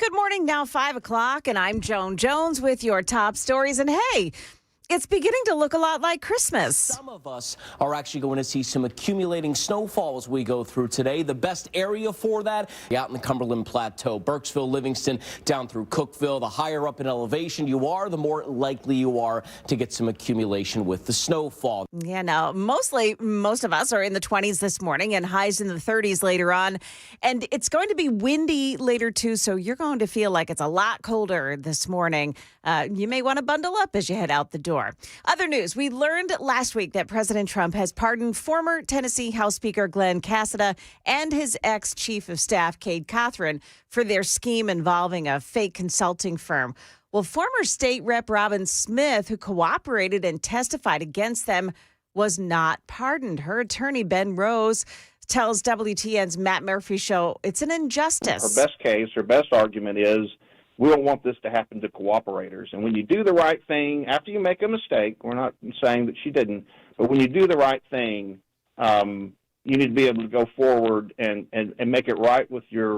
Good morning, now 5 o'clock, and I'm Joan Jones with your top stories. And hey, it's beginning to look a lot like Christmas. Some of us are actually going to see some accumulating snowfall as we go through today. The best area for that, out in the Cumberland Plateau, Burkesville, Livingston, down through Cookeville. The higher up in elevation you are, the more likely you are to get some accumulation with the snowfall. Yeah, now, most of us are in the 20s this morning and highs in the 30s later on. And it's going to be windy later, too, so you're going to feel like it's a lot colder this morning. You may want to bundle up as you head out the door. Other news, we learned last week that President Trump has pardoned former Tennessee House Speaker Glenn Cassada and his ex-chief of staff, Cade Cothran, for their scheme involving a fake consulting firm. Well, former state rep Robin Smith, who cooperated and testified against them, was not pardoned. Her attorney, Ben Rose, tells WTN's Matt Murphy show it's an injustice. Her best argument is, we don't want this to happen to cooperators. And when you do the right thing, after you make a mistake, we're not saying that she didn't, but when you do the right thing, you need to be able to go forward and make it right with your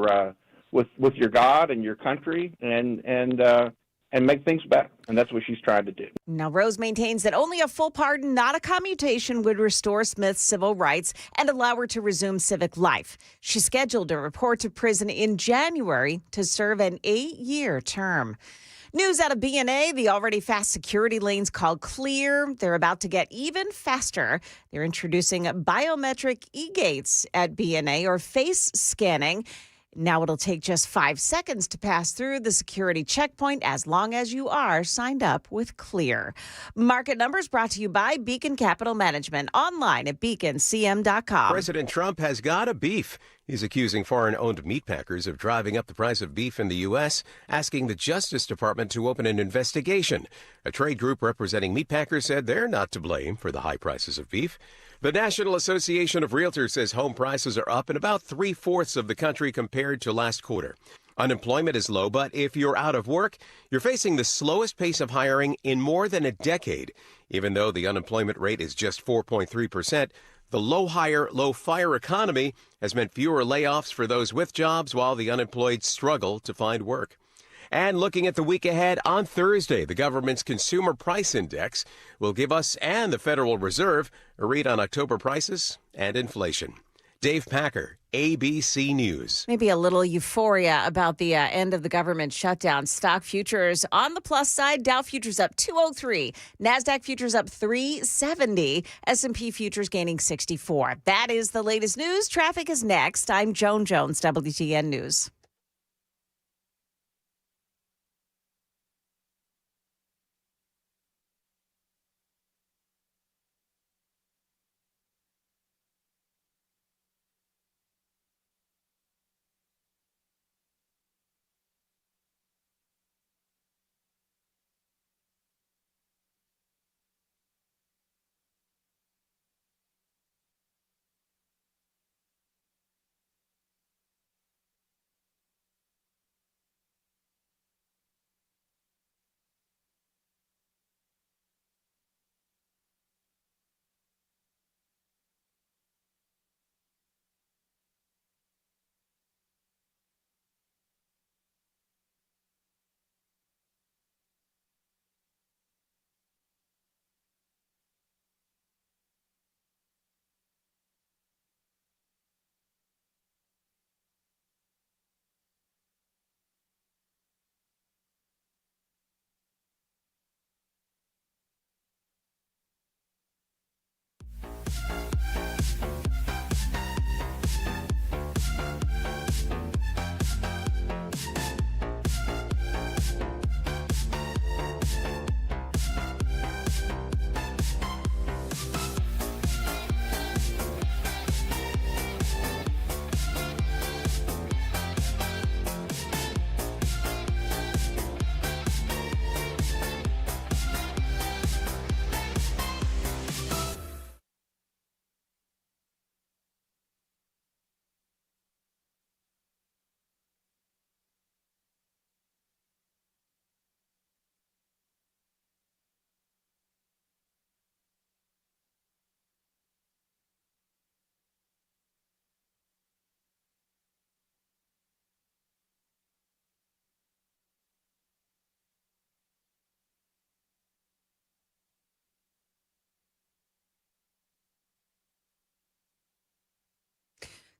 God and your country and make things better. And that's what she's trying to do. Now, Rose maintains that only a full pardon, not a commutation, would restore Smith's civil rights and allow her to resume civic life. She's scheduled to report to prison in January to serve an 8-year term. News out of B&A, the already fast security lanes called Clear. They're about to get even faster. They're introducing biometric e-gates at B&A, or face scanning. Now it'll take just 5 seconds to pass through the security checkpoint as long as you are signed up with Clear. Market numbers brought to you by Beacon Capital Management, online at beaconcm.com. President Trump has got a beef. He's accusing foreign-owned meat packers of driving up the price of beef in the U.S., asking the Justice Department to open an investigation. A trade group representing meat packers said they're not to blame for the high prices of beef. The National Association of Realtors says home prices are up in about 3/4 of the country compared to last quarter. Unemployment is low, but if you're out of work, you're facing the slowest pace of hiring in more than a decade. Even though the unemployment rate is just 4.3%, the low hire, low fire economy has meant fewer layoffs for those with jobs while the unemployed struggle to find work. And looking at the week ahead, on Thursday, the government's Consumer Price Index will give us and the Federal Reserve a read on October prices and inflation. Dave Packer, ABC News. Maybe a little euphoria about the end of the government shutdown. Stock futures on the plus side. Dow futures up 203. NASDAQ futures up 370. S&P futures gaining 64. That is the latest news. Traffic is next. I'm Joan Jones, WTN News.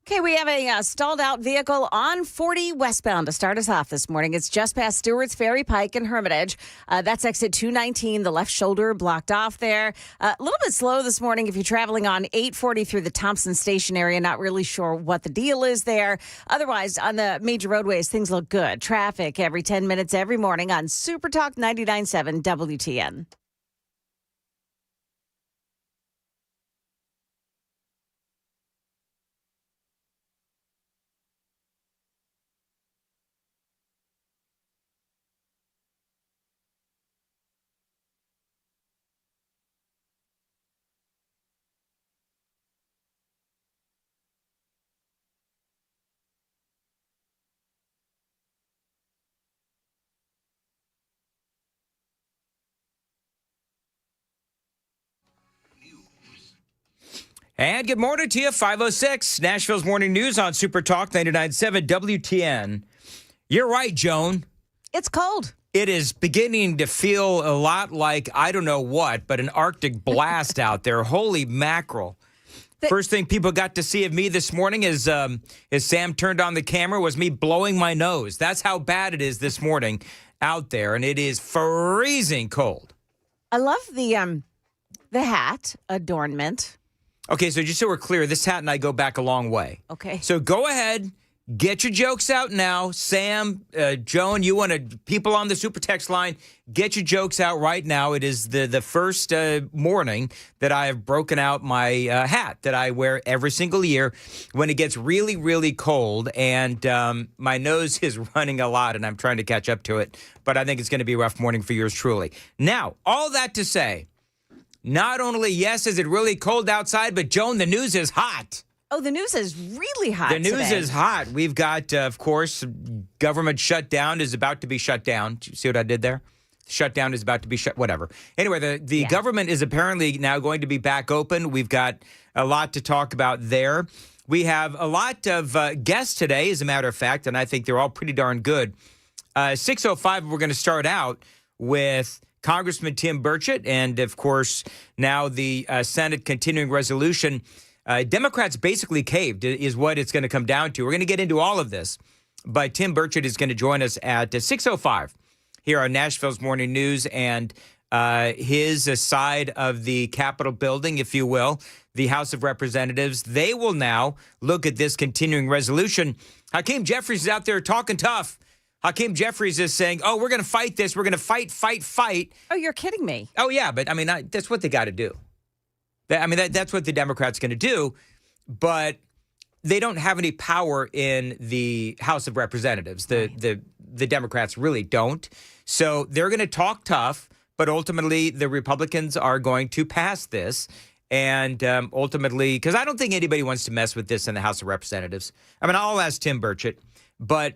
Okay, we have a stalled out vehicle on 40 westbound to start us off this morning. It's just past Stewart's Ferry Pike and Hermitage. That's exit 219, the left shoulder blocked off there. A little bit slow this morning if you're traveling on 840 through the Thompson Station area. Not really sure what the deal is there. Otherwise, on the major roadways, things look good. Traffic every 10 minutes every morning on Super Talk 99.7 WTN. And good morning to you, 506, Nashville's Morning News on Super Talk 99.7 WTN. You're right, Joan. It's cold. It is beginning to feel a lot like, I don't know what, but an Arctic blast out there. Holy mackerel. First thing people got to see of me this morning as Sam turned on the camera was me blowing my nose. That's how bad it is this morning out there, and it is freezing cold. I love the hat adornment. Okay, so just so we're clear, this hat and I go back a long way. Okay. So go ahead, get your jokes out now. Sam, Joan, you want to, people on the Super Text line, get your jokes out right now. It is the first morning that I have broken out my hat that I wear every single year when it gets really, really cold. And my nose is running a lot, and I'm trying to catch up to it. But I think it's going to be a rough morning for yours truly. Now, all that to say, not only, yes, is it really cold outside, but, Joan, the news is hot. Oh, the news is really hot The news today. is hot. We've got, of course, government shutdown is about to be shut down. Do you see what I did there? Shutdown is about to be shut, whatever. Anyway, the government is apparently now going to be back open. We've got a lot to talk about there. We have a lot of guests today, as a matter of fact, and I think they're all pretty darn good. 6:05, we're going to start out with Congressman Tim Burchett, and, of course, now the Senate continuing resolution. Democrats basically caved is what it's going to come down to. We're going to get into all of this, but Tim Burchett is going to join us at 6:05 here on Nashville's Morning News, and his side of the Capitol building, if you will, the House of Representatives, they will now look at this continuing resolution. Hakeem Jeffries is out there talking tough. Hakeem Jeffries is saying, oh, we're going to fight this. We're going to fight. Oh, you're kidding me. Oh, yeah, but, I mean, that's what they got to do. That's what the Democrats going to do, but they don't have any power in the House of Representatives. The Democrats really don't. So they're going to talk tough, but ultimately the Republicans are going to pass this. And ultimately, because I don't think anybody wants to mess with this in the House of Representatives. I mean, I'll ask Tim Burchett, but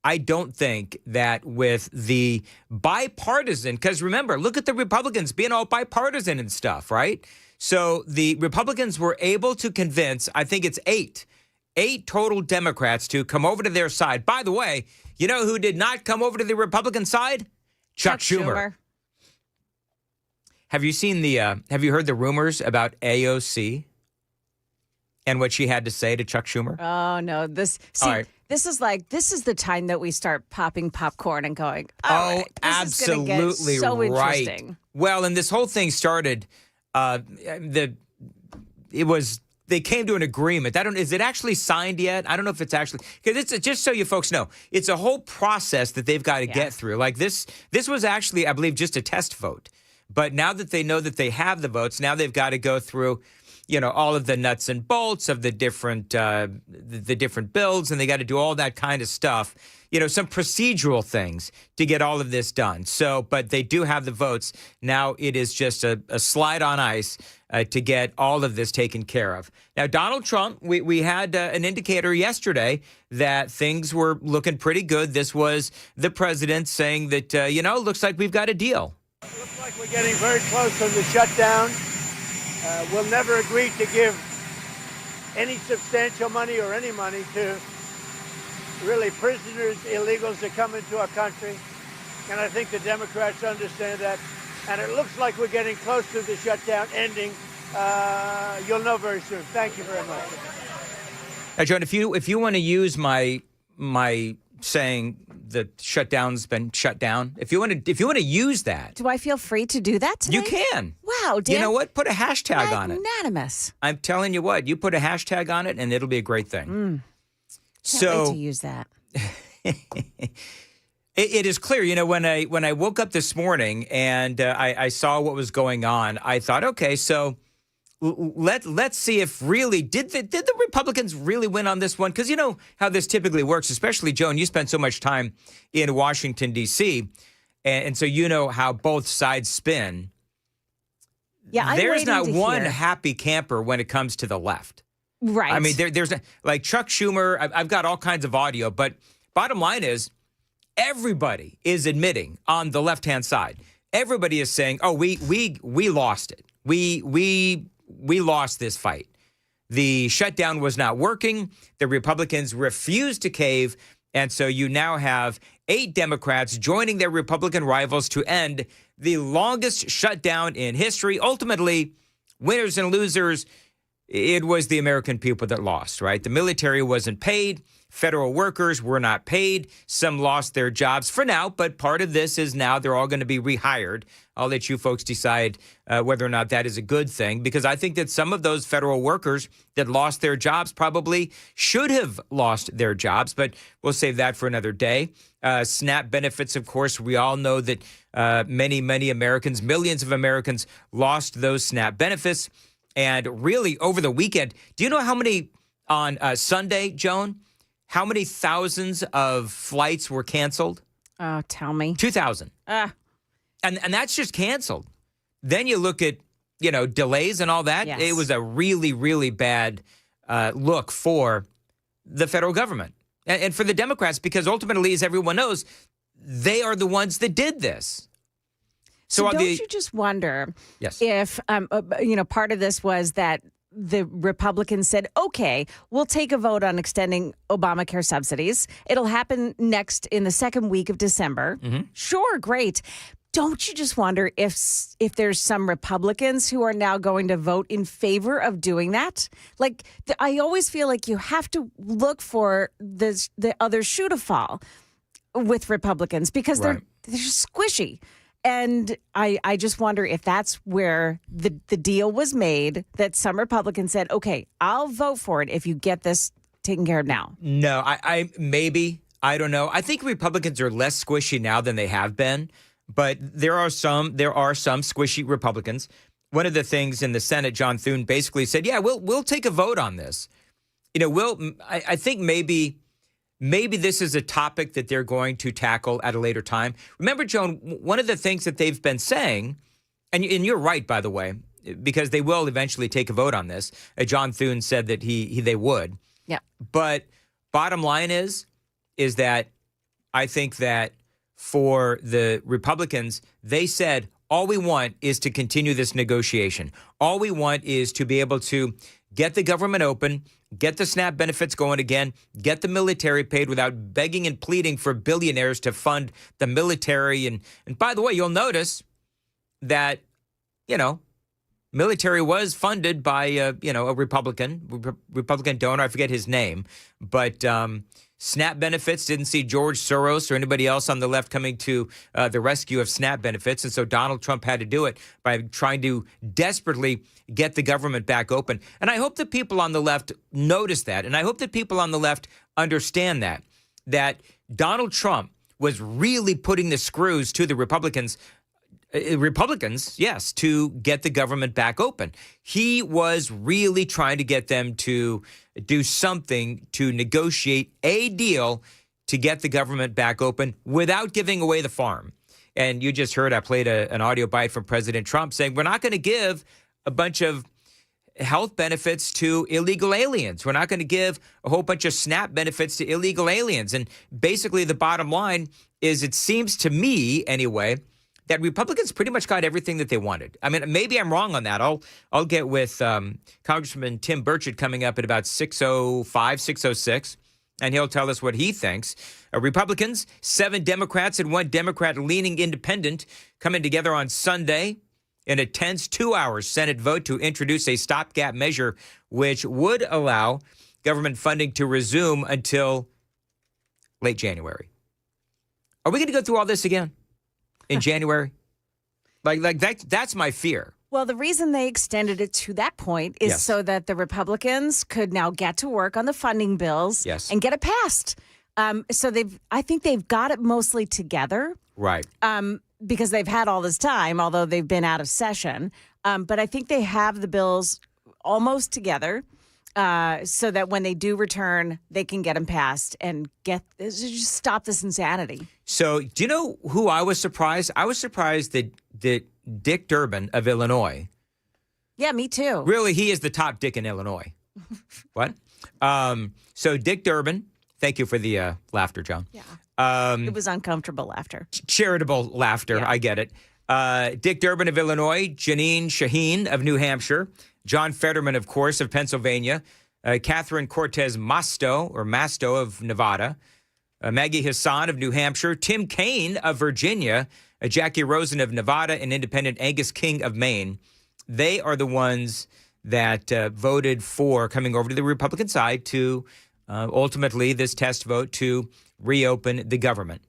I don't think that with the bipartisan, because remember, look at the Republicans being all bipartisan and stuff, right? So the Republicans were able to convince, I think it's eight total Democrats to come over to their side. By the way, you know who did not come over to the Republican side? Chuck Schumer. Have you heard the rumors about AOC and what she had to say to Chuck Schumer? Oh, no. This is the time that we start popping popcorn and going, all right, this absolutely is gonna get so right. interesting. Well, and this whole thing started, they came to an agreement. Is it actually signed yet? I don't know if it's actually, because it's just so you folks know, it's a whole process that they've got to get through. Like this was actually, I believe, just a test vote. But now that they know that they have the votes, now they've got to go through, all of the nuts and bolts of the different bills, and they got to do all that kind of stuff. Some procedural things to get all of this done. So, but they do have the votes. Now it is just a slide on ice to get all of this taken care of. Now, Donald Trump, we had an indicator yesterday that things were looking pretty good. This was the president saying that, looks like we've got a deal. Looks like we're getting very close on the shutdown. We'll never agree to give any substantial money or any money to really prisoners, illegals that come into our country. And I think the Democrats understand that. And it looks like we're getting close to the shutdown ending. You'll know very soon. Thank you very much. Now, Joan, if you want to use my saying the shutdown's been shut down, if you want to use that, Do I feel free to do that today? you can. Wow, Dan. You know what? Put a hashtag on it. Magnanimous. I'm telling you what. You put a hashtag on it, and it'll be a great thing. Can't wait to use that. It is clear, when I woke up this morning and I saw what was going on, I thought, okay, so let's see if really did the Republicans really win on this one? Because you know how this typically works, especially Joan. You spend so much time in Washington D.C., and so you know how both sides spin. Yeah, I'm there's waiting not to one hear. happy camper when it comes to the left. Right. I mean, there's like Chuck Schumer. I've got all kinds of audio, but bottom line is, everybody is admitting on the left-hand side. Everybody is saying, "Oh, we lost it. We lost this fight. The shutdown was not working. The Republicans refused to cave, and so you now have 8 Democrats joining their Republican rivals to end the longest shutdown in history. Ultimately, winners and losers, it was the American people that lost, right? The military wasn't paid. Federal workers were not paid. Some lost their jobs for now, but part of this is now they're all going to be rehired. I'll let you folks decide whether or not that is a good thing, because I think that some of those federal workers that lost their jobs probably should have lost their jobs, but we'll save that for another day. SNAP benefits, of course, we all know that many Americans, millions of Americans lost those SNAP benefits. And really, over the weekend, do you know how many on Sunday, Joan? How many thousands of flights were canceled? Oh, tell me. 2,000. And that's just canceled. Then you look at, delays and all that. Yes. It was a really, really bad look for the federal government and for the Democrats, because ultimately, as everyone knows, they are the ones that did this. So don't you just wonder Yes. if, part of this was that the Republicans said, okay, we'll take a vote on extending Obamacare subsidies. It'll happen next in the second week of December. Mm-hmm. Sure, great. Don't you just wonder if there's some Republicans who are now going to vote in favor of doing that? Like, I always feel like you have to look for the other shoe to fall with Republicans, because Right. they're squishy. And I just wonder if that's where the deal was made, that some Republicans said, okay, I'll vote for it if you get this taken care of now. No, I don't know. I think Republicans are less squishy now than they have been, but there are some squishy Republicans. One of the things in the Senate, John Thune basically said, yeah, we'll take a vote on this. I think maybe this is a topic that they're going to tackle at a later time. Remember, Joan, one of the things that they've been saying, and you're right, by the way, because they will eventually take a vote on this. John Thune said that they would. Yeah. But bottom line is that I think that for the Republicans, they said, all we want is to continue this negotiation. All we want is to be able to get the government open, get the SNAP benefits going again, get the military paid without begging and pleading for billionaires to fund the military. And by the way, you'll notice that, military was funded by, a Republican donor. I forget his name. But SNAP benefits, didn't see George Soros or anybody else on the left coming to the rescue of SNAP benefits. And so Donald Trump had to do it by trying to desperately get the government back open. And I hope that people on the left notice that. And I hope that people on the left understand that Donald Trump was really putting the screws to the Republicans, yes, to get the government back open. He was really trying to get them to do something to negotiate a deal to get the government back open without giving away the farm. And you just heard I played an audio bite from President Trump saying we're not going to give a bunch of health benefits to illegal aliens. We're not going to give a whole bunch of SNAP benefits to illegal aliens. And basically the bottom line is, it seems to me anyway, that Republicans pretty much got everything that they wanted. I mean, maybe I'm wrong on that. I'll get with Congressman Tim Burchett coming up at about 6:05, 6:06, and he'll tell us what he thinks. Republicans, 7 Democrats and 1 Democrat-leaning independent coming together on Sunday in a tense 2-hour Senate vote to introduce a stopgap measure which would allow government funding to resume until late January. Are we going to go through all this again in January? Like that's my fear. Well, the reason they extended it to that point is Yes. so that the Republicans could now get to work on the funding bills Yes. and get it passed. So I think they've got it mostly together. Right. Because they've had all this time, although they've been out of session. But I think they have the bills almost together so that when they do return, they can get them passed and just stop this insanity. So do you know who I was surprised? I was surprised that Dick Durbin of Illinois, Yeah, me too. really, he is the top dick in Illinois. What? So Dick Durbin, thank you for the laughter, John. Yeah. It was uncomfortable laughter. Charitable laughter. Yeah. I get it. Dick Durbin of Illinois, Janine Shaheen of New Hampshire, John Fetterman, of course, of Pennsylvania, Catherine Cortez Masto of Nevada, Maggie Hassan of New Hampshire, Tim Kaine of Virginia, Jackie Rosen of Nevada, and Independent Angus King of Maine. They are the ones that voted for coming over to the Republican side to ultimately this test vote to reopen the government.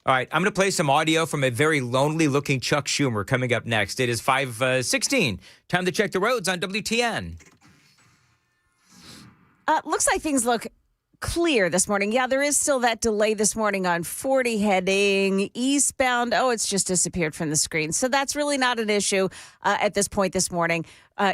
All right, I'm going to play some audio from a very lonely-looking Chuck Schumer coming up next. It is 5:16. Time to check the roads on WTN. Looks like things look clear this morning. Yeah, there is still that delay this morning on 40 heading eastbound. Oh, it's just disappeared from the screen. So that's really not an issue at this point this morning.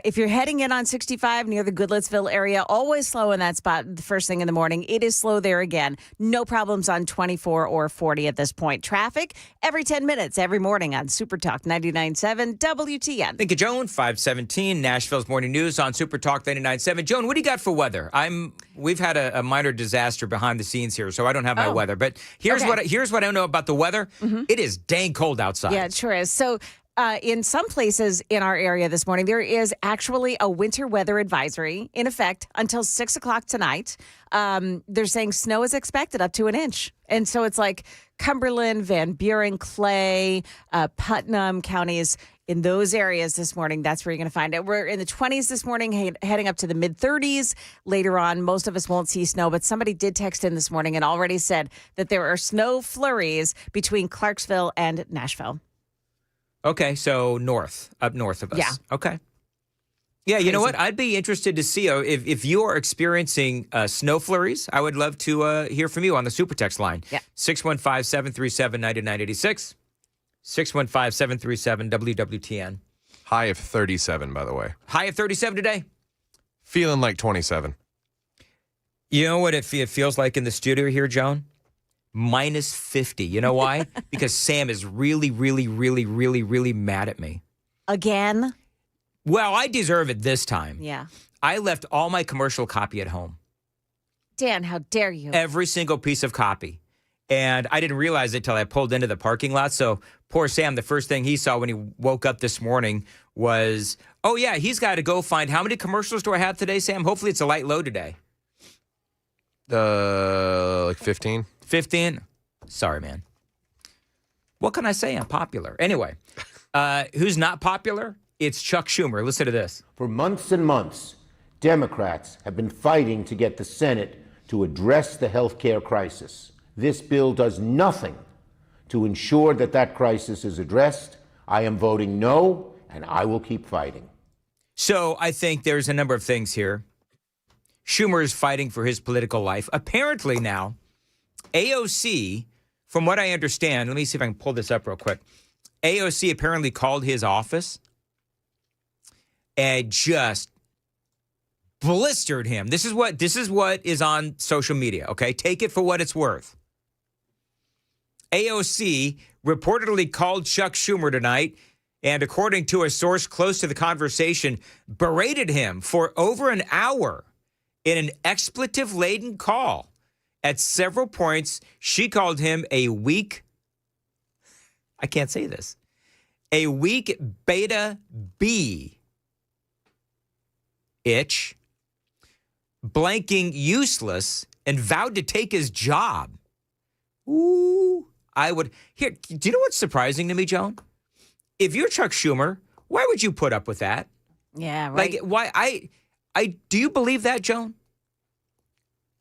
If you're heading in on 65 near the Goodlettsville area, always slow in that spot the first thing in the morning. It is slow there again. No problems on 24 or 40 at this point. Traffic every 10 minutes, every morning on Super Talk 99.7 WTN. Thank you, Joan. 5:17, Nashville's Morning News on Super Talk 99.7. Joan, what do you got for weather? We've had a minor disaster behind the scenes here, so I don't have my weather. But here's what I know about the weather. It is dang cold outside. Yeah, it sure is. So in some places in our area this morning, there is actually a winter weather advisory in effect until 6 o'clock tonight. They're saying snow is expected up to an inch. And so it's like Cumberland, Van Buren, Clay, Putnam counties. In those areas this morning, that's where you're going to find it. We're in the 20s this morning, heading up to the mid-30s. Later on, most of us won't see snow, but somebody did text in this morning and already said that there are snow flurries between Clarksville and Nashville. Okay, so up north of us. Yeah. Okay. Yeah, you know what? I'd be interested to see if you are experiencing snow flurries. I would love to hear from you on the Super Text line. Yeah. 615-737-9986. 615-737 WWTN. High of 37, by the way. High of 37 today. Feeling like 27. You know what it feels like in the studio here, Joan? Minus 50. You know why? Because Sam is really, really, really, really, really mad at me. Again? Well, I deserve it this time. Yeah. I left all my commercial copy at home. Dan, how dare you? Every single piece of copy. And I didn't realize it till I pulled into the parking lot. So poor Sam, the first thing he saw when he woke up this morning was, oh, yeah, he's got to go find how many commercials do I have today, Sam? Hopefully it's a light load today. Like 15. 15? Sorry, man. What can I say? I'm popular. Anyway, who's not popular? It's Chuck Schumer. Listen to this. For months and months, Democrats have been fighting to get the Senate to address the health care crisis. This bill does nothing to ensure that that crisis is addressed. I am voting no, and I will keep fighting. So I think there's a number of things here. Schumer is fighting for his political life. Apparently now, AOC, from what I understand, let me see if I can pull this up real quick. AOC apparently called his office and just blistered him. This is what is on social media, okay? Take it for what it's worth. AOC reportedly called Chuck Schumer tonight and, according to a source close to the conversation, berated him for over an hour in an expletive-laden call. At several points, she called him a weak, I can't say this, a weak beta B itch, blanking useless, and vowed to take his job. Ooh, I would. Here, do you know what's surprising to me, Joan? If you're Chuck Schumer, why would you put up with that? Yeah, right. Like, why? Do you believe that, Joan?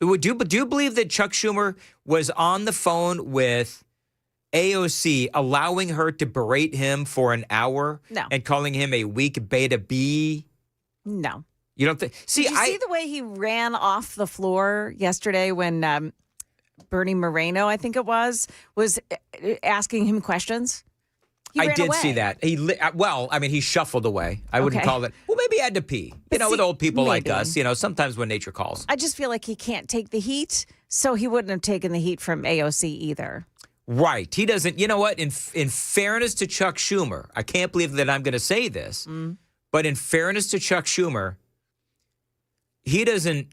Do you believe that Chuck Schumer was on the phone with AOC, allowing her to berate him for an hour? No. And calling him a weak beta B? No. You don't think? Did you see the way he ran off the floor yesterday when Bernie Moreno, I think it was asking him questions? I did see that. He shuffled away. I wouldn't call that. Well, maybe he had to pee. With old people like us, sometimes when nature calls. I just feel like he can't take the heat, so he wouldn't have taken the heat from AOC either. Right. He doesn't. You know what? In fairness to Chuck Schumer, I can't believe that I'm going to say this, but in fairness to Chuck Schumer, he doesn't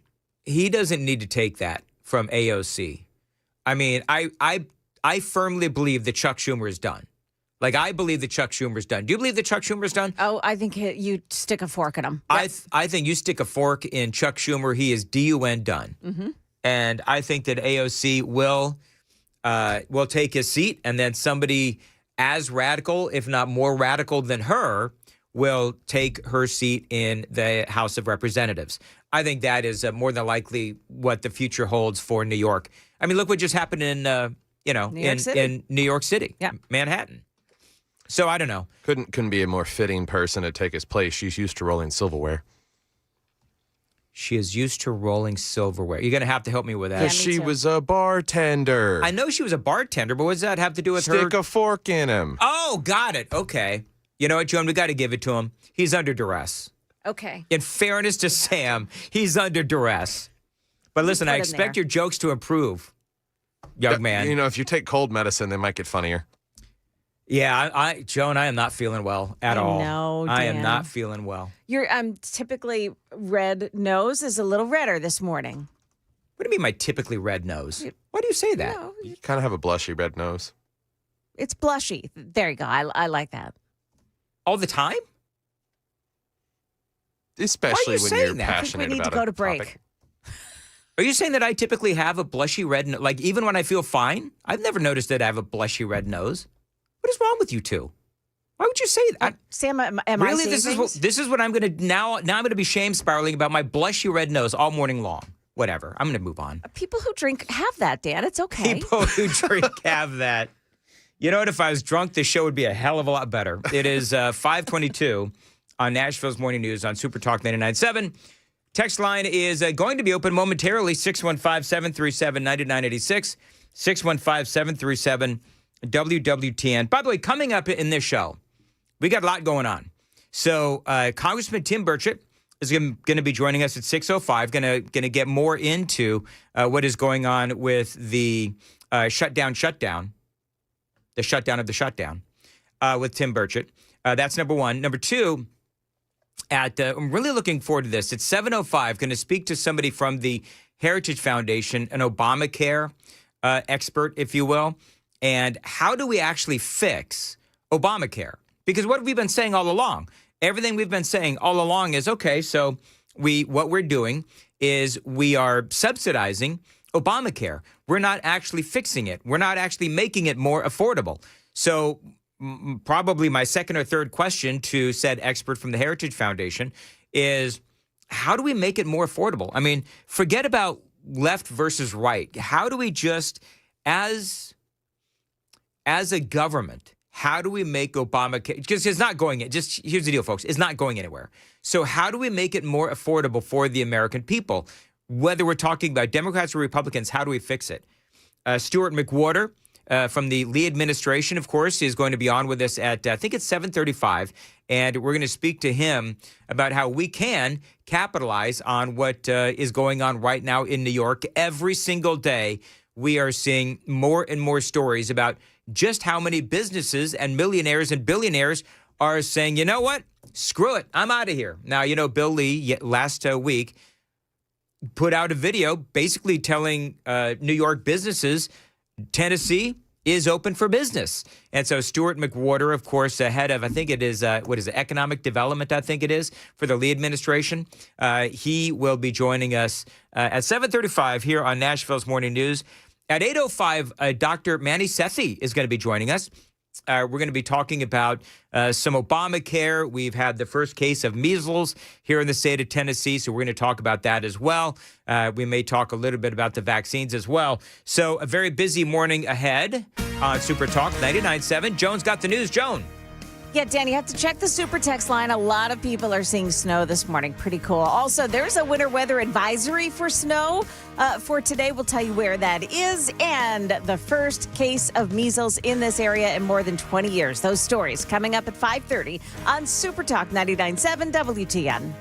need to take that from AOC. I mean, I firmly believe that Chuck Schumer is done. Like, I believe that Chuck Schumer's done. Do you believe that Chuck Schumer's done? Oh, I think you stick a fork in him. Yep. I think you stick a fork in Chuck Schumer. He is DUN done. Mm-hmm. And I think that AOC will take his seat, and then somebody as radical, if not more radical than her, will take her seat in the House of Representatives. I think that is more than likely what the future holds for New York. I mean, look what just happened in New York City, Manhattan. So I don't know. Couldn't be a more fitting person to take his place. She's used to rolling silverware. She is used to rolling silverware. You're going to have to help me with that. Because she was a bartender. I know she was a bartender, but what does that have to do with her? Stick a fork in him. Oh, got it. Okay. You know what, Joan? We got to give it to him. He's under duress. Okay. In fairness to Sam, he's under duress. But listen, I expect your jokes to improve, young man. If you take cold medicine, they might get funnier. Yeah, Joan, I am not feeling well at all. No, I am not feeling well. Your typically red nose is a little redder this morning. What do you mean my typically red nose? Why do you say that? You kind of have a blushy red nose. It's blushy. There you go. I like that. All the time? Especially when you're passionate about it. I think we need to go to break. Topic. Are you saying that I typically have a blushy red nose? Like, even when I feel fine? I've never noticed that I have a blushy red nose. What is wrong with you two? Why would you say that? Sam, am really, I saying this is what I'm going to now I'm going to be shame spiraling about my blushy red nose all morning long. Whatever. I'm going to move on. People who drink have that, Dan. It's okay. People who drink have that. You know what? If I was drunk, this show would be a hell of a lot better. It is 5:22 on Nashville's Morning News on Super Talk 99.7. Text line is going to be open momentarily, 615-737-9986, 615-737-WWTN. By the way, coming up in this show, we got a lot going on. So Congressman Tim Burchett is going to be joining us at 6:05, going to get more into what is going on with the shutdown, the shutdown of the shutdown with Tim Burchett. That's number one. Number two, I'm really looking forward to this. At 7:05, going to speak to somebody from the Heritage Foundation, an Obamacare expert, if you will. And how do we actually fix Obamacare? Because what have we been saying all along? Everything we've been saying all along is, okay, so what we're doing is we are subsidizing Obamacare. We're not actually fixing it. We're not actually making it more affordable. So probably my second or third question to said expert from the Heritage Foundation is, how do we make it more affordable? I mean, forget about left versus right. How do we just, as a government, how do we make Obamacare, because it's not going, just here's the deal, folks, it's not going anywhere. So how do we make it more affordable for the American people? Whether we're talking about Democrats or Republicans, how do we fix it? Stuart McWhorter from the Lee administration, of course, is going to be on with us at, I think it's 7:35, and we're going to speak to him about how we can capitalize on what is going on right now in New York. Every single day, we are seeing more and more stories about just how many businesses and millionaires and billionaires are saying, you know what, screw it, I'm out of here. Now, Bill Lee last week put out a video basically telling New York businesses Tennessee is open for business. And so Stuart McWhorter, of course, head of, I think it is, economic development, I think it is, for the Lee administration. He will be joining us at 7:35 here on Nashville's Morning News. At 8:05, Dr. Manny Sethi is going to be joining us. We're going to be talking about some Obamacare. We've had the first case of measles here in the state of Tennessee, so we're going to talk about that as well. We may talk a little bit about the vaccines as well. So a very busy morning ahead on Super Talk 99.7. Joan's got the news. Joan. Yeah, Dan, you have to check the super text line. A lot of people are seeing snow this morning. Pretty cool. Also, there's a winter weather advisory for snow for today. We'll tell you where that is. And the first case of measles in this area in more than 20 years. Those stories coming up at 5:30 on Super Talk 99.7 WTN.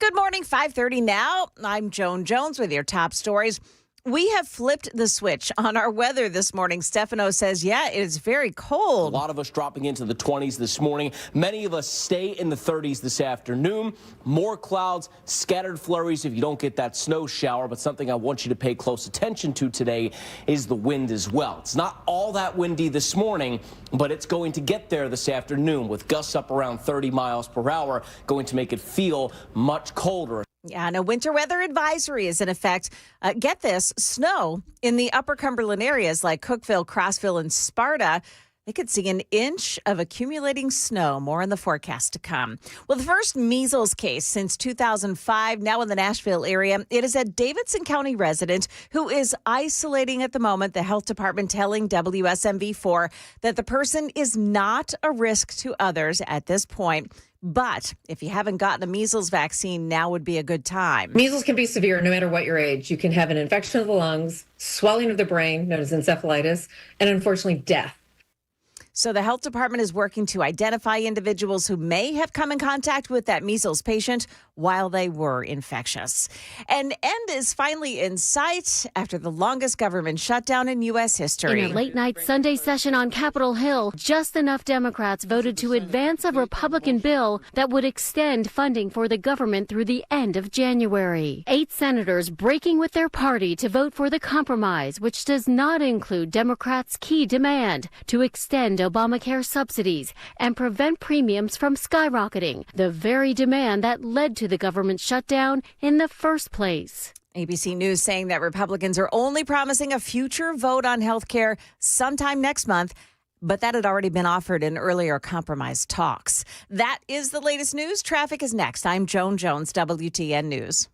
Good morning, 5:30 now. I'm Joan Jones with your top stories. We have flipped the switch on our weather this morning. Stefano says, yeah, it is very A cold. lot of us dropping into the 20s this morning. Many of us stay in the 30s this afternoon. More clouds, scattered flurries if you don't get that snow shower. But something I want you to pay close attention to today is the wind as well. It's not all that windy this morning, but it's going to get there this afternoon with gusts up around 30 miles per hour, going to make it feel much colder. Yeah, and a winter weather advisory is in effect. Get this, snow in the upper Cumberland areas like Cookeville, Crossville, and Sparta. They could see an inch of accumulating snow. More in the forecast to come. Well, the first measles case since 2005, now in the Nashville area. It is a Davidson County resident who is isolating at the moment. The health department telling WSMV4 that the person is not a risk to others at this point. But if you haven't gotten a measles vaccine, now would be a good time. Measles can be severe no matter what your age. You can have an infection of the lungs, swelling of the brain, known as encephalitis, and unfortunately, death. So the health department is working to identify individuals who may have come in contact with that measles patient while they were infectious. An end is finally in sight after the longest government shutdown in U.S. history. In a late-night Sunday session on Capitol Hill, just enough Democrats voted to advance a Republican bill that would extend funding for the government through the end of January. 8 senators breaking with their party to vote for the compromise, which does not include Democrats' key demand to extend Obamacare subsidies and prevent premiums from skyrocketing, the very demand that led to the government shutdown in the first place. ABC News saying that Republicans are only promising a future vote on health care sometime next month, but that had already been offered in earlier compromise talks. That is the latest news. Traffic is next. I'm Joan Jones, WTN News.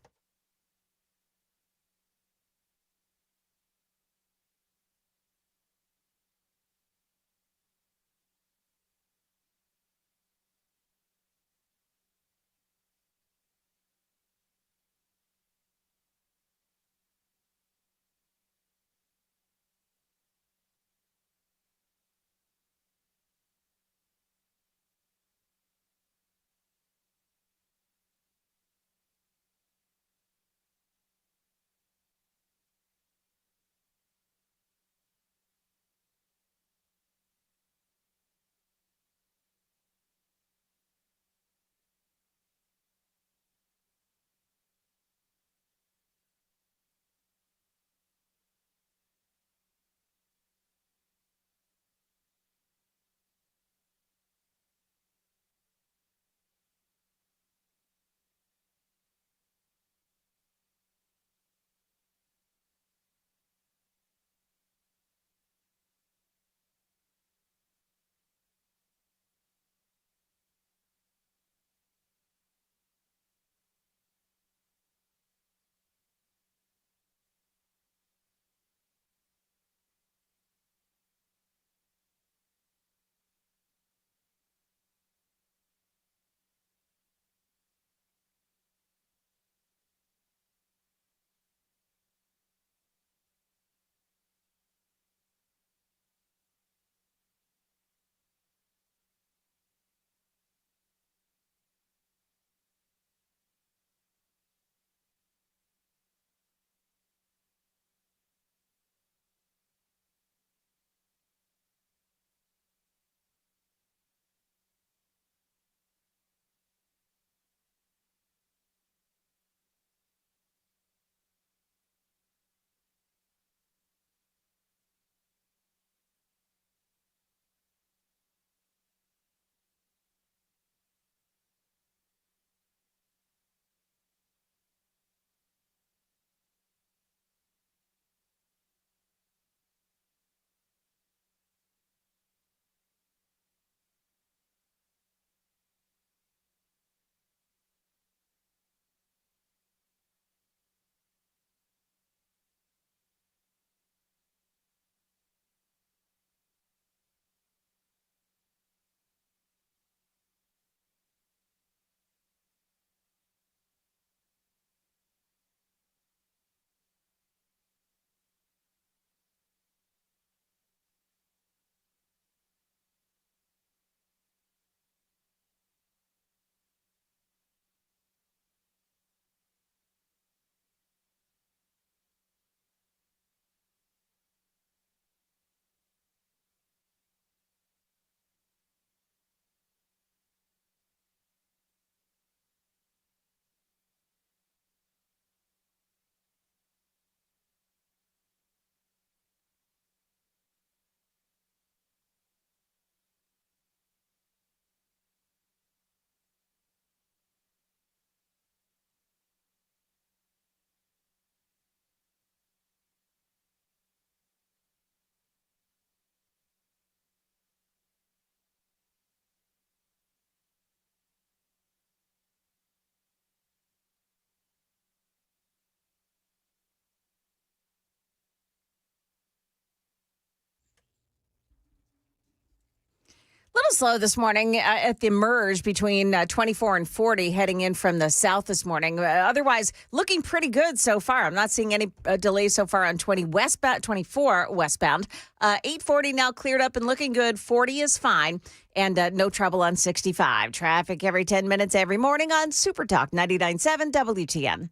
slow this morning at the merge between 24 and 40 heading in from the south this morning. Otherwise, looking pretty good so far. I'm not seeing any delays so far on 24 westbound. 840 now cleared up and looking good. 40 is fine. And no trouble on 65. Traffic every 10 minutes every morning on Super Talk 99.7 WTN.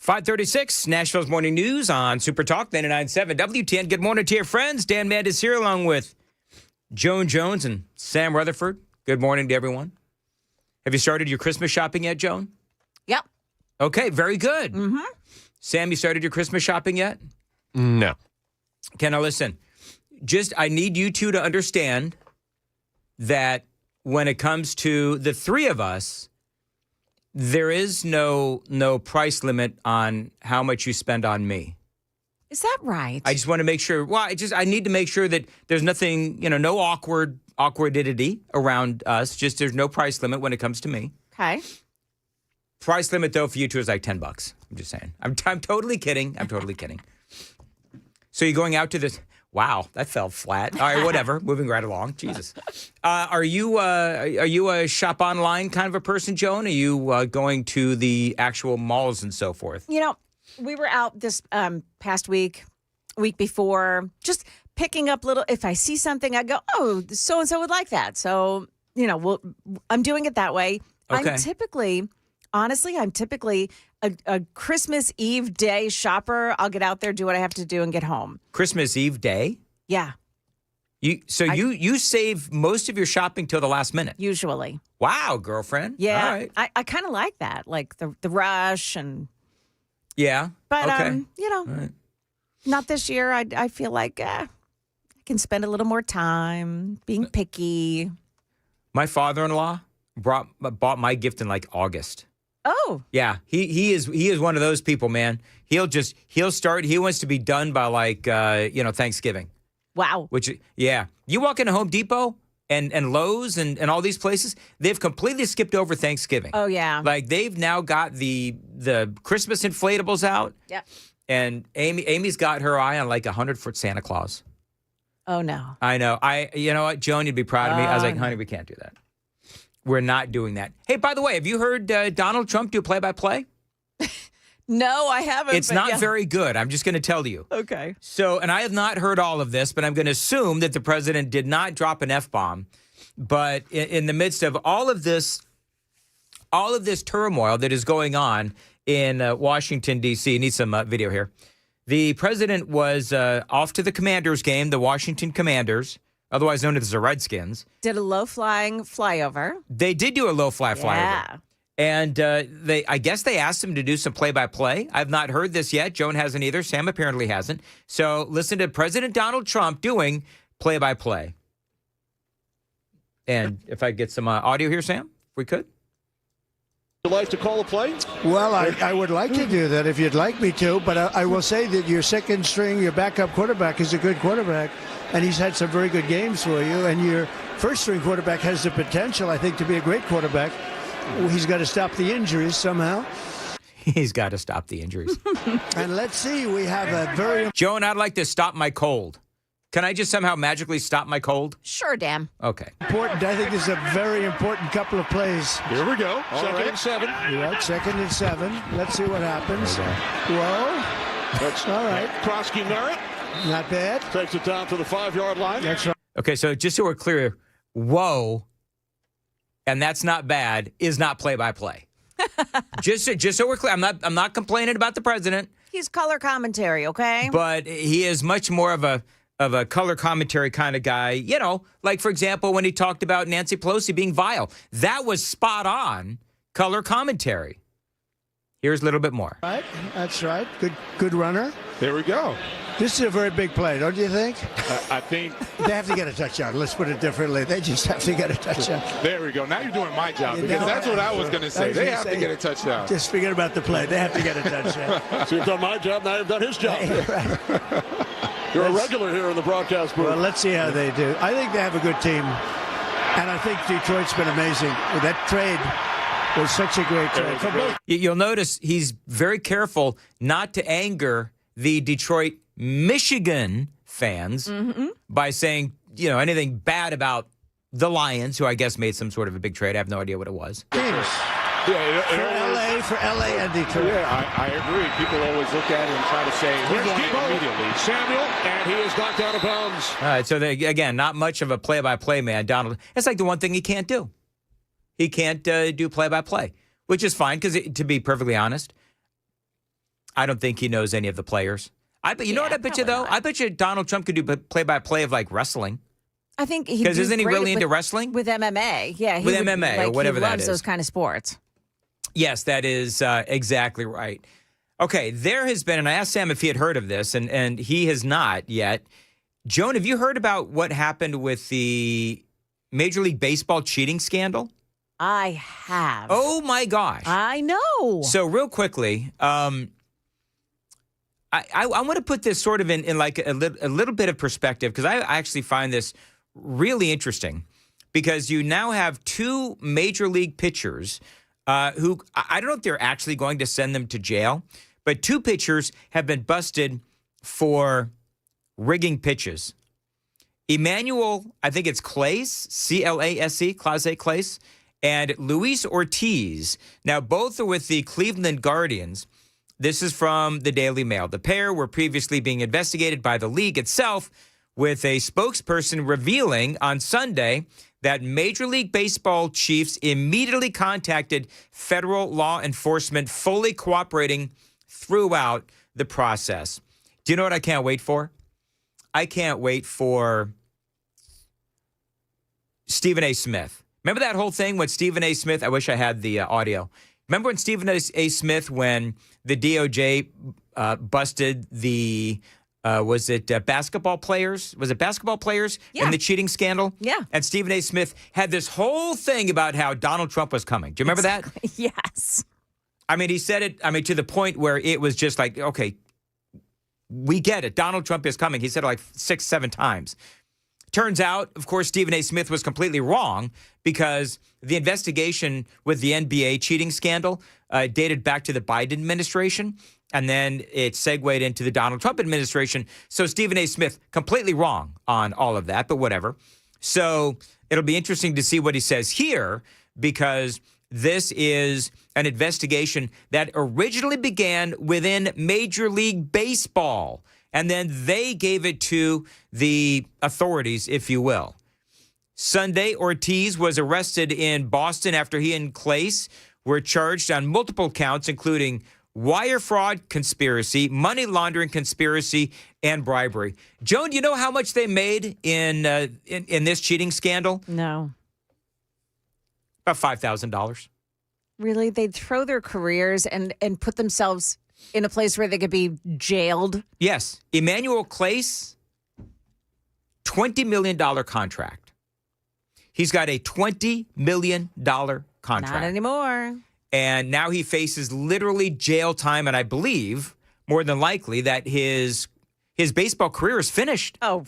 .536, Nashville's Morning News on Super Talk 99.7 WTN. Good morning to your friends. Dan Mandis here along with Joan Jones and Sam Rutherford. Good morning to everyone. Have you started your Christmas shopping yet, Joan? Yep. Okay, very good. Mm-hmm. Sam, you started your Christmas shopping yet? No. Okay, now listen. I need you two to understand that when it comes to the three of us, there is no price limit on how much you spend on me. Is that right? I just want to make sure. Well, I need to make sure that there's nothing, no awkwardity around us. Just there's no price limit when it comes to me. Okay. Price limit though for you two is like $10. I'm just saying. I'm totally kidding. I'm totally kidding. So you're going out to this? Wow, that fell flat. All right, whatever. Moving right along. Jesus. Are you a shop online kind of a person, Joan? Are you going to the actual malls and so forth? We were out this past week before, just picking up little. If I see something, I go, oh, so and so would like that. So I'm doing it that way. Okay. I'm typically a Christmas Eve day shopper. I'll get out there, do what I have to do, and get home. Christmas Eve day? Yeah. You save most of your shopping till the last minute? Usually. Wow, girlfriend. Yeah. All right. I kind of like that, like the rush and. Yeah. But, okay. Right. Not this year. I feel like I can spend a little more time being picky. My father-in-law bought my gift in like August. Oh. Yeah, he is one of those people, man. He wants to be done by like Thanksgiving. Wow. You walk into Home Depot and Lowe's and all these places, they've completely skipped over Thanksgiving. Oh yeah. Like they've now got the Christmas inflatables out. Yep. And Amy's got her eye on like 100-foot Santa Claus. Oh no. I know. You know what, Joan, you'd be proud of me. I was like, honey, we can't do that. We're not doing that. Hey, by the way, have you heard Donald Trump do play-by-play? No, I haven't. It's not very good. I'm just going to tell you. Okay. So, and I have not heard all of this, but I'm going to assume that the president did not drop an F-bomb. But in the midst of all of this turmoil that is going on in Washington, D.C., need some video here. The president was off to the Commanders game, the Washington Commanders, otherwise known as the Redskins. Did a low-flying flyover. They did do a low-fly flyover. Yeah. And I guess they asked him to do some play-by-play. I've not heard this yet. Joan hasn't either. Sam apparently hasn't. So listen to President Donald Trump doing play-by-play. And if I get some audio here, Sam, if we could. Would you like to call a play? Well, I would like to do that if you'd like me to, but I will say that your second string, your backup quarterback is a good quarterback, and he's had some very good games for you, and your first string quarterback has the potential, I think, to be a great quarterback. He's got to stop the injuries somehow. He's got to stop the injuries. And let's see, we have a very... Joan, I'd like to stop my cold. Can I just somehow magically stop my cold? Sure, Dan. Okay. Important. I think this is a very important couple of plays. Here we go. Second and 7. You're right, 2nd and 7. Let's see what happens. Whoa. That's all right. Krosky Merritt. Not bad. Takes it down to the 5-yard line. That's right. Okay, so just so we're clear, whoa, and that's not bad, is not play-by-play. just so we're clear, I'm not complaining about the president. He's color commentary, okay? But he is much more of a color commentary kind of guy. You know, like, for example, when he talked about Nancy Pelosi being vile. That was spot on color commentary. Here's a little bit more. Right, that's right. Good runner. There we go. This is a very big play, don't you think? I think they have to get a touchdown. Let's put it differently. They just have to get a touchdown. There we go. Now you're doing my job, because that's what I was going to say. They have to get a touchdown. Just forget about the play. They have to get a touchdown. So you've done my job, now you've done his job. Right. You're a regular here in the broadcast booth. Well, let's see how they do. I think they have a good team. And I think Detroit's been amazing. That trade was such a great trade. For both. You'll notice he's very careful not to anger the Detroit, Michigan fans by saying, anything bad about the Lions, who I guess made some sort of a big trade. I have no idea what it was. Teams. For LA and Detroit. Yeah, I agree. People always look at it and try to say, he won immediately. Samuel, and he is knocked out of bounds. All right, so again, not much of a play-by-play man, Donald. It's like the one thing he can't do. He can't do play-by-play, which is fine because, to be perfectly honest, I don't think he knows any of the players. I bet you know what I bet you though. I bet you Donald Trump could do play-by-play of like wrestling. I think because isn't he really into wrestling with MMA? Yeah, with MMA or whatever he that loves is. those kind of sports. Yes, that is exactly right. Okay, there has been, and I asked Sam if he had heard of this, and he has not yet. Joan, have you heard about what happened with the Major League Baseball cheating scandal? I have. Oh my gosh! I know. So real quickly, I want to put this sort of in like a little bit of perspective because I actually find this really interesting because you now have two major league pitchers who I don't know if they're actually going to send them to jail, but two pitchers have been busted for rigging pitches. Emmanuel, I think it's Clase, C-L-A-S-E, Clase, and Luis Ortiz. Now, both are with the Cleveland Guardians. This is from the Daily Mail. The pair were previously being investigated by the league itself, with a spokesperson revealing on Sunday that Major League Baseball chiefs immediately contacted federal law enforcement, fully cooperating throughout the process. Do you know what I can't wait for? I can't wait for Stephen A. Smith. Remember that whole thing with Stephen A. Smith? I wish I had the audio. Remember when Stephen A. Smith, when the DOJ busted the was it basketball players? Was it basketball players in the cheating scandal? Yeah. And Stephen A. Smith had this whole thing about how Donald Trump was coming. Do you remember that? Yes. I mean, he said it, to the point where it was just like, okay, we get it. Donald Trump is coming. He said it like 6-7 times. Turns out, of course, Stephen A. Smith was completely wrong because the investigation with the NBA cheating scandal dated back to the Biden administration, and then it segued into the Donald Trump administration. So Stephen A. Smith completely wrong on all of that, but whatever. So it'll be interesting to see what he says here because this is an investigation that originally began within Major League Baseball. And then they gave it to the authorities, if you will. Sunday, Ortiz was arrested in Boston after he and Clase were charged on multiple counts, including wire fraud conspiracy, money laundering conspiracy, and bribery. Joan, do you know how much they made in this cheating scandal? No. About $5,000. Really? They'd throw their careers and put themselves in a place where they could be jailed? Yes. Emmanuel Clase, $20 million contract. He's got a $20 million contract. Not anymore. And now he faces literally jail time, and I believe, more than likely, that his baseball career is finished. Oh,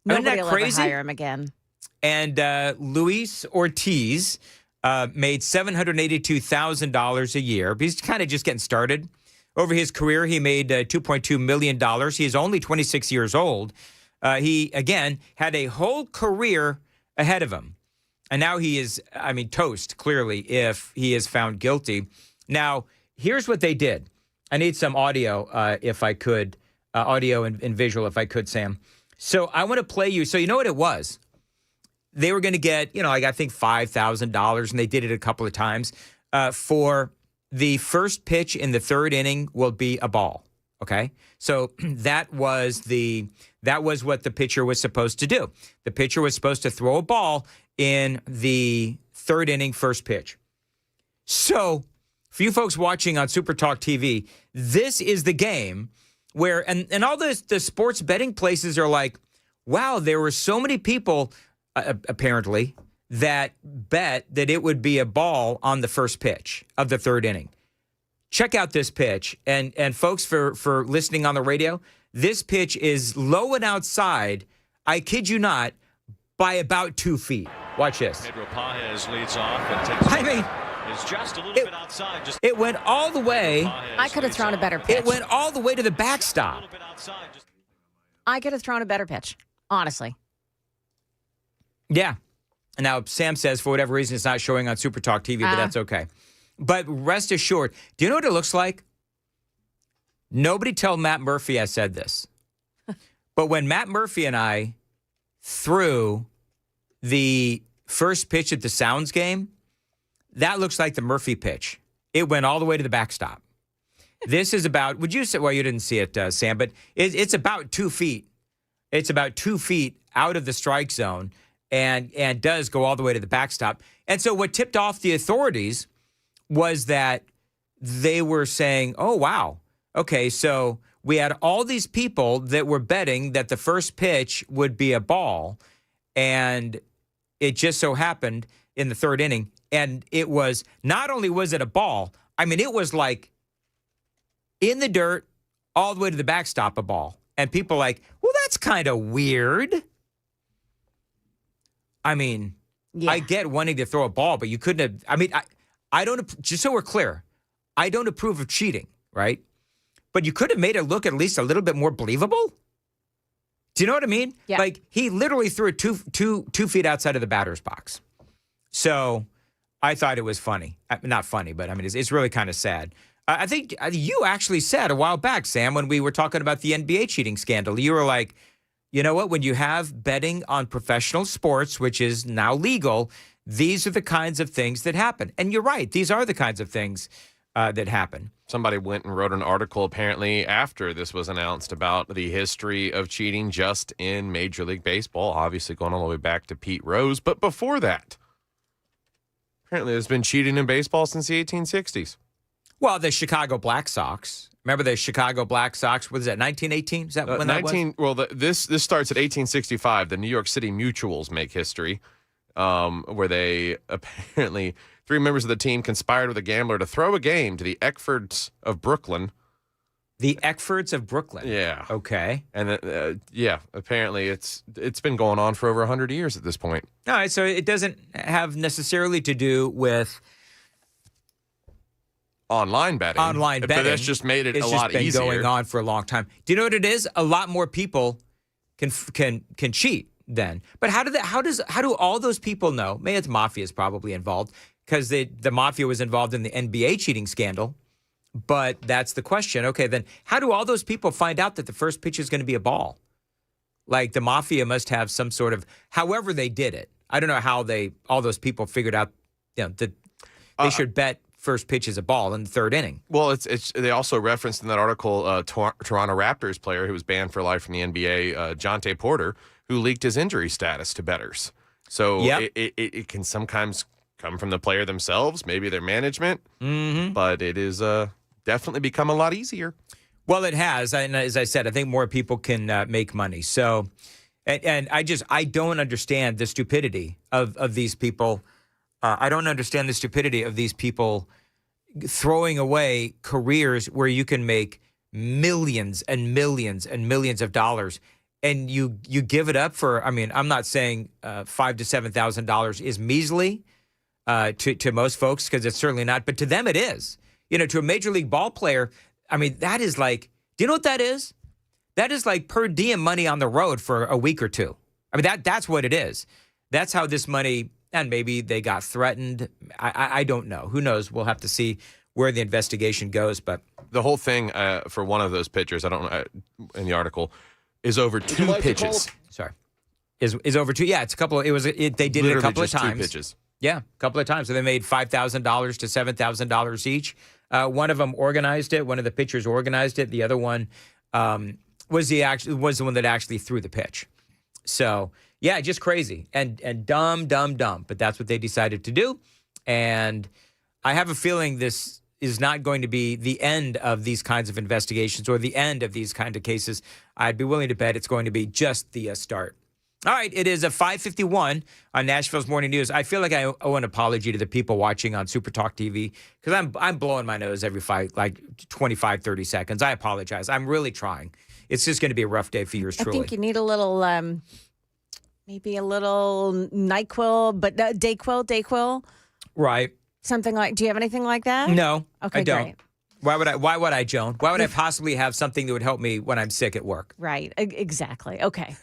nobody will ever hire him again. And Luis Ortiz made $782,000 a year. He's kind of just getting started. Over his career, he made $2.2 million. He is only 26 years old. He, again, had a whole career ahead of him. And now he is, toast, clearly, if he is found guilty. Now, here's what they did. I need some audio, if I could, audio and visual, if I could, Sam. So I want to play you. So you know what it was? They were going to get, I think $5,000, and they did it a couple of times for the first pitch in the third inning will be a ball. Okay, so that was what the pitcher was supposed to do. The pitcher was supposed to throw a ball in the third inning, first pitch. So, for you folks watching on Super Talk TV, this is the game where, and all the sports betting places are like, wow, there were so many people apparently that bet that it would be a ball on the first pitch of the third inning. Check out this pitch. And folks, for listening on the radio, this pitch is low and outside, I kid you not, by about 2 feet. Watch this. Pedro Pajes leads off and takes. I mean, is just a little bit outside. It went all the way. I could have thrown a better pitch. It went all the way to the backstop. I could have thrown a better pitch, honestly. Yeah. Now, Sam says for whatever reason it's not showing on Super Talk TV, but that's okay. But rest assured, do you know what it looks like? Nobody tell Matt Murphy I said this. But when Matt Murphy and I threw the first pitch at the Sounds game, that looks like the Murphy pitch. It went all the way to the backstop. This is about, would you say, well, you didn't see it, Sam, but it's about 2 feet. It's about 2 feet out of the strike zone and does go all the way to the backstop. And so what tipped off the authorities was that they were saying, oh, wow, okay, so we had all these people that were betting that the first pitch would be a ball, and it just so happened in the third inning, and it was, not only was it a ball, I mean, it was like in the dirt all the way to the backstop a ball. And people like, well, that's kind of weird. I mean, I get wanting to throw a ball, but you couldn't have, I mean, I don't, just so we're clear, I don't approve of cheating, right? But you could have made it look at least a little bit more believable. Do you know what I mean? Yeah. Like, he literally threw it 2 feet outside of the batter's box. So I thought it was funny. Not funny, but I mean, it's really kind of sad. I think you actually said a while back, Sam, when we were talking about the NBA cheating scandal, you were like, you know what? When you have betting on professional sports, which is now legal, these are the kinds of things that happen. And you're right. These are the kinds of things that happen. Somebody went and wrote an article apparently after this was announced about the history of cheating just in Major League Baseball, obviously going all the way back to Pete Rose. But before that, apparently there's been cheating in baseball since the 1860s. Well, the Chicago Black Sox. Remember the Chicago Black Sox? What is that, 1918? Is that when that was? Well, this starts at 1865. The New York City Mutuals make history, where they apparently, 3 members of the team conspired with a gambler to throw a game to the Eckfords of Brooklyn. The Eckfords of Brooklyn? Yeah. Okay. And, apparently it's been going on for over 100 years at this point. All right, so it doesn't have necessarily to do with online betting. Online betting. But that's just made it a lot easier. It's just been going on for a long time. Do you know what it is? A lot more people can cheat then. But how do all those people know? Maybe the mafia is probably involved because the mafia was involved in the NBA cheating scandal. But that's the question. Okay, then how do all those people find out that the first pitch is going to be a ball? Like the mafia must have some sort of, however they did it. I don't know how all those people figured out, that they should bet first pitch is a ball in the third inning. Well, it's they also referenced in that article Toronto Raptors player who was banned for life from the NBA, Jonte Porter, who leaked his injury status to bettors. So it can sometimes come from the player themselves, maybe their management, but it is definitely become a lot easier. Well, it has, and as I said, I think more people can make money. So, and I don't understand the stupidity of these people. I don't understand the stupidity of these people throwing away careers where you can make millions and millions and millions of dollars, and you give it up for. I mean, I'm not saying $5,000 to $7,000 is measly to most folks, because it's certainly not, but to them it is. To a major league ball player, I mean, that is like. Do you know what that is? That is like per diem money on the road for a week or two. I mean, that's what it is. That's how this money. And maybe they got threatened. I don't know. Who knows? We'll have to see where the investigation goes. But the whole thing for one of those pitchers, I don't know, in the article, is over 2 pitches. Sorry, is over 2. Yeah, it's a couple. They did Literally it a couple of just times. 2 pitches. Yeah, a couple of times. So they made $5,000 to $7,000 each. One of them organized it. One of the pitchers organized it. The other one was the one that actually threw the pitch. So. Yeah, just crazy and dumb. But that's what they decided to do. And I have a feeling this is not going to be the end of these kinds of investigations or the end of these kind of cases. I'd be willing to bet it's going to be just the start. All right, it is a 5:51 on Nashville's Morning News. I feel like I owe an apology to the people watching on Super Talk TV because I'm blowing my nose every 25, 30 seconds. I apologize. I'm really trying. It's just going to be a rough day for yours truly. I think you need a little... Maybe a little NyQuil, but Dayquil. Right. Something like, do you have anything like that? No, Okay, I don't. great. Why would I, Joan? Why would I possibly have something that would help me when I'm sick at work? Right. Exactly. Okay.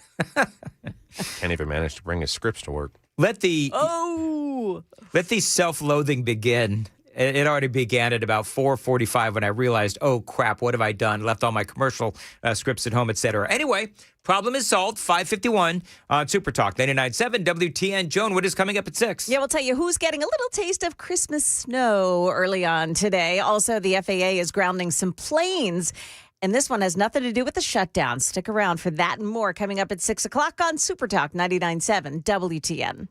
Can't even manage to bring his scripts to work. Let the Oh. self-loathing begin. It already began at about 4:45 when I realized, oh, crap, what have I done? Left all my commercial scripts at home, et cetera. Anyway, problem is solved. 5:51 on Super Talk 99.7 WTN. Joan, what is coming up at 6? Yeah, we'll tell you who's getting a little taste of Christmas snow early on today. Also, the FAA is grounding some planes. And this one has nothing to do with the shutdown. Stick around for that and more coming up at 6 o'clock on Super Talk 99.7 WTN.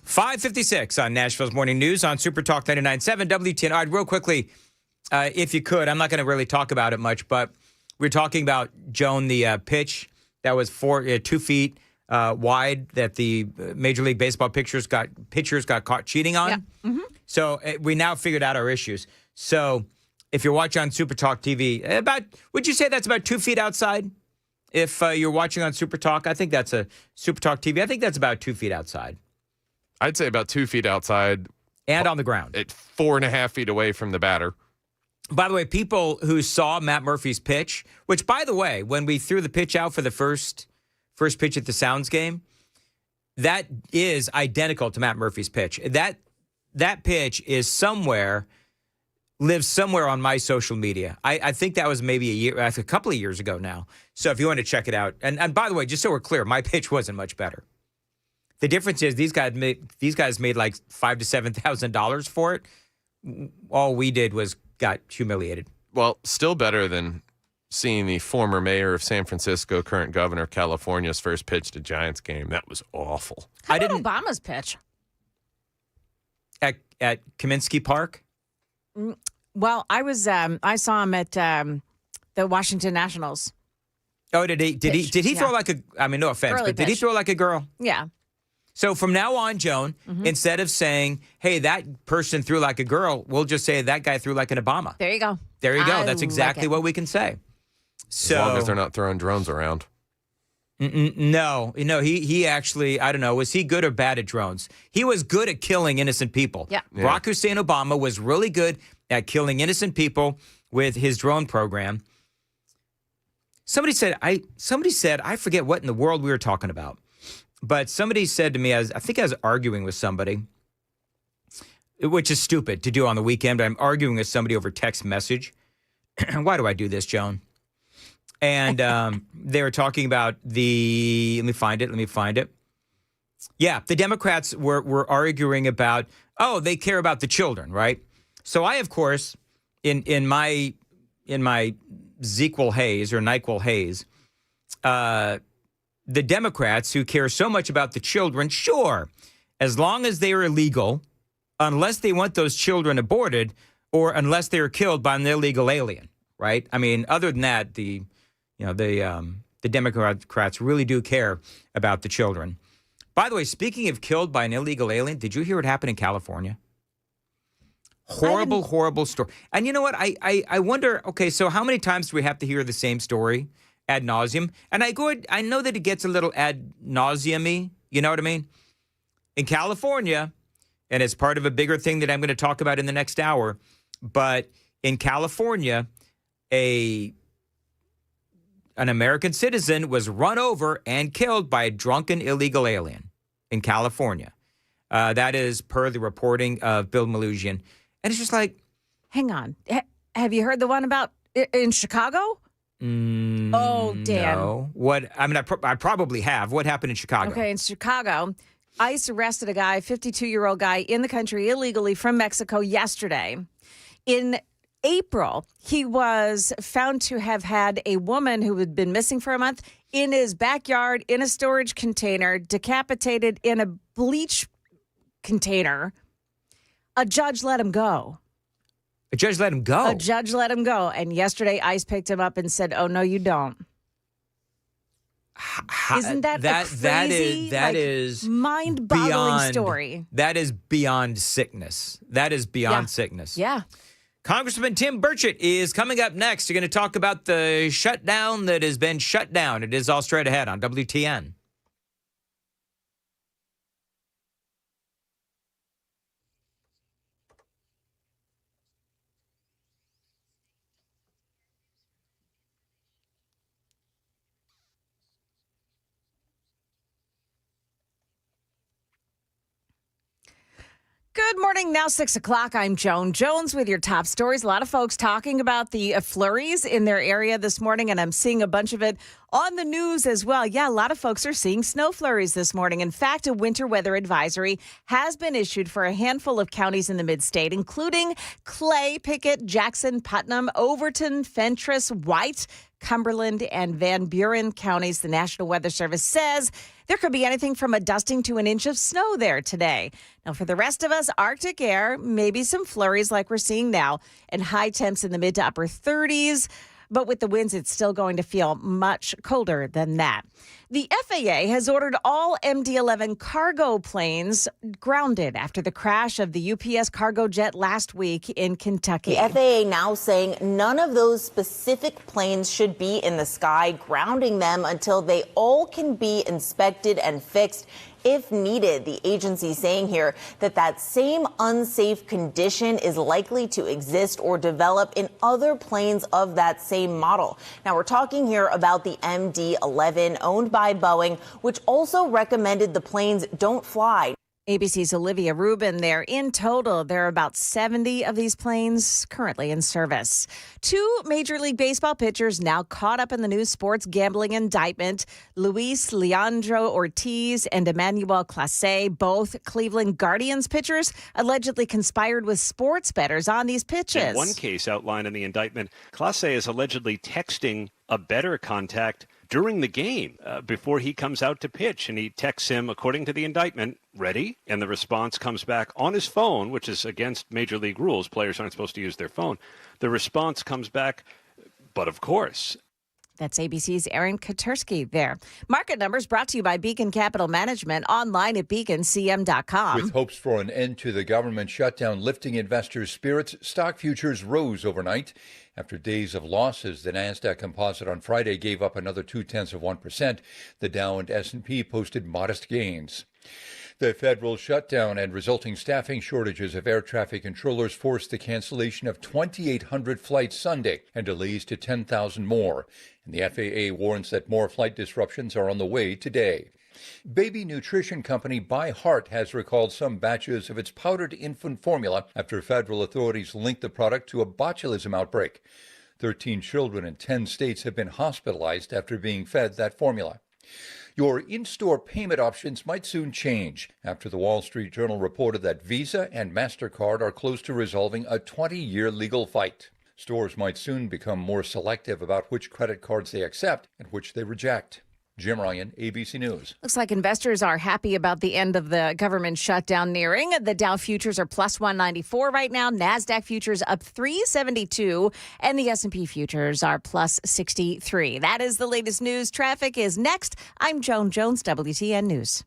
.56 on Nashville's Morning News on Super Talk 99.7 WTN. All right, real quickly, if you could, I'm not going to really talk about it much, but We're talking about, Joan, the pitch that was 2 feet wide that the Major League Baseball pitchers got caught cheating on. Yeah. Mm-hmm. So we now figured out our issues. So if you're watching on Super Talk TV, would you say that's about 2 feet outside? If you're watching on Super Talk, I think that's a Super Talk TV. I think that's about 2 feet outside. I'd say about 2 feet outside. And on the ground. At 4.5 feet away from the batter. By the way, people who saw Matt Murphy's pitch, which, by the way, when we threw the pitch out for the first pitch at the Sounds game, that is identical to Matt Murphy's pitch. That pitch is lives somewhere on my social media. I think that was maybe a couple of years ago now. So if you want to check it out. And by the way, just so we're clear, my pitch wasn't much better. The difference is these guys made like $5,000 to $7,000 for it. All we did was got humiliated. Well, still better than seeing the former mayor of San Francisco, current governor of California's first pitch to Giants game. That was awful. How about Obama's pitch? At Kaminsky Park? Well, I saw him at the Washington Nationals. Oh, did he throw like no offense, Early but did he pitch. throw like a girl? Yeah. So from now on, Joan, instead of saying, hey, that person threw like a girl, we'll just say that guy threw like an Obama. There you go. There you go. I That's exactly like it. what we can say. So, as long as they're not throwing drones around. No, he actually, I don't know, was he good or bad at drones? He was good at killing innocent people. Yeah. Barack Hussein Obama was really good at killing innocent people with his drone program. Somebody said, I forget what in the world we were talking about. But somebody said to me, I think I was arguing with somebody, which is stupid to do on the weekend, but I'm arguing with somebody over text message. Why do I do this, Joan? And they were talking about let me find it. Yeah, the Democrats were arguing about, they care about the children, right? So I, of course, in my ZQL haze or NyQuil haze, the Democrats who care so much about the children, sure, as long as they are illegal, unless they want those children aborted or unless they are killed by an illegal alien, right? I mean, other than that, the Democrats really do care about the children. By the way, speaking of killed by an illegal alien, did you hear what happened in California? Horrible story. And you know what? I wonder, okay, so how many times do we have to hear the same story ad nauseum? And I know that it gets a little ad nauseum-y, you know what I mean? In California, and it's part of a bigger thing that I'm going to talk about in the next hour, but in California, an American citizen was run over and killed by a drunken illegal alien in California. That is per the reporting of Bill Maligns. And it's just like, hang on. Have you heard the one about in Chicago? Oh, Dan. No. What? I mean, I probably have. What happened in Chicago? Okay, in Chicago, ICE arrested a guy, 52-year-old guy, in the country illegally from Mexico yesterday. In April, he was found to have had a woman who had been missing for a month in his backyard in a storage container, decapitated in a bleach container. A judge let him go. A judge let him go? A judge let him go. And yesterday, ICE picked him up and said, oh, no, you don't. Isn't that a crazy, that is mind-boggling story? That is beyond sickness. That is beyond sickness. Yeah. Congressman Tim Burchett is coming up next. You're going to talk about the shutdown that has been shut down. It is all straight ahead on WTN. Good morning. Now 6 o'clock. I'm Joan Jones with your top stories. A lot of folks talking about the flurries in their area this morning, and I'm seeing a bunch of it on the news as well. Yeah, a lot of folks are seeing snow flurries this morning. In fact, a winter weather advisory has been issued for a handful of counties in the mid-state, including Clay, Pickett, Jackson, Putnam, Overton, Fentress, White, Cumberland, and Van Buren counties. The National Weather Service says there could be anything from a dusting to an inch of snow there today. Now, for the rest of us, Arctic air, maybe some flurries like we're seeing now, and high temps in the mid to upper 30s. But with the winds, it's still going to feel much colder than that. The FAA has ordered all MD-11 cargo planes grounded after the crash of the UPS cargo jet last week in Kentucky. The FAA now saying none of those specific planes should be in the sky, grounding them until they all can be inspected and fixed if needed. The agency saying here that that same unsafe condition is likely to exist or develop in other planes of that same model. Now, we're talking here about the MD-11 owned by Boeing, which also recommended the planes don't fly. ABC's Olivia Rubin there. In total, there are about 70 of these planes currently in service. Two Major League Baseball pitchers now caught up in the new sports gambling indictment. Luis Leandro Ortiz and Emmanuel Clase, both Cleveland Guardians pitchers, allegedly conspired with sports bettors on these pitches. In one case outlined in the indictment, Clase is allegedly texting a bettor contact during the game before he comes out to pitch. And he texts him, according to the indictment, ready? And the response comes back on his phone, which is against Major League rules. Players aren't supposed to use their phone. The response comes back, but of course. That's ABC's Aaron Katersky there. Market numbers brought to you by Beacon Capital Management, online at beaconcm.com. With hopes for an end to the government shutdown lifting investors' spirits, stock futures rose overnight. After days of losses, the Nasdaq Composite on Friday gave up another 0.2%. The Dow and S&P posted modest gains. The federal shutdown and resulting staffing shortages of air traffic controllers forced the cancellation of 2,800 flights Sunday and delays to 10,000 more. And the FAA warns that more flight disruptions are on the way today. Baby nutrition company By Heart has recalled some batches of its powdered infant formula after federal authorities linked the product to a botulism outbreak. 13 children in 10 states have been hospitalized after being fed that formula. Your in-store payment options might soon change after the Wall Street Journal reported that Visa and MasterCard are close to resolving a 20-year legal fight. Stores might soon become more selective about which credit cards they accept and which they reject. Jim Ryan, ABC News. Looks like investors are happy about the end of the government shutdown nearing. The Dow futures are plus 194 right now. NASDAQ futures up 372. And the S&P futures are plus 63. That is the latest news. Traffic is next. I'm Joan Jones, WTN News.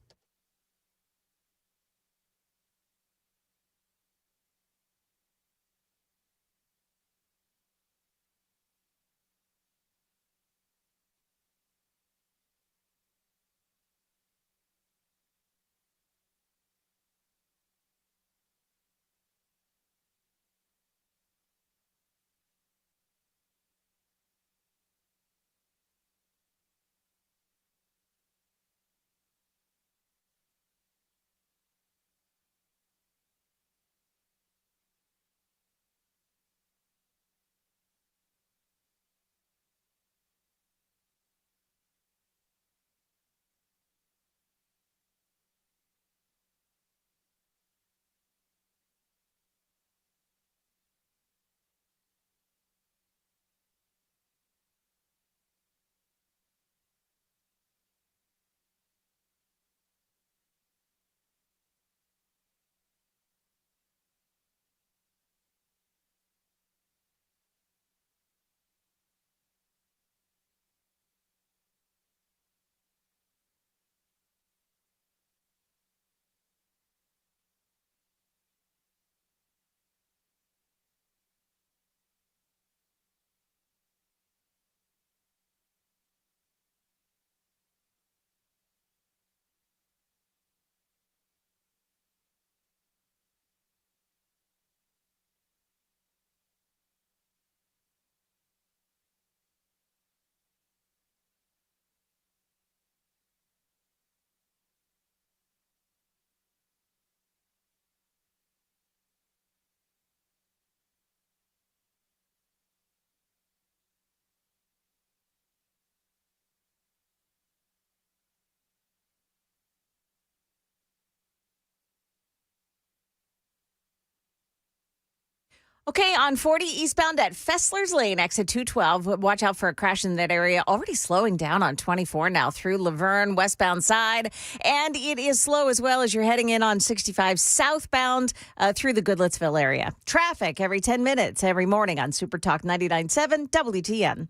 Okay, on 40 eastbound at Fessler's Lane, exit 212. Watch out for a crash in that area. Already slowing down on 24 now through Laverne, westbound side. And it is slow as well as you're heading in on 65 southbound through the Goodlettsville area. Traffic every 10 minutes every morning on Super Talk 99.7 WTN.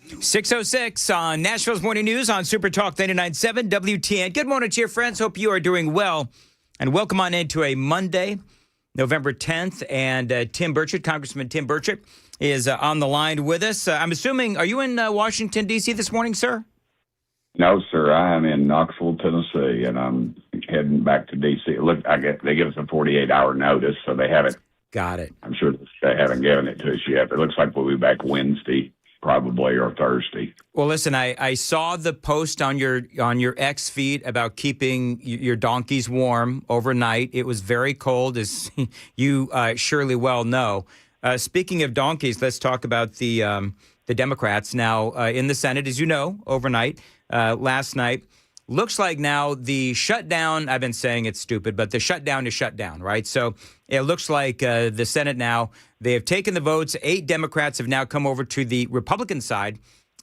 .606 on Nashville's Morning News on Super Talk 99.7 WTN. Good morning to your friends. Hope you are doing well. And welcome on into a Monday, November 10th. And Tim Burchett, Congressman Tim Burchett, is on the line with us. I'm assuming, are you in Washington, D.C. this morning, sir? No, sir. I am in Knoxville, Tennessee, and I'm heading back to D.C. Look, they give us a 48-hour notice, so they haven't. Got it. I'm sure they haven't given it to us yet, but it looks like we'll be back Wednesday. Probably, or Thursday. Well, listen, I saw the post on your X feed about keeping your donkeys warm overnight. It was very cold, as you surely well know. Speaking of donkeys, let's talk about the Democrats now in the Senate. As you know, overnight, last night, looks like now the shutdown, I've been saying it's stupid, but the shutdown is shut down, right? So it looks like the Senate now, they have taken the votes. 8 Democrats have now come over to the Republican side.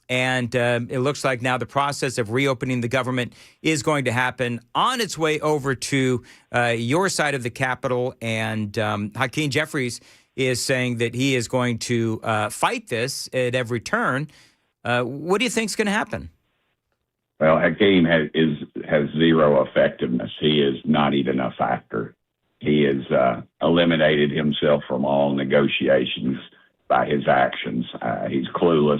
And it looks like now the process of reopening the government is going to happen on its way over to your side of the Capitol. And Hakeem Jeffries is saying that he is going to fight this at every turn. What do you think is going to happen? Well, Hakeem has zero effectiveness. He is not even a factor. He has eliminated himself from all negotiations by his actions. He's clueless,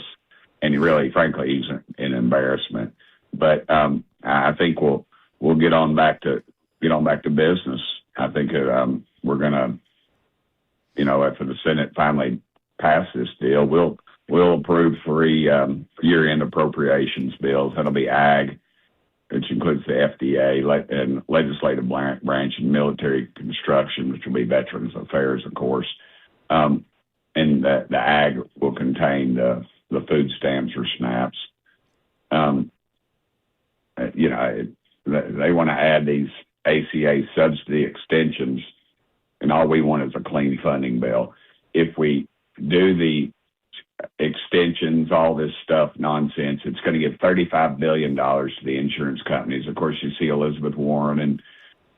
and he really, frankly, he's an embarrassment. But I think we'll get on back to business. I think we're gonna, after the Senate finally passes this deal, we'll approve 3 year-end appropriations bills. That'll be ag, which includes the FDA and legislative branch and military construction, which will be Veterans Affairs, of course. And the ag will contain the food stamps or SNAPs. They want to add these ACA subsidy extensions, and all we want is a clean funding bill. If we do the extensions, all this stuff, nonsense, it's going to give $35 billion to the insurance companies. Of course, you see Elizabeth Warren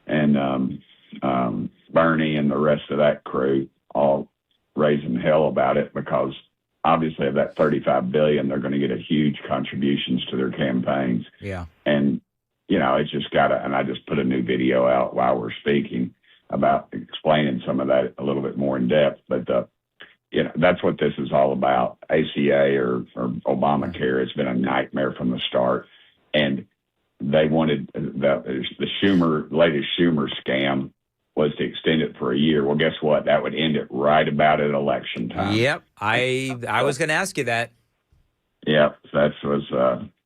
and Bernie and the rest of that crew all raising hell about it, because obviously of that $35 billion, they're going to get a huge contributions to their campaigns. Yeah. And, it's just and I just put a new video out while we're speaking about explaining some of that a little bit more in depth. But, that's what this is all about. ACA or Obamacare has been a nightmare from the start. And they wanted the latest Schumer scam was to extend it for a year. Well, guess what? That would end it right about at election time. Yep. I was going to ask you that. Yep. That's what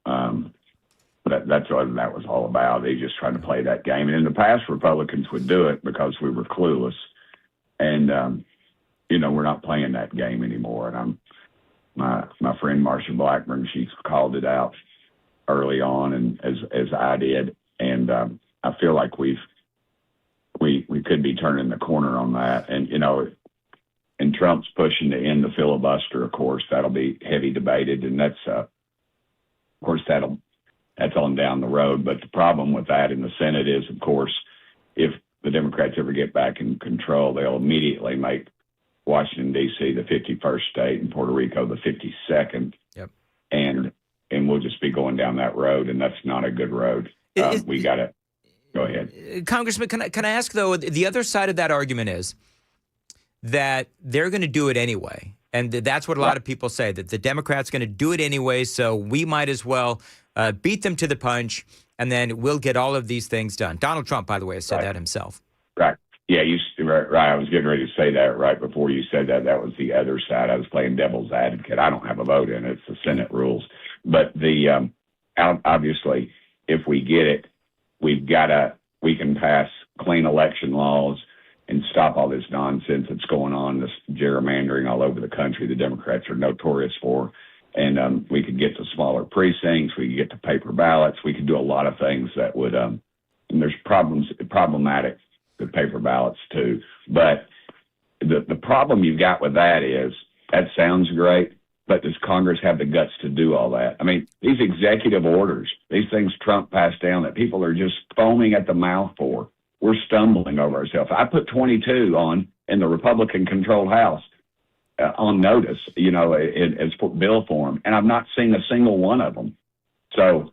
that was all about. They just trying to play that game. And in the past, Republicans would do it because we were clueless. And, we're not playing that game anymore. And my friend Marsha Blackburn, she called it out early on, and as I did. And I feel like we could be turning the corner on that. And, and Trump's pushing to end the filibuster, of course, that'll be heavy debated. And that's, of course, that's on down the road. But the problem with that in the Senate is, of course, if the Democrats ever get back in control, they'll immediately make Washington, D.C. the 51st state and Puerto Rico the 52nd. Yep. And we'll just be going down that road, and that's not a good road. We got to go ahead. Congressman, can I ask, though, the other side of that argument is that they're going to do it anyway. And that's what a lot of people say, that the Democrats going to do it anyway, so we might as well beat them to the punch, and then we'll get all of these things done. Donald Trump, by the way, has said that himself. Right. Yeah, Right. I was getting ready to say that right before you said that. That was the other side. I was playing devil's advocate. I don't have a vote in it. It's the Senate rules. But obviously, if we get it, we can pass clean election laws and stop all this nonsense that's going on, this gerrymandering all over the country the Democrats are notorious for. And we could get to smaller precincts. We could get to paper ballots. We could do a lot of things that would, and there's problematic with paper ballots too. But the problem you've got with that is that sounds great, but does Congress have the guts to do all that? I mean, these executive orders, these things Trump passed down that people are just foaming at the mouth for, we're stumbling over ourselves. I put 22 on in the Republican-controlled House on notice, as bill form, and I've not seen a single one of them. So,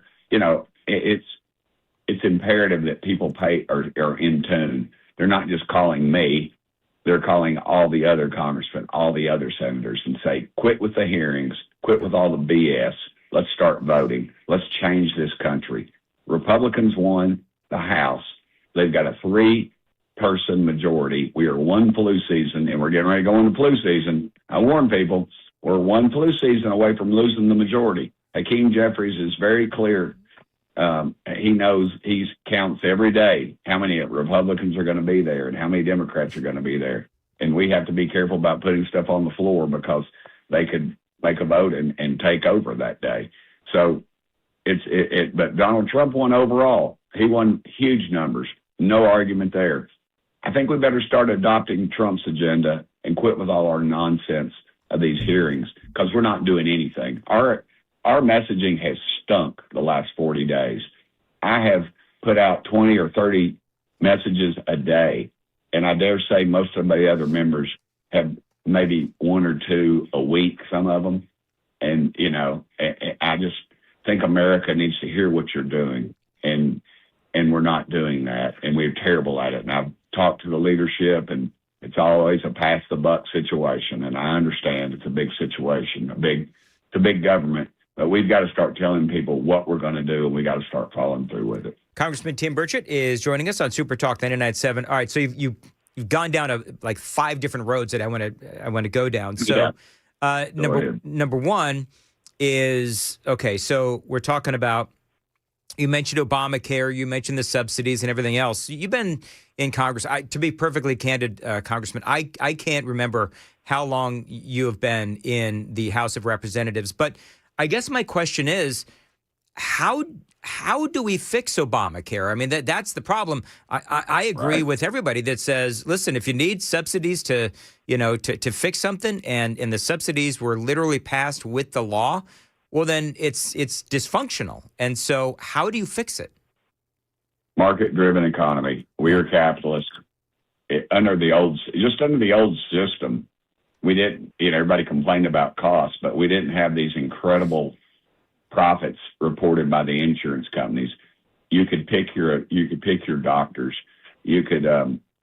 it's imperative that people are in tune. They're not just calling me. They're calling all the other congressmen, all the other senators, and say, quit with the hearings, quit with all the BS. Let's start voting. Let's change this country. Republicans won the House. They've got a 3-person majority. We are one flu season, and we're getting ready to go into flu season. I warn people, we're one flu season away from losing the majority. Hakeem Jeffries is very clear. He knows, he counts every day how many Republicans are going to be there and how many Democrats are going to be there. And we have to be careful about putting stuff on the floor because they could make a vote and take over that day. So but Donald Trump won overall. He won huge numbers. No argument there. I think we better start adopting Trump's agenda and quit with all our nonsense of these hearings because we're not doing anything. Our messaging has stunk the last 40 days. I have put out 20 or 30 messages a day, and I dare say most of my other members have maybe 1 or 2 a week, some of them. And, I just think America needs to hear what you're doing, and we're not doing that, and we're terrible at it. And I've talked to the leadership, and it's always a pass the buck situation, and I understand it's a big situation, it's a big government. But we've got to start telling people what we're going to do, and we got to start following through with it. Congressman Tim Burchett is joining us on Super Talk 99.7. All right, so you've gone down like 5 different roads that I want to go down. So number one is, okay, so we're talking about, you mentioned Obamacare, you mentioned the subsidies and everything else. You've been in Congress. To be perfectly candid, Congressman, I can't remember how long you have been in the House of Representatives, but I guess my question is, how do we fix Obamacare? I mean, that's the problem. I agree with everybody that says, listen, if you need subsidies to fix something, and the subsidies were literally passed with the law, well, then it's dysfunctional. And so how do you fix it? Market-driven economy. We are capitalists. Under the old system, we didn't, everybody complained about costs, but we didn't have these incredible profits reported by the insurance companies. You could pick your doctors. You could,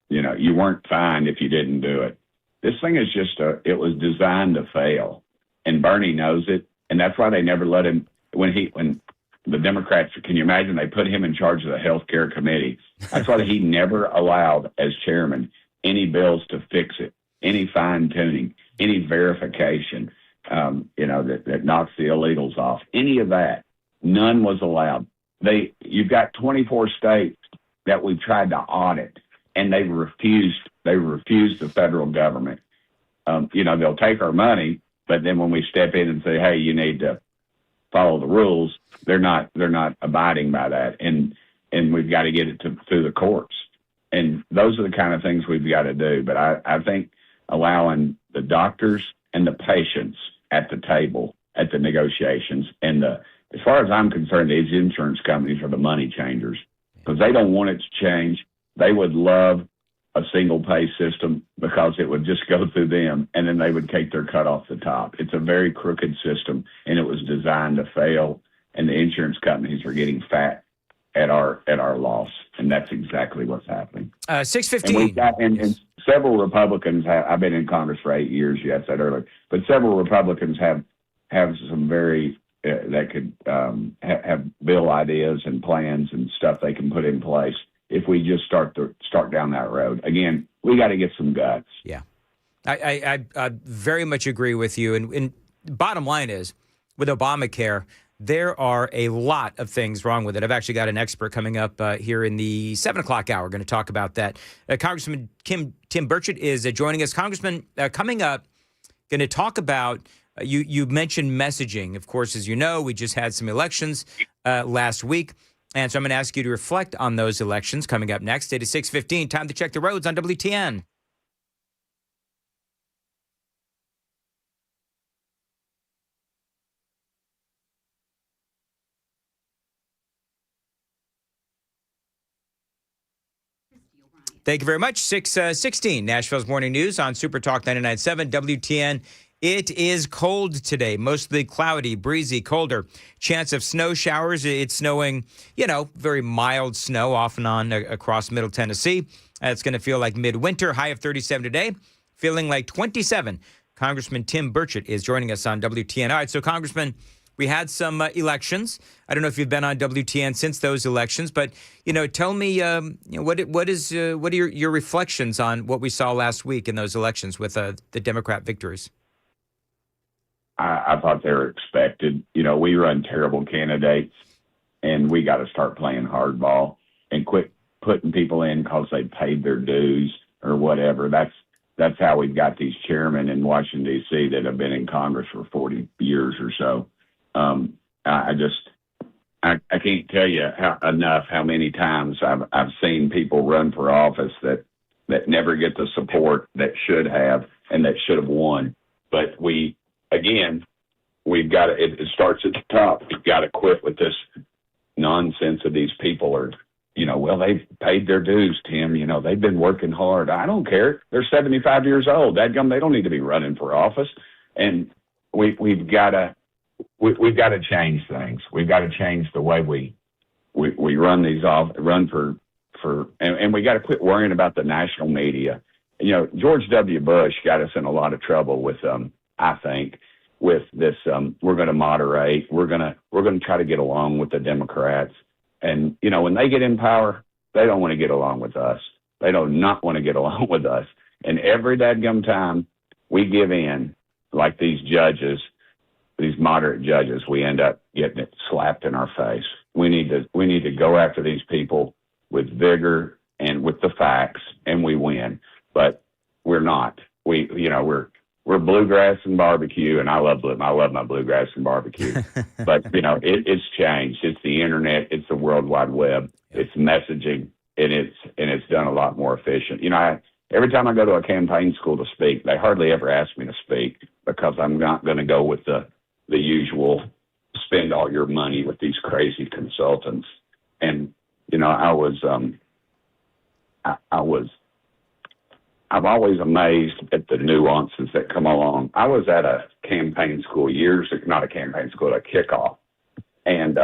you weren't fined if you didn't do it. This thing is it was designed to fail, and Bernie knows it. And that's why they never let him, when the Democrats, can you imagine, they put him in charge of the health care committee. That's why he never allowed, as chairman, any bills to fix it, any fine tuning, any verification, that knocks the illegals off, any of that. None was allowed. You've got 24 states that we've tried to audit, and they refused the federal government. They'll take our money, but then when we step in and say, hey, you need to follow the rules, they're not abiding by that. And we've got to get it through the courts. And those are the kind of things we've got to do. But I think allowing the doctors and the patients at the table at the negotiations, and as far as I'm concerned, these insurance companies are the money changers because they don't want it to change. They would love a single pay system because it would just go through them, and then they would take their cut off the top. It's a very crooked system, and it was designed to fail, and the insurance companies are getting fat at our loss, and that's exactly what's happening. 6:15. And several Republicans I've been in Congress for 8 years, you had said earlier, but several Republicans have some very that could have bill ideas and plans and stuff they can put in place if we just start down that road. Again, we got to get some guts. Yeah. I very much agree with you. And bottom line is, with Obamacare, there are a lot of things wrong with it. I've actually got an expert coming up here in the 7 o'clock hour going to talk about that. Congressman Tim Burchett is joining us. Congressman, coming up, going to talk about, you mentioned messaging. Of course, as you know, we just had some elections last week. And so I'm going to ask you to reflect on those elections coming up next. It is 6:15. Time to check the roads on WTN. Thank you very much. 6:16, Nashville's Morning News on Super Talk 99.7 WTN. It is cold today, mostly cloudy, breezy, colder. Chance of snow showers. It's snowing, very mild snow off and on across Middle Tennessee. It's going to feel like midwinter, high of 37 today, feeling like 27. Congressman Tim Burchett is joining us on WTN. All right, so Congressman, we had some elections. I don't know if you've been on WTN since those elections, but tell me what are your reflections on what we saw last week in those elections with the Democrat victories? I thought they were expected. We run terrible candidates, and we got to start playing hardball and quit putting people in because they paid their dues or whatever. That's how we've got these chairmen in Washington, D.C. that have been in Congress for 40 years or so. I can't tell you enough how many times I've seen people run for office that never get the support that should have and that should have won. But we've got to, it starts at the top. We've got to quit with this nonsense of these people are, they've paid their dues, Tim. They've been working hard. I don't care. They're 75 years old. Dadgum, they don't need to be running for office. And we've got to change things. We've got to change the way we run these off, and we got to quit worrying about the national media. George W. Bush got us in a lot of trouble with, I think, with this. We're going to moderate. We're going to try to get along with the Democrats. And, when they get in power, they don't want to get along with us. They do not want to get along with us. And every dadgum time we give in, like these judges, these moderate judges, we end up getting it slapped in our face. We need to go after these people with vigor and with the facts, and we win. But we're not. We're bluegrass and barbecue, and I love my bluegrass and barbecue. But it's changed. It's the internet. It's the World Wide Web. It's messaging, and it's done a lot more efficient. Every time I go to a campaign school to speak, they hardly ever ask me to speak because I'm not going to go with the usual spend all your money with these crazy consultants. And I'm always amazed at the nuances that come along. I was at a campaign school not a campaign school, a kickoff. And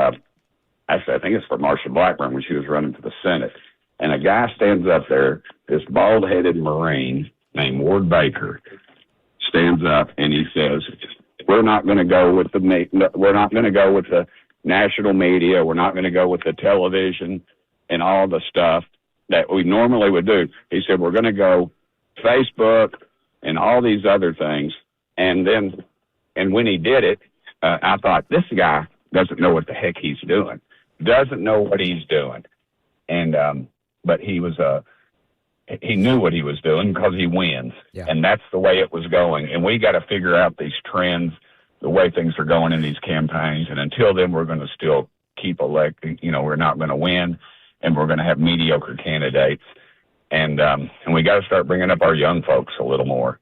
actually, I think it's for Marsha Blackburn when she was running for the Senate. And a guy stands up there, this bald-headed Marine named Ward Baker, stands up and he says, we're not going to go with the national media. We're not going to go with the television and all the stuff that we normally would do. He said, we're going to go Facebook and all these other things. And when he did it, I thought, this guy doesn't know what the heck he's doing, doesn't know what he's doing. And, but he knew what he was doing because he wins. Yeah. And that's the way it was going. And we got to figure out these trends, the way things are going in these campaigns. And until then, we're going to still keep electing. We're not going to win, and we're going to have mediocre candidates. And we got to start bringing up our young folks a little more.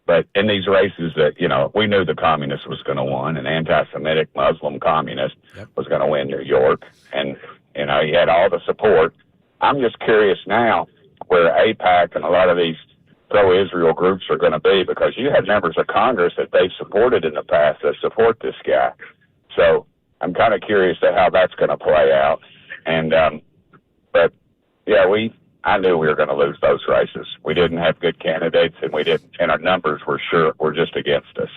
But in these races that, we knew the communist was going to win, an anti-Semitic Muslim communist was going to win New York. And, he had all the support. I'm just curious now where AIPAC and a lot of these pro-Israel groups are going to be, because you had members of Congress that they've supported in the past that support this guy. So I'm kind of curious to how that's going to play out. And, but yeah, I knew we were going to lose those races. We didn't have good candidates, and our numbers were just against us.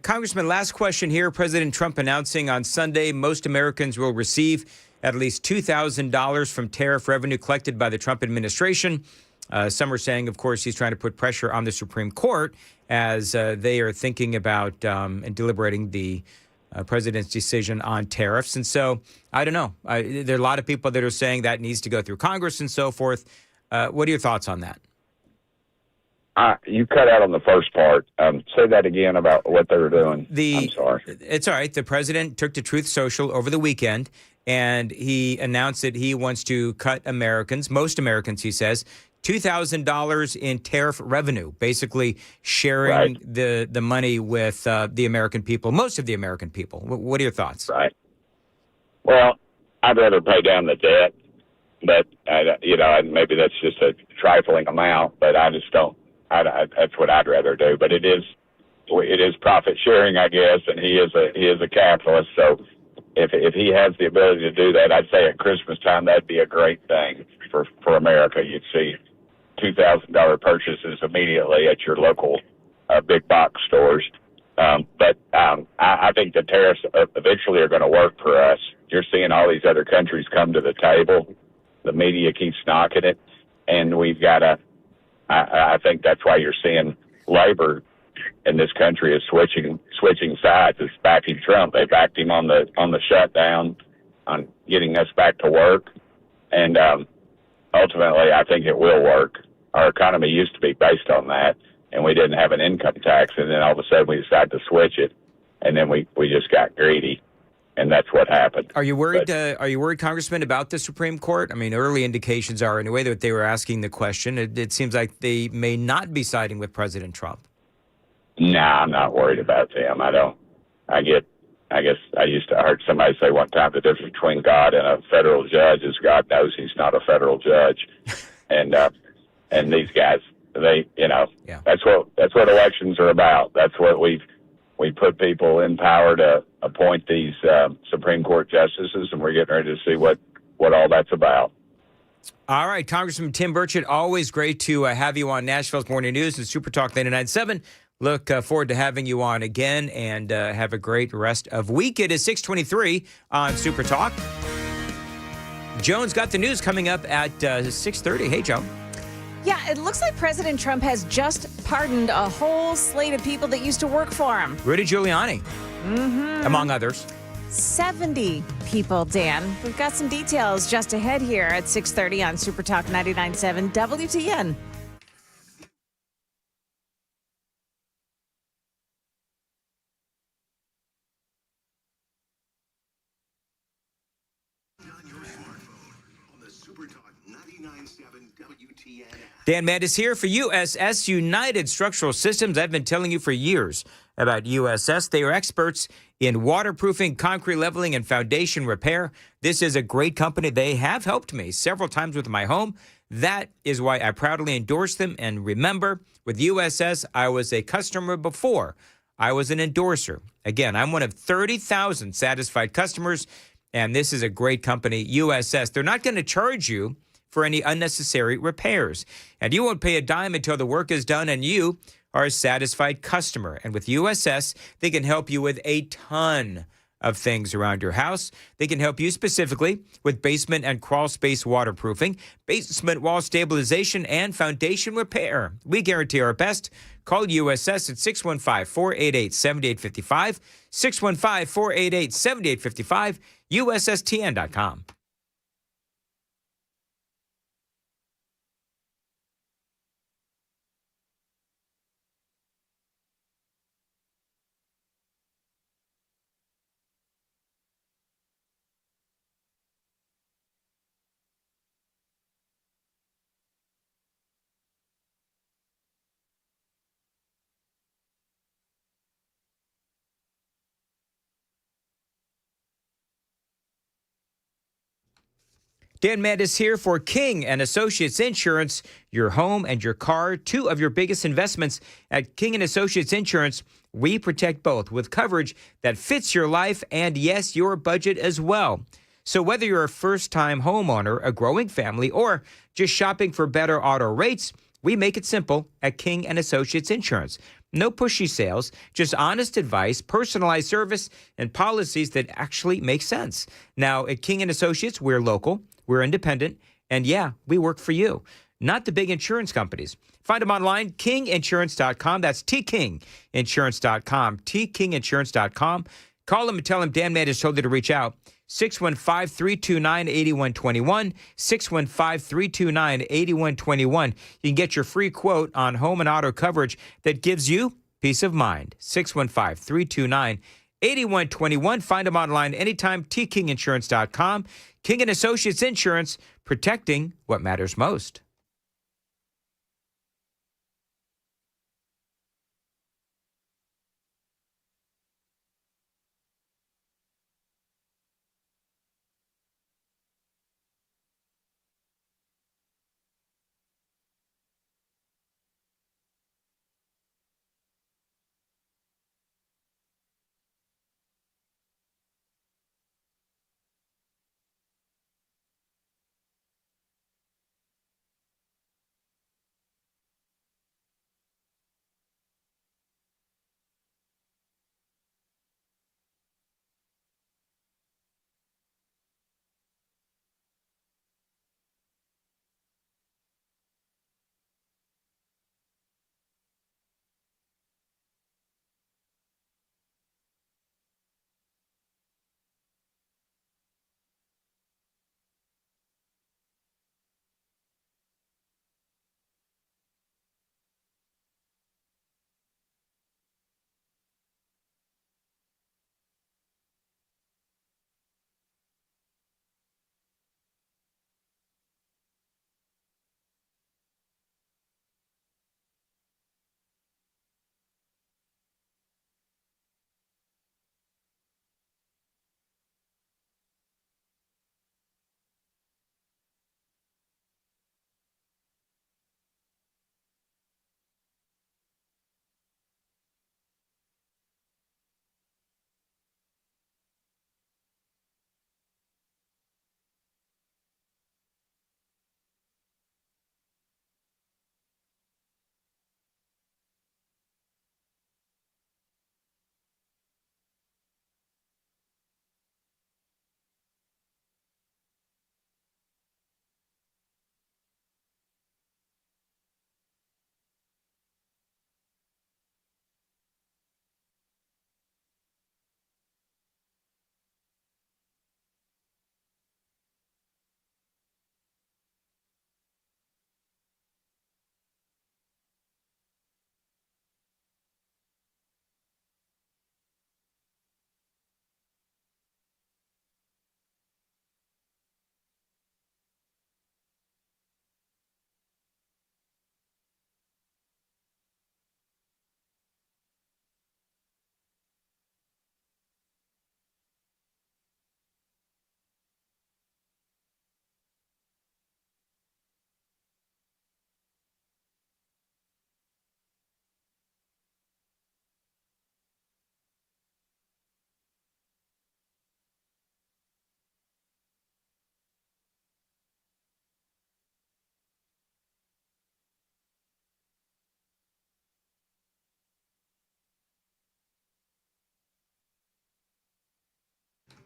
Congressman, last question here. President Trump announcing on Sunday most Americans will receive at least $2,000 from tariff revenue collected by the Trump administration. Some are saying, of course, he's trying to put pressure on the Supreme Court as they are thinking about and deliberating the president's decision on tariffs. And so, I don't know. There are a lot of people that are saying that needs to go through Congress and so forth. What are your thoughts on that? You cut out on the first part. Say that again about what they were doing. I'm sorry. It's all right. The president took to Truth Social over the weekend, and he announced that he wants to cut Americans, most Americans, he says, $2,000 in tariff revenue, basically sharing the money with the American people, most of the American people. What are your thoughts? Right. Well, I'd rather pay down the debt, but, maybe that's just a trifling amount, but I just don't. That's what I'd rather do. But it is profit sharing, I guess, and he is a capitalist. So if he has the ability to do that, I'd say at Christmas time that'd be a great thing for America. You'd see $2,000 purchases immediately at your local big box stores. But I think the tariffs eventually are going to work for us. You're seeing all these other countries come to the table. The media keeps knocking it, and we've got to. I think that's why you're seeing labor in this country is switching sides. It's backing Trump. They backed him on the shutdown, on getting us back to work, and ultimately, I think it will work. Our economy used to be based on that, and we didn't have an income tax, and then all of a sudden we decided to switch it, and then we just got greedy. And that's what happened. Are you worried? Are you worried, Congressman, about the Supreme Court? I mean, early indications are, in the way that they were asking the question, it seems like they may not be siding with President Trump. Nah, I'm not worried about them. I don't. I guess I used to heard somebody say one time the difference between God and a federal judge is God knows he's not a federal judge, and these guys, that's what elections are about. That's what we put people in power to appoint these Supreme Court justices, and we're getting ready to see what all that's about. All right, Congressman Tim Burchett, always great to have you on Nashville's Morning News and Super Talk 99.7. Look forward to having you on again, and have a great rest of week. It is 6:23 on Super Talk. Joan's got the news coming up at 6:30. Hey, Joan. Yeah, it looks like President Trump has just pardoned a whole slate of people that used to work for him. Rudy Giuliani, among others. 70 people, Dan. We've got some details just ahead here at 6:30 on Super Talk 99.7 WTN. Dan Mandis here for USS United Structural Systems. I've been telling you for years about USS. They are experts in waterproofing, concrete leveling, and foundation repair. This is a great company. They have helped me several times with my home. That is why I proudly endorse them. And remember, with USS, I was a customer before I was an endorser. Again, I'm one of 30,000 satisfied customers, and this is a great company, USS. They're not going to charge you for any unnecessary repairs. And you won't pay a dime until the work is done and you are a satisfied customer. And with USS, they can help you with a ton of things around your house. They can help you specifically with basement and crawl space waterproofing, basement wall stabilization, and foundation repair. We guarantee our best. Call USS at 615-488-7855, 615-488-7855, USSTN.com. Dan Mandis here for King and Associates Insurance, your home and your car, two of your biggest investments. At King and Associates Insurance, we protect both with coverage that fits your life and, yes, your budget as well. So whether you're a first-time homeowner, a growing family, or just shopping for better auto rates, we make it simple at King and Associates Insurance. No pushy sales, just honest advice, personalized service, and policies that actually make sense. Now, at King and Associates, we're local. We're independent, and yeah, we work for you. not the big insurance companies. Find them online, kinginsurance.com. That's tkinginsurance.com, tkinginsurance.com. Call them and tell them Dan Mandis told you to reach out. 615-329-8121, 615-329-8121. You can get your free quote on home and auto coverage that gives you peace of mind. 615-329-8121. Find them online anytime, tkinginsurance.com. King & Associates Insurance, protecting what matters most.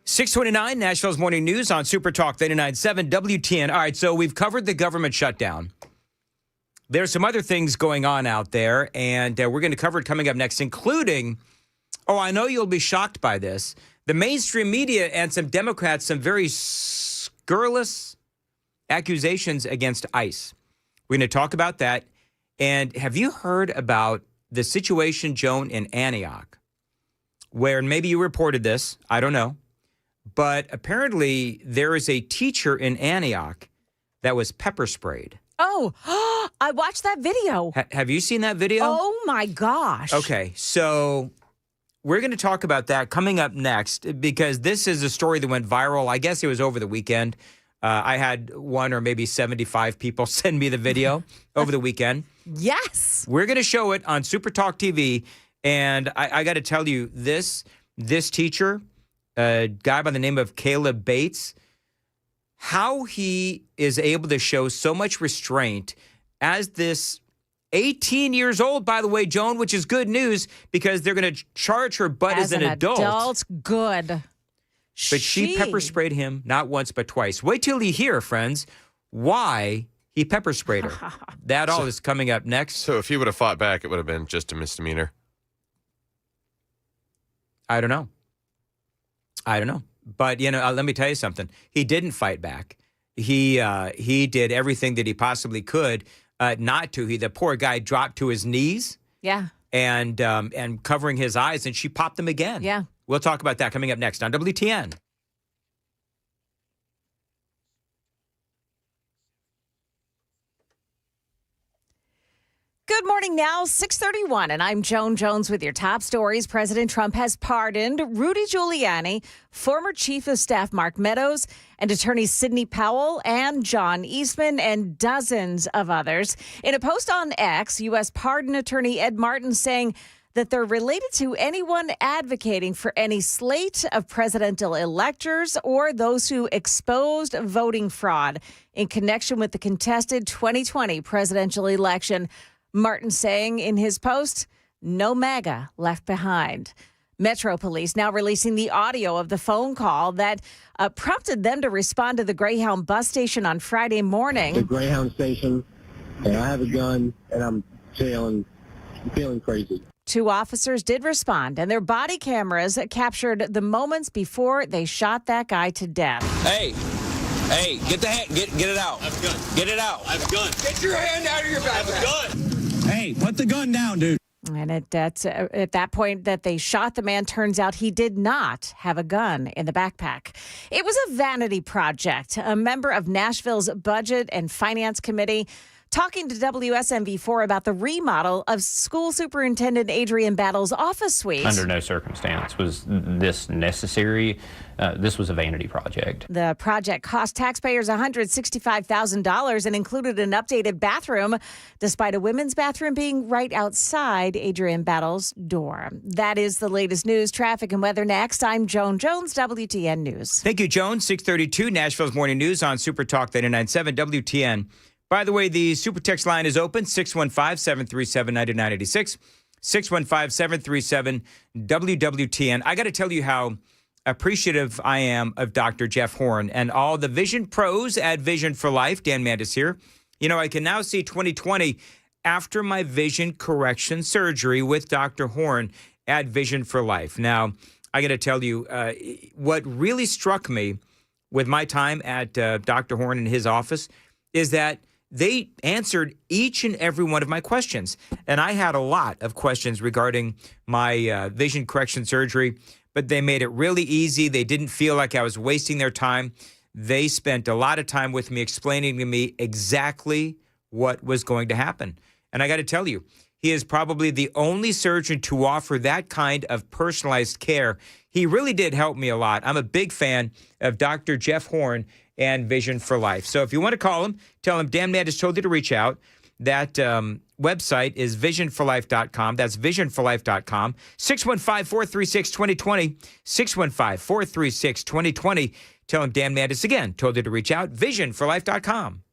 .629 Nashville's Morning News on Super Talk 99.7 WTN. All right, so we've covered the government shutdown. There's some other things going on out there, and we're going to cover it coming up next, including, I know you'll be shocked by this, the mainstream media and some Democrats, some very scurrilous accusations against ICE. We're going to talk about that. And have you heard about the situation, Joan, in Antioch, where, and maybe you reported this, I don't know, but apparently there is a teacher in Antioch that was pepper sprayed. Oh, I watched that video. Have you seen that video? Oh, my gosh. Okay, so we're going to talk about that coming up next, because this is a story that went viral. I guess it was over the weekend. I had 1 or maybe 75 people send me the video over the weekend. Yes. We're going to show it on Super Talk TV, and I got to tell you, this teacher, a guy by the name of Caleb Bates, how he is able to show so much restraint as this 18 years old, by the way, Joan, which is good news because they're going to charge her butt as an adult. Good. But she pepper sprayed him not once but twice. Wait till you hear, friends, why He pepper sprayed her. That all is coming up next. So if he would have fought back, it would have been just a misdemeanor. I don't know. But, let me tell you something. He didn't fight back. He did everything that he possibly could not to. The poor guy dropped to his knees. Yeah. And covering his eyes, and she popped them again. Yeah. We'll talk about that coming up next on WTN. Good morning now, 6:31, and I'm Joan Jones with your top stories. President Trump has pardoned Rudy Giuliani, former Chief of Staff Mark Meadows, and attorneys Sidney Powell and John Eastman, and dozens of others. In a post on X, U.S. pardon attorney Ed Martin saying that they're related to anyone advocating for any slate of presidential electors or those who exposed voting fraud in connection with the contested 2020 presidential election. Martin saying in his post, no MAGA left behind. Metro Police now releasing the audio of the phone call that prompted them to respond to the Greyhound bus station on Friday morning. The Greyhound station, and I have a gun, and I'm feeling crazy. 2 officers did respond, and their body cameras captured the moments before they shot that guy to death. Hey, get it out. I have a gun. Get it out. I have a gun. Get your hand out of your backpack. I have a gun. Hey, put the gun down, dude. And at that point that they shot the man, turns out he did not have a gun in the backpack. It was a vanity project. A member of Nashville's Budget and Finance Committee talking to WSMV4 about the remodel of School Superintendent Adrian Battle's office suite. Under no circumstance was this necessary. This was a vanity project. The project cost taxpayers $165,000 and included an updated bathroom, despite a women's bathroom being right outside Adrian Battle's door. That is the latest news, traffic, and weather next. I'm Joan Jones, WTN News. Thank you, Joan. 6:32, Nashville's Morning News on Super Talk 99.7 WTN. By the way, the Super Text line is open, 615-737-9986, 615-737-WWTN. I got to tell you how appreciative I am of Dr. Jeff Horn and all the vision pros at Vision for Life. Dan Mandis here. I can now see 2020 after my vision correction surgery with Dr. Horn at Vision for Life. Now, I got to tell you, what really struck me with my time at Dr. Horn in his office is that they answered each and every one of my questions. And I had a lot of questions regarding my vision correction surgery, but they made it really easy. They didn't feel like I was wasting their time. They spent a lot of time with me explaining to me exactly what was going to happen. And I got to tell you, he is probably the only surgeon to offer that kind of personalized care. He really did help me a lot. I'm a big fan of Dr. Jeff Horn and Vision for Life. So if you want to call him, tell him Dan Mandis told you to reach out. That website is visionforlife.com. That's visionforlife.com. 615-436-2020. 615-436-2020. Tell him Dan Mandis again told you to reach out. Visionforlife.com.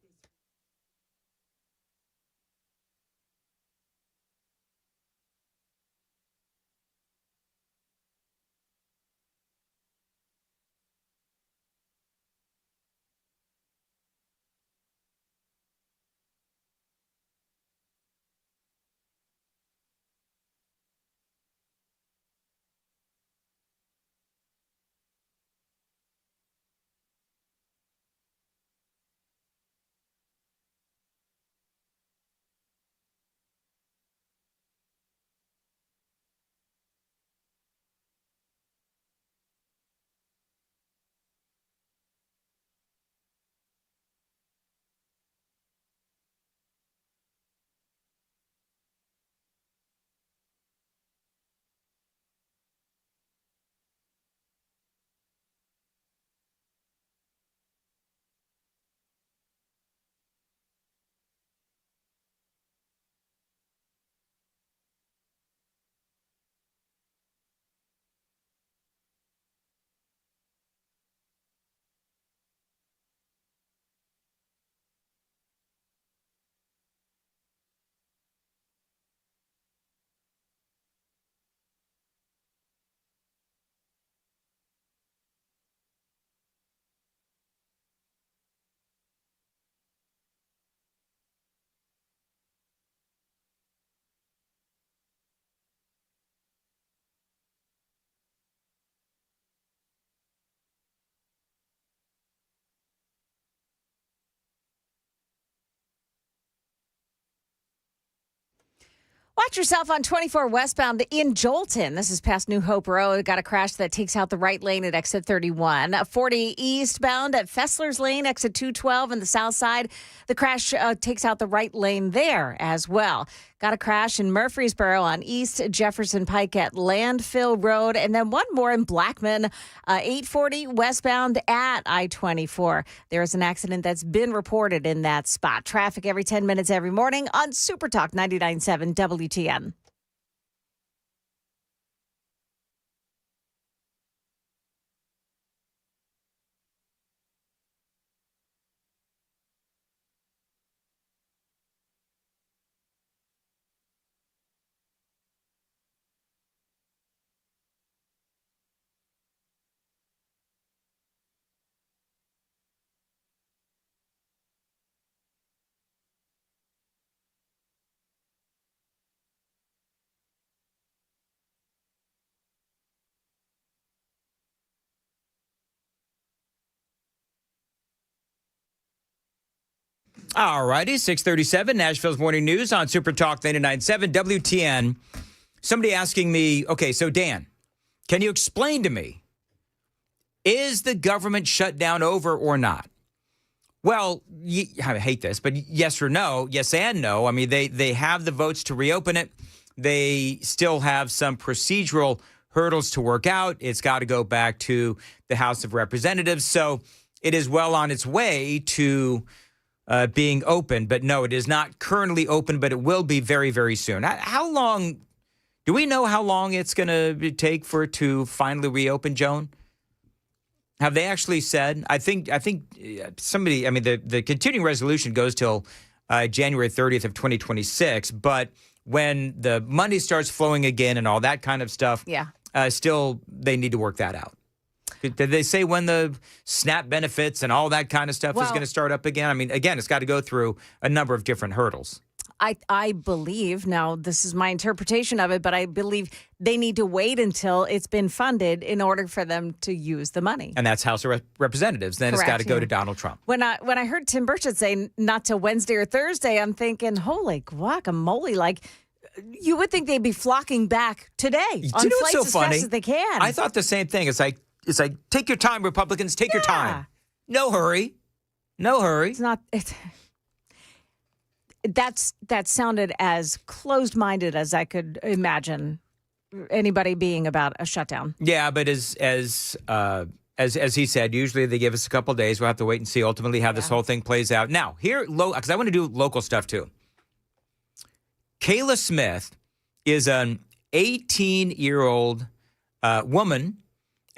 Watch yourself on 24 westbound in Jolton. This is past New Hope Road. Got a crash that takes out the right lane at exit 31. 40 eastbound at Fessler's Lane, exit 212 on the south side. The crash takes out the right lane there as well. Got a crash in Murfreesboro on East Jefferson Pike at Landfill Road. And then one more in Blackman, 840 westbound at I-24. There is an accident that's been reported in that spot. Traffic every 10 minutes every morning on Super Talk 99.7 WTN. All righty, 637, Nashville's Morning News on Super Talk 99.7 WTN. Somebody asking me, okay, so Dan, can you explain to me, is the government shutdown over or not? Well, I hate this, but yes or no, yes and no. I mean, they have the votes to reopen it. They still have some procedural hurdles to work out. It's got to go back to the House of Representatives. So it is well on its way to being open. But no, it is not currently open, but it will be very, very soon. How long, do we know how long it's going to take for it to finally reopen, Joan? Have they actually said? I think somebody, I mean, the continuing resolution goes till January 30th of 2026. But when the money starts flowing again and all that kind of stuff, still they need to work that out. Did they say when the SNAP benefits and all that kind of stuff is going to start up again? I mean, again, it's got to go through a number of different hurdles. I believe, now this is my interpretation of it, but I believe they need to wait until it's been funded in order for them to use the money. And that's House of Representatives. Then Correct, it's got to go to Donald Trump. When I heard Tim Burchett say not till Wednesday or Thursday, I'm thinking, holy guacamole, like you would think they'd be flocking back today on flights so as funny? fast as they can. I thought the same thing. It's like take your time, Republicans, take your time. No hurry. No hurry. It's not. That sounded as closed-minded as I could imagine anybody being about a shutdown. Yeah, but as he said, usually they give us a couple of days. We'll have to wait and see ultimately how this whole thing plays out. Now, here, because I want to do local stuff too. Kayla Smith is an 18-year-old woman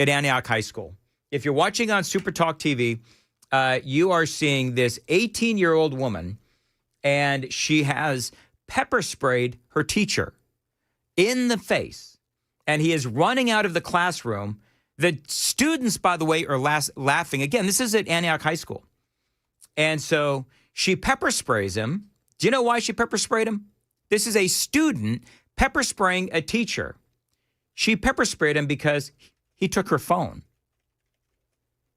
at Antioch High School. If you're watching on Super Talk TV, you are seeing this 18-year-old woman, and she has pepper sprayed her teacher in the face, and he is running out of the classroom. The students, by the way, are laughing. Again, this is at Antioch High School. And so she pepper sprays him. Do you know why she pepper sprayed him? This is a student pepper spraying a teacher. She pepper sprayed him because he took her phone.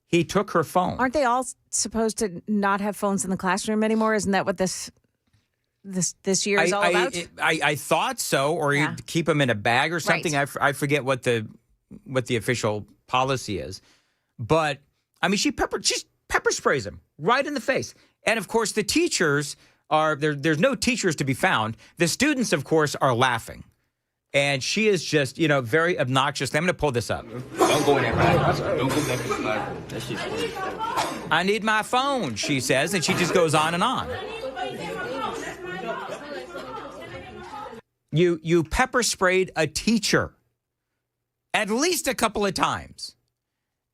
He took her phone. Aren't they all supposed to not have phones in the classroom anymore? Isn't that what this year is all about? I thought so, or you keep them in a bag or something. Right. I forget what the official policy is. But, I mean, she pepper sprays him right in the face. And, of course, the teachers are, there's no teachers to be found. The students, of course, are laughing. And she is just, very obnoxious. I'm going to pull this up. Don't go in there. Don't go back to the classroom. That shit's crazy. I need my phone, she says, and she just goes on and on. You pepper sprayed a teacher at least a couple of times.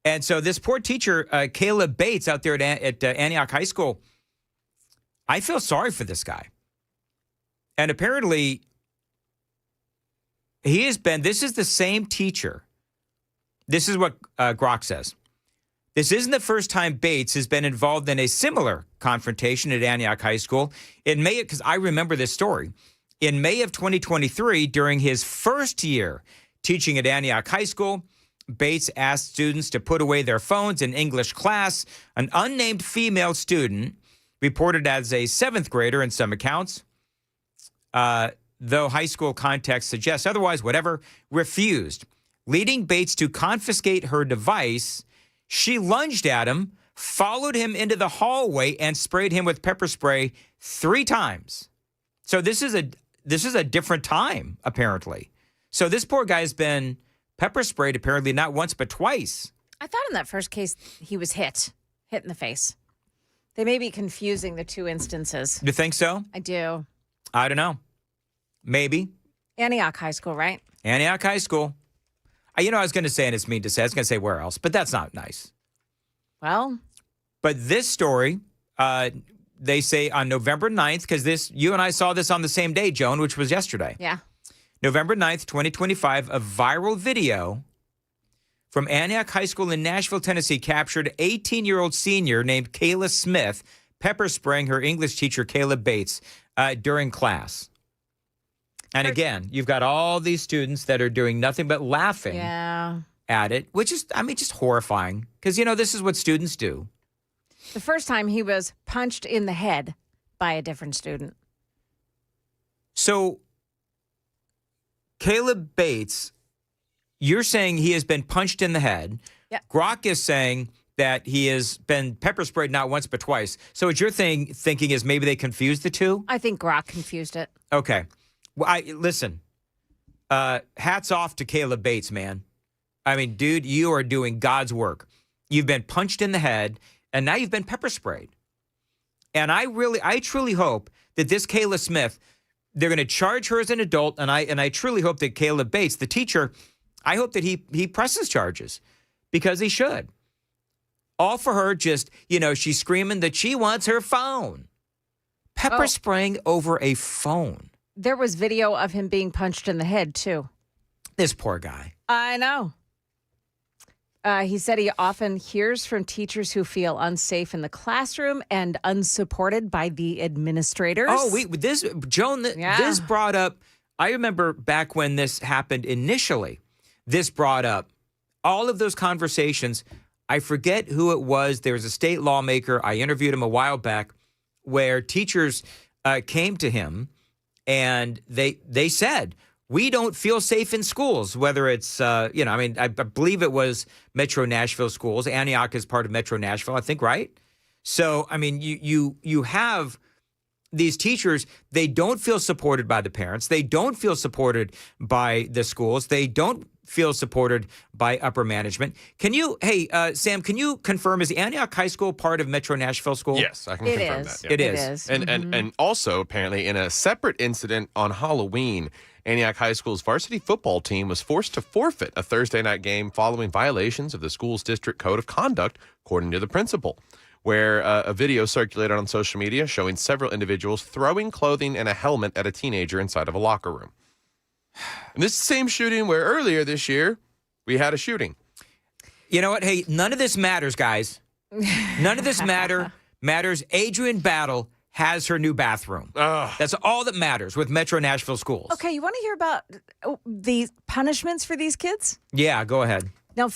And so this poor teacher, Caleb Bates, out there at Antioch High School, I feel sorry for this guy. And apparently, this is the same teacher. This is what Grok says. This isn't the first time Bates has been involved in a similar confrontation at Antioch High School. In May, because I remember this story, in May of 2023, during his first year teaching at Antioch High School, Bates asked students to put away their phones in English class. An unnamed female student, reported as a 7th grader in some accounts, though high school context suggests otherwise, whatever, refused. Leading Bates to confiscate her device, she lunged at him, followed him into the hallway, and sprayed him with pepper spray 3 times. So this is a different time, apparently. So this poor guy's been pepper sprayed apparently not once but twice. I thought in that first case he was hit in the face. They may be confusing the 2 instances. You think so? I do. I don't know. Maybe. Antioch High School, right? Antioch High School. I was going to say, and it's mean to say, I was going to say where else, but that's not nice. Well. But this story, they say on November 9th, because you and I saw this on the same day, Joan, which was yesterday. Yeah. November 9th, 2025, a viral video from Antioch High School in Nashville, Tennessee, captured 18-year-old senior named Kayla Smith pepper spraying her English teacher, Caleb Bates, during class. And again, you've got all these students that are doing nothing but laughing at it, which is, just horrifying. Because, this is what students do. The first time he was punched in the head by a different student. So, Caleb Bates, you're saying he has been punched in the head. Yeah. Grok is saying that he has been pepper sprayed not once but twice. So what you're thinking is maybe they confused the 2? I think Grok confused it. Okay. Well, listen, hats off to Caleb Bates, man. Dude, you are doing God's work. You've been punched in the head, and now you've been pepper sprayed. And I truly hope that this Kayla Smith, they're going to charge her as an adult, and I truly hope that Caleb Bates, the teacher, I hope that he presses charges because he should. All for her just, she's screaming that she wants her phone. Pepper spraying over a phone. There was video of him being punched in the head, too. This poor guy. I know. He said he often hears from teachers who feel unsafe in the classroom and unsupported by the administrators. Oh, Joan, this brought up, I remember back when this happened initially, this brought up all of those conversations. I forget who it was. There was a state lawmaker. I interviewed him a while back where teachers came to him and they said, we don't feel safe in schools, whether it's, I believe it was Metro Nashville schools. Antioch is part of Metro Nashville, I think, right? So, you have these teachers, they don't feel supported by the parents. They don't feel supported by the schools. They don't feel supported by upper management. Sam, can you confirm, is Antioch High School part of Metro Nashville School? Yes, I can confirm that. Yeah. It is. And also, apparently, in a separate incident on Halloween, Antioch High School's varsity football team was forced to forfeit a Thursday night game following violations of the school's district code of conduct, according to the principal, where a video circulated on social media showing several individuals throwing clothing and a helmet at a teenager inside of a locker room. And this is the same shooting where earlier this year we had a shooting. You know what? Hey, none of this matters, guys. None of this matters. Adrian Battle has her new bathroom. That's all that matters with Metro Nashville schools. Okay, you want to hear about the punishments for these kids? Yeah, go ahead. Now,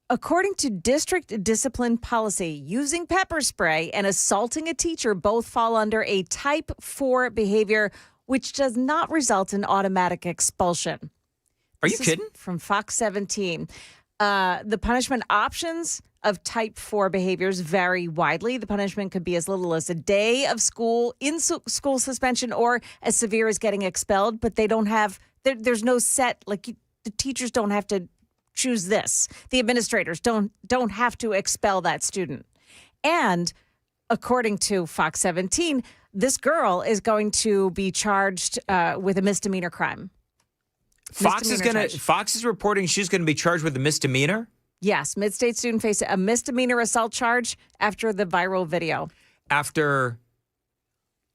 according to district discipline policy, using pepper spray and assaulting a teacher both fall under a type 4 behavior, which does not result in automatic expulsion. Are you kidding? From Fox 17. The punishment options of type 4 behaviors vary widely. The punishment could be as little as a day of school, school suspension, or as severe as getting expelled, but they don't have, there's no set, the teachers don't have to choose this. The administrators don't have to expel that student. And according to Fox 17, this girl is going to be charged with a misdemeanor crime. Fox is reporting she's going to be charged with a misdemeanor? Yes, mid-state student faced a misdemeanor assault charge after the viral video. After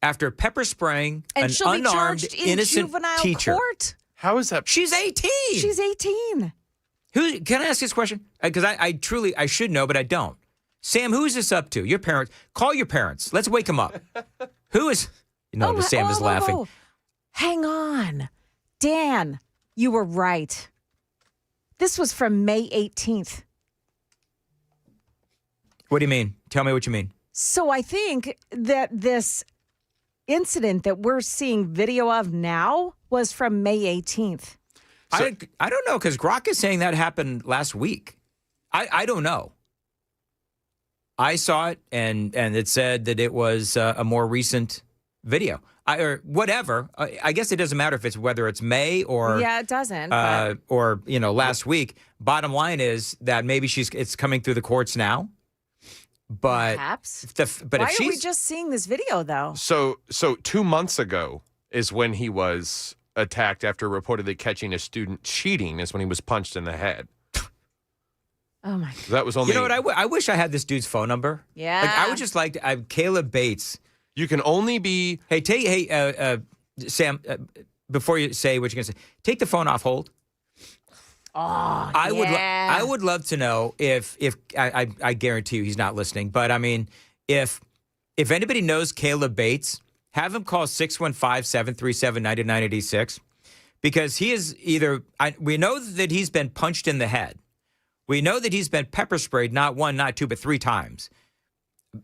pepper spraying an unarmed innocent teacher. Court. How is that? She's 18. She's 18. Who? Can I ask this question? Because I should know, but I don't. Sam, who is this up to? Your parents. Call your parents. Let's wake them up. Who is? Sam is laughing. Hang on. Dan, you were right. This was from May 18th. What do you mean? Tell me what you mean. So I think that this incident that we're seeing video of now was from May 18th. I don't know, because Grok is saying that happened last week. I don't know. I saw it, and it said that it was a more recent video. Or whatever. I guess it doesn't matter if it's whether it's May or it doesn't. Or last week. Bottom line is that maybe it's coming through the courts now. But perhaps. But why if are we she's just seeing this video though? So 2 months ago is when he was attacked after reportedly catching a student cheating. Is when he was punched in the head. Oh my God. That was only. You know what? I wish I had this dude's phone number. Yeah. Like, I would just like to. Caleb Bates. You can only be. Hey, Sam. Before you say what you're gonna say, take the phone off hold. Oh, I would love to know if I guarantee you he's not listening. But I mean, if anybody knows Caleb Bates, have him call 615-737-9986, because he is either. We know that he's been punched in the head. We know that he's been pepper sprayed, not one, not two, but 3 times.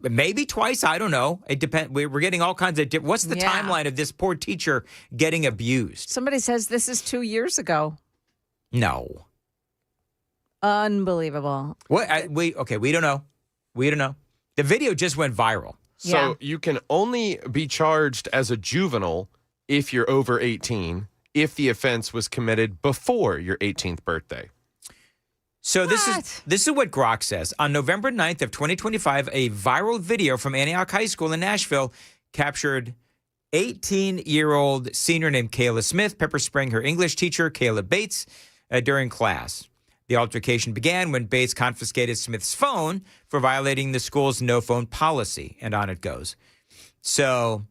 Maybe twice. I don't know. It depends. We're getting all kinds of. What's the timeline of this poor teacher getting abused? Somebody says this is 2 years ago. No. Unbelievable. What? We don't know. We don't know. The video just went viral. So you can only be charged as a juvenile if you're over 18, if the offense was committed before your 18th birthday. So this is what Grok says. On November 9th of 2025, a viral video from Antioch High School in Nashville captured 18-year-old senior named Kayla Smith pepper spraying her English teacher, Caleb Bates, during class. The altercation began when Bates confiscated Smith's phone for violating the school's no-phone policy, and on it goes. So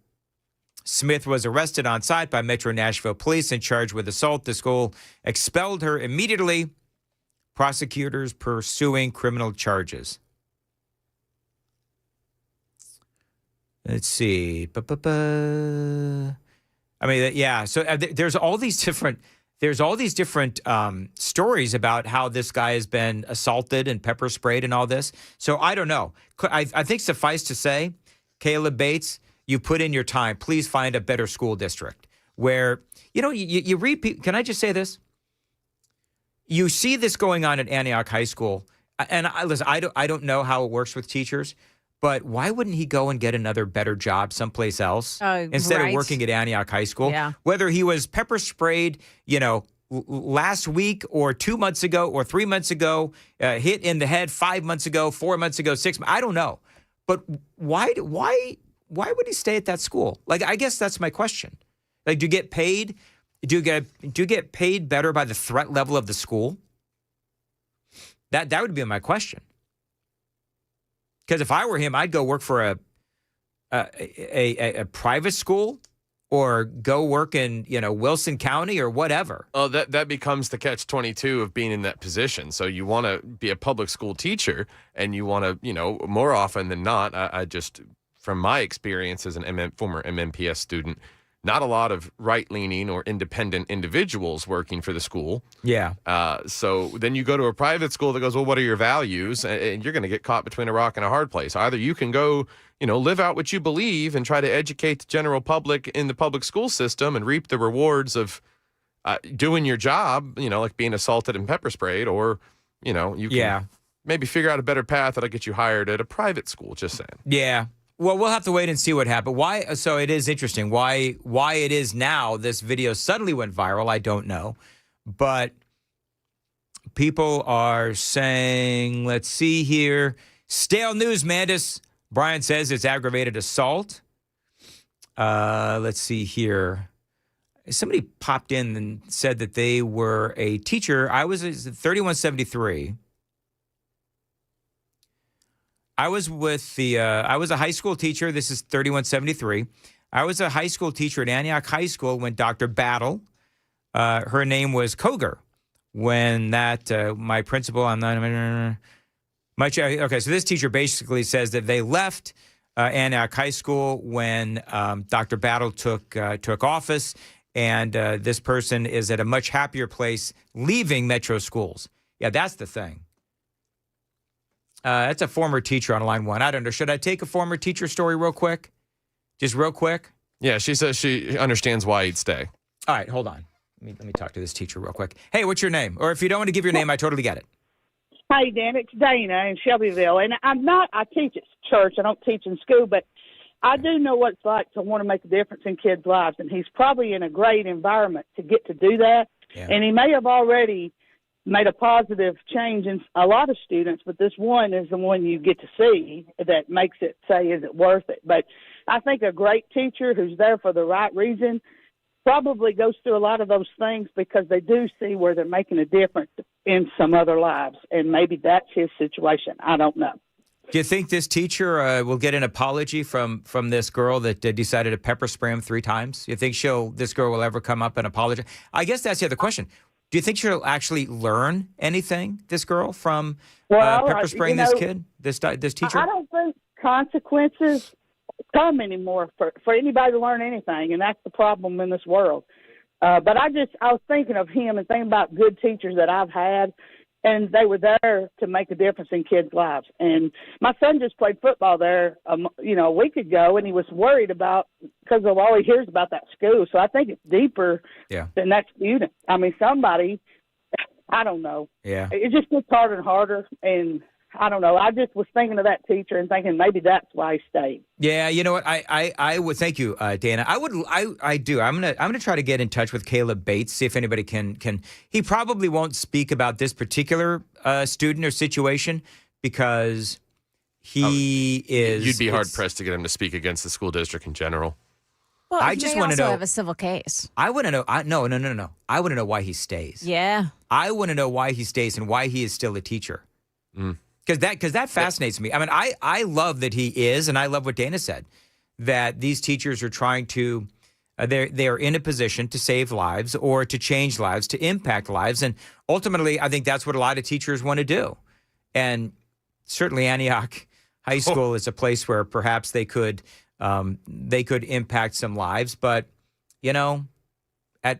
Smith was arrested on site by Metro Nashville police and charged with assault. The school expelled her immediately. Prosecutors pursuing criminal charges. Let's see. I mean, yeah. So there's all these different stories about how this guy has been assaulted and pepper sprayed and all this. So I don't know. I think suffice to say, Caleb Bates, you put in your time. Please find a better school district where, you read. Can I just say this? You see this going on at Antioch High School, and listen, I don't know how it works with teachers, but why wouldn't he go and get another better job someplace else instead of working at Antioch High School? Yeah. Whether he was pepper sprayed, last week or 2 months ago or 3 months ago, hit in the head 5 months ago, 4 months ago, 6 months, I don't know. But why would he stay at that school? Like, I guess that's my question. Like, do you get paid? Do you get paid better by the threat level of the school? That would be my question. Because if I were him, I'd go work for a private school or go work in Wilson County or whatever. Oh, that becomes the catch-22 of being in that position. So you want to be a public school teacher, and you want to more often than not. I just, from my experience as an former MMPS student, not a lot of right-leaning or independent individuals working for the school. Yeah. So then you go to a private school that goes, well, what are your values? And you're going to get caught between a rock and a hard place. Either you can go, live out what you believe and try to educate the general public in the public school system and reap the rewards of doing your job, like being assaulted and pepper sprayed, or, you can maybe figure out a better path that'll get you hired at a private school, just saying. Yeah. Well, we'll have to wait and see what happened. Why? So it is interesting. Why it is now this video suddenly went viral, I don't know. But people are saying, let's see here. Stale news, Mandis. Brian says it's aggravated assault. Let's see here. Somebody popped in and said that they were a teacher. I was 3173. I was I was a high school teacher. This is 3173. I was a high school teacher at Antioch High School when Dr. Battle, her name was Koger, when my principal, okay, so this teacher basically says that they left Antioch High School when Dr. Battle took office, and this person is at a much happier place leaving Metro schools. Yeah, that's the thing. That's a former teacher on line one. I don't know. Should I take a former teacher story real quick? Just real quick? Yeah, she says she understands why he'd stay. All right, hold on. Let me talk to this teacher real quick. Hey, what's your name? Or if you don't want to give your name, I totally get it. Hey, Dan, it's Dana in Shelbyville. And I teach at church. I don't teach in school, but I do know what it's like to want to make a difference in kids' lives. And he's probably in a great environment to get to do that. Yeah. And he may have already made a positive change in a lot of students, but this one is the one you get to see that makes it say, is it worth it? But I think a great teacher who's there for the right reason probably goes through a lot of those things because they do see where they're making a difference in some other lives. And maybe that's his situation. I don't know. Do you think this teacher will get an apology from this girl that decided to pepper spray him 3 times? You think this girl will ever come up and apologize? I guess that's the other question. Do you think she'll actually learn anything, this girl, from pepper spraying this kid, this teacher? I don't think consequences come anymore for anybody to learn anything, and that's the problem in this world. But I was thinking of him and thinking about good teachers that I've had, and they were there to make a difference in kids' lives. And my son just played football there, a week ago, and he was worried because of all he hears about that school. So I think it's deeper than that student. I mean, somebody, I don't know. Yeah. It just gets harder and harder, and I don't know. I just was thinking of that teacher and thinking maybe that's why he stayed. Yeah, you know what? I would thank you, Dana. I do. I'm gonna try to get in touch with Caleb Bates, see if anybody can. He probably won't speak about this particular student or situation because he is. You'd be hard pressed to get him to speak against the school district in general. Well, I just want to know. Have a civil case. I want to know. No. I want to know why he stays. Yeah. I want to know why he stays and why he is still a teacher. Because that fascinates me. I mean, I love that he is, and I love what Dana said, that these teachers are trying to, they're in a position to save lives or to change lives, to impact lives. And ultimately, I think that's what a lot of teachers want to do. And certainly Antioch High School is a place where perhaps they could impact some lives. But, at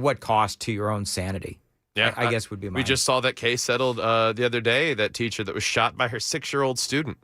what cost to your own sanity? Yeah, I guess would be my. We just saw that case settled the other day, that teacher that was shot by her 6-year-old student.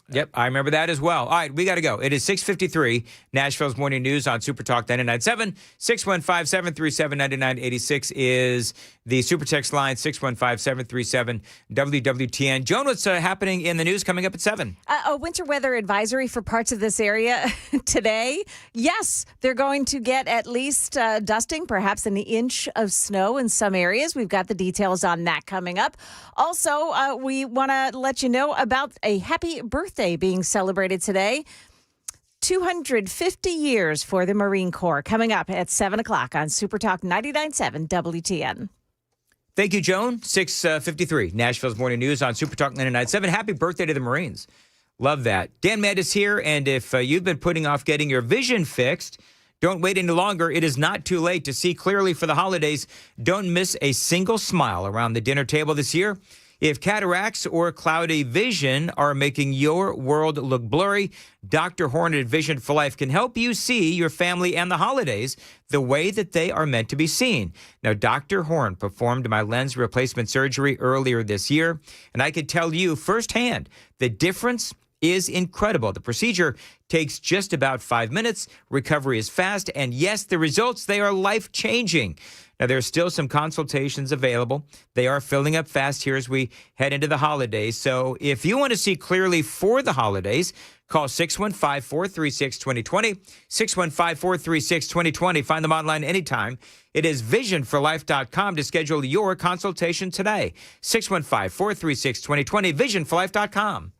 Yep, I remember that as well. All right, we got to go. It is 6:53, Nashville's Morning News on Super Talk 99.7. 615-737-9986 is the Super Text line, 615-737-WWTN. Joan, what's happening in the news coming up at 7? A winter weather advisory for parts of this area today. Yes, they're going to get at least dusting, perhaps an inch of snow in some areas. We've got the details on that coming up. Also, we want to let you know about a happy birthday being celebrated today. 250 years for the Marine Corps coming up at 7 o'clock on Super Talk 99.7 WTN. Thank you, Joan. 6:53, Nashville's Morning News on Super Talk 99.7. Happy birthday to the Marines. Love that. Dan Matt here, and if you've been putting off getting your vision fixed, don't wait any longer. It is not too late to see clearly for the holidays. Don't miss a single smile around the dinner table this year. If cataracts or cloudy vision are making your world look blurry, Dr. Horn at Vision for Life can help you see your family and the holidays the way that they are meant to be seen. Now, Dr. Horn performed my lens replacement surgery earlier this year, and I can tell you firsthand the difference is incredible. The procedure takes just about 5 minutes. Recovery is fast, and yes, the results, they are life-changing. Now, there are still some consultations available. They are filling up fast here as we head into the holidays. So if you want to see clearly for the holidays, call 615-436-2020, 615-436-2020. Find them online anytime. It is visionforlife.com to schedule your consultation today. 615-436-2020, visionforlife.com.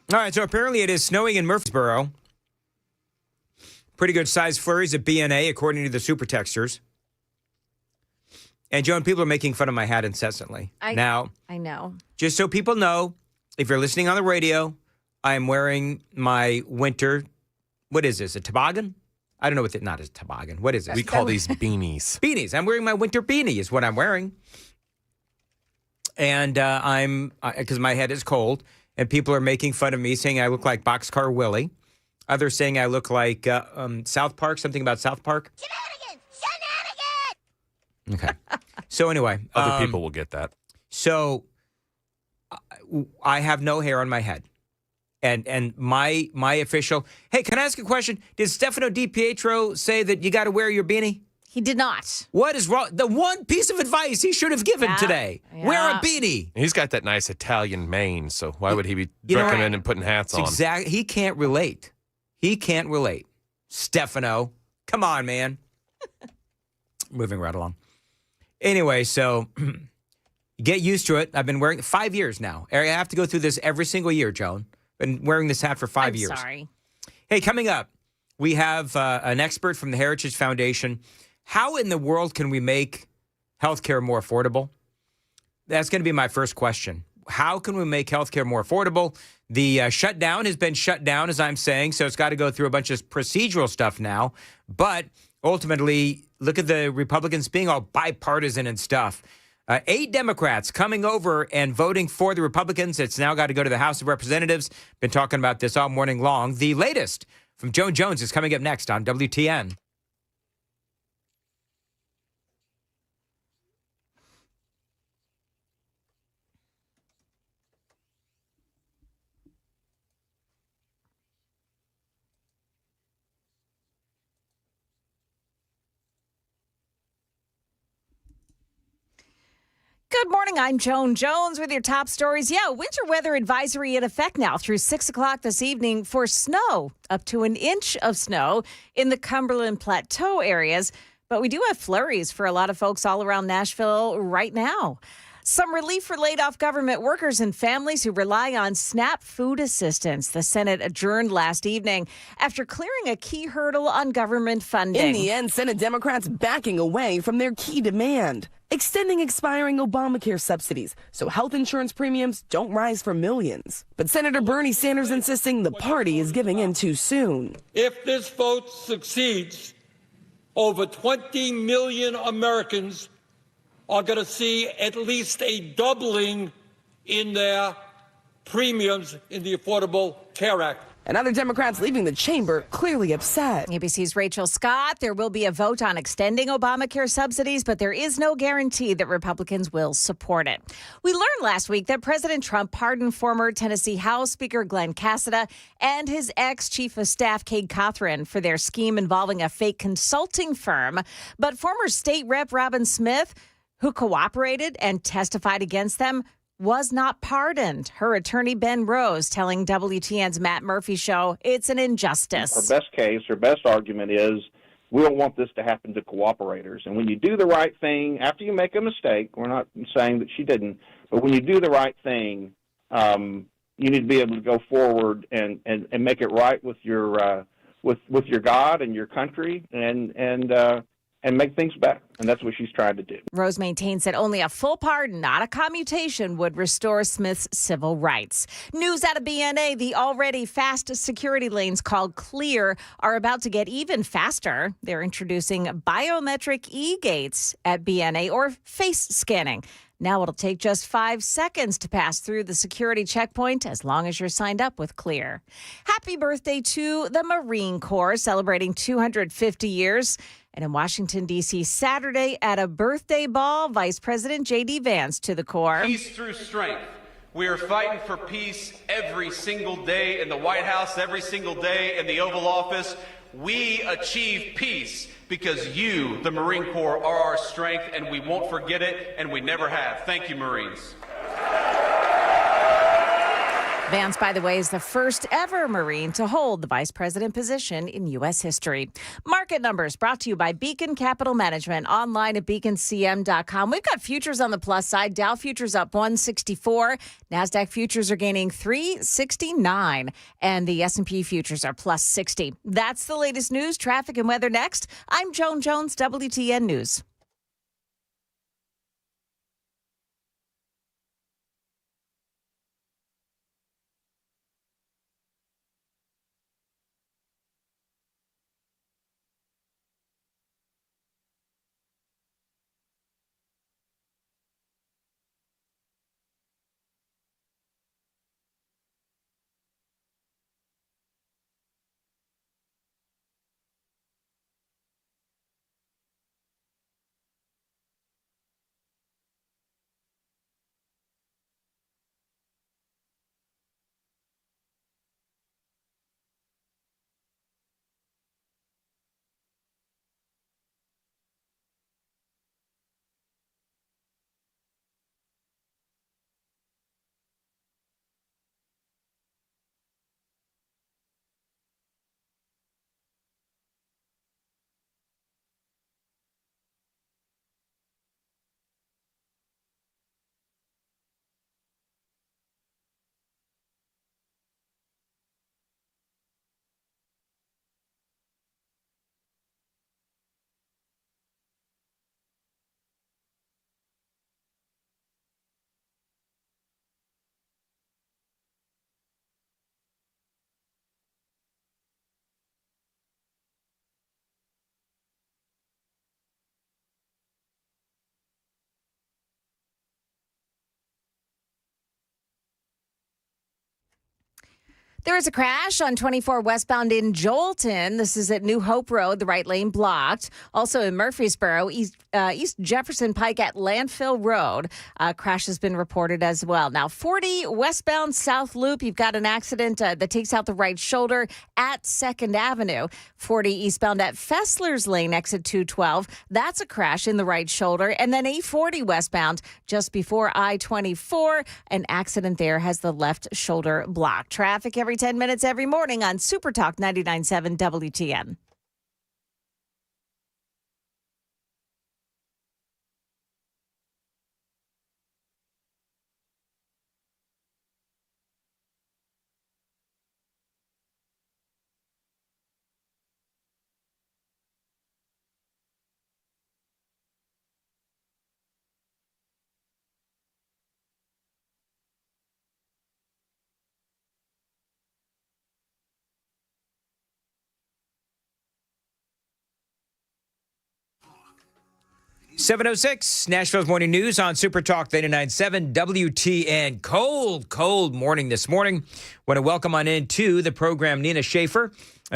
All right, so apparently it is snowing in Murfreesboro. Pretty good sized flurries at BNA, according to the super texters. And Joan, people are making fun of my hat incessantly. I know. Just so people know, if you're listening on the radio, I'm wearing my winter, what is this, a toboggan? I don't know not a toboggan. What is this? We call these beanies. Beanies. I'm wearing my winter beanie is what I'm wearing. And because my head is cold, and people are making fun of me, saying I look like Boxcar Willie. Others saying I look like South Park, something about South Park. Okay. So anyway. Other people will get that. So I have no hair on my head. And my official, hey, can I ask a question? Did Stefano DiPietro say that you got to wear your beanie? He did not. What is wrong? The one piece of advice he should have given today. Yeah. Wear a beanie. He's got that nice Italian mane, so why would he be recommending putting hats on? Exactly. He can't relate. Stefano. Come on, man. Moving right along. Anyway, so get used to it. I've been wearing 5 years now. I have to go through this every single year, Joan. Been wearing this hat for 5 years. Sorry. Hey, coming up, we have an expert from the Heritage Foundation. How in the world can we make healthcare more affordable? That's going to be my first question. How can we make healthcare more affordable? The shutdown has been shut down, as I'm saying, so it's got to go through a bunch of procedural stuff now. But ultimately, look at the Republicans being all bipartisan and stuff. 8 Democrats coming over and voting for the Republicans. It's now got to go to the House of Representatives. Been talking about this all morning long. The latest from Joan Jones is coming up next on WTN. Good morning. I'm Joan Jones with your top stories. Yeah, winter weather advisory in effect now through 6 o'clock this evening for snow, up to an inch of snow in the Cumberland Plateau areas. But we do have flurries for a lot of folks all around Nashville right now. Some relief for laid-off government workers and families who rely on SNAP food assistance. The Senate adjourned last evening after clearing a key hurdle on government funding. In the end, Senate Democrats backing away from their key demand, extending expiring Obamacare subsidies so health insurance premiums don't rise for millions. But Senator Bernie Sanders insisting the party is giving in too soon. If this vote succeeds, over 20 million Americans are going to see at least a doubling in their premiums in the Affordable Care Act. And other Democrats leaving the chamber clearly upset. ABC's Rachel Scott. There will be a vote on extending Obamacare subsidies, but there is no guarantee that Republicans will support it. We learned last week that President Trump pardoned former Tennessee House Speaker Glenn Cassada and his ex-chief of staff, Cade Cothran, for their scheme involving a fake consulting firm. But former state rep Robin Smith, who cooperated and testified against them, was not pardoned. Her attorney, Ben Rose, telling WTN's Matt Murphy show it's an injustice. Her best case, her best argument is we don't want this to happen to cooperators. And when you do the right thing, after you make a mistake, we're not saying that she didn't, but when you do the right thing, you need to be able to go forward and make it right with your God and your country and make things better. And that's what she's trying to do. Rose maintains that only a full pardon, not a commutation, would restore Smith's civil rights. News out of BNA, the already fast security lanes called Clear are about to get even faster. They're introducing biometric e-gates at BNA, or face scanning. Now it'll take just 5 seconds to pass through the security checkpoint as long as you're signed up with Clear. Happy birthday to the Marine Corps, celebrating 250 years. And in Washington, D.C., Saturday at a birthday ball, Vice President J.D. Vance to the Corps. Peace through strength. We are fighting for peace every single day in the White House, every single day in the Oval Office. We achieve peace because you, the Marine Corps, are our strength, and we won't forget it, and we never have. Thank you, Marines. Vance, by the way, is the first ever Marine to hold the vice president position in U.S. history. Market numbers brought to you by Beacon Capital Management, online at beaconcm.com. We've got futures on the plus side. Dow futures up 164. NASDAQ futures are gaining 369. And the S&P futures are plus 60. That's the latest news, traffic, and weather next. I'm Joan Jones, WTN News. There is a crash on 24 westbound in Jolton. This is at New Hope Road, the right lane blocked. Also in Murfreesboro, East Jefferson Pike at Landfill Road. Crash has been reported as well. Now, 40 westbound South Loop, you've got an accident that takes out the right shoulder at 2nd Avenue. 40 eastbound at Fessler's Lane, exit 212. That's a crash in the right shoulder. And then 840 westbound just before I-24. An accident there has the left shoulder blocked. Traffic every 10 minutes every morning on Super Talk 99.7 WTN. .706, Nashville's Morning News on Super Talk 99.7 WTN. Cold morning this morning. Want to welcome on into the program Nina Schaefer.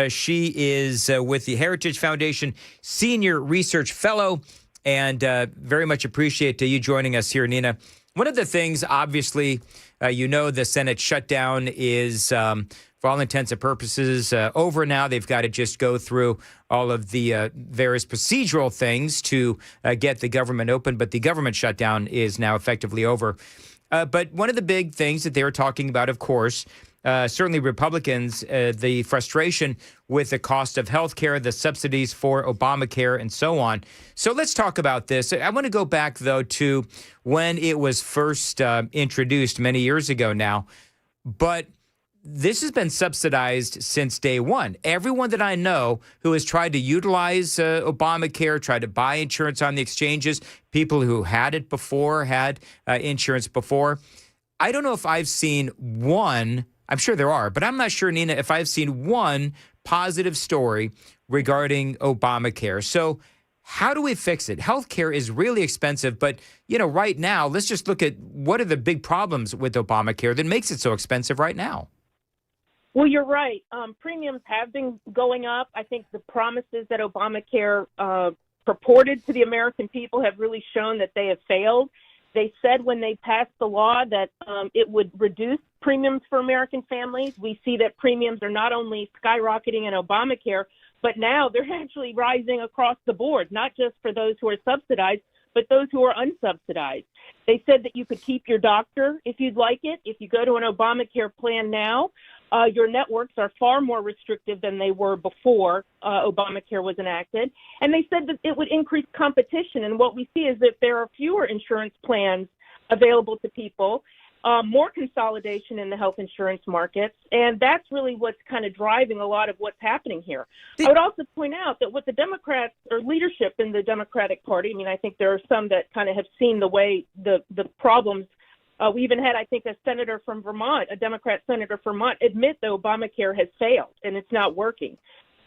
She is with the Heritage Foundation Senior Research Fellow, and very much appreciate you joining us here, Nina. One of the things, obviously, the Senate shutdown is, for all intents and purposes, over now. They've got to just go through all of the various procedural things to get the government open, but the government shutdown is now effectively over. But one of the big things that they were talking about, of course, certainly Republicans, the frustration with the cost of health care, the subsidies for Obamacare, and so on. So let's talk about this. I want to go back, though, to when it was first introduced many years ago now. But this has been subsidized since day one. Everyone that I know who has tried to utilize Obamacare, tried to buy insurance on the exchanges, people who had it before, had insurance before. I don't know if I've seen one, I'm sure there are, but I'm not sure, Nina, if I've seen one positive story regarding Obamacare. So how do we fix it? Healthcare is really expensive, but, right now, let's just look at what are the big problems with Obamacare that makes it so expensive right now. Well, you're right. Premiums have been going up. I think the promises that Obamacare purported to the American people have really shown that they have failed. They said when they passed the law that it would reduce premiums for American families. We see that premiums are not only skyrocketing in Obamacare, but now they're actually rising across the board, not just for those who are subsidized, but those who are unsubsidized. They said that you could keep your doctor if you'd like it. If you go to an Obamacare plan now, your networks are far more restrictive than they were before Obamacare was enacted. And they said that it would increase competition. And what we see is that there are fewer insurance plans available to people, more consolidation in the health insurance markets. And that's really what's kind of driving a lot of what's happening here. I would also point out that what the Democrats or leadership in the Democratic Party, I mean, I think there are some that kind of have seen the way the problems. We even had, I think, a senator from Vermont, a Democrat senator from Vermont, admit that Obamacare has failed and it's not working.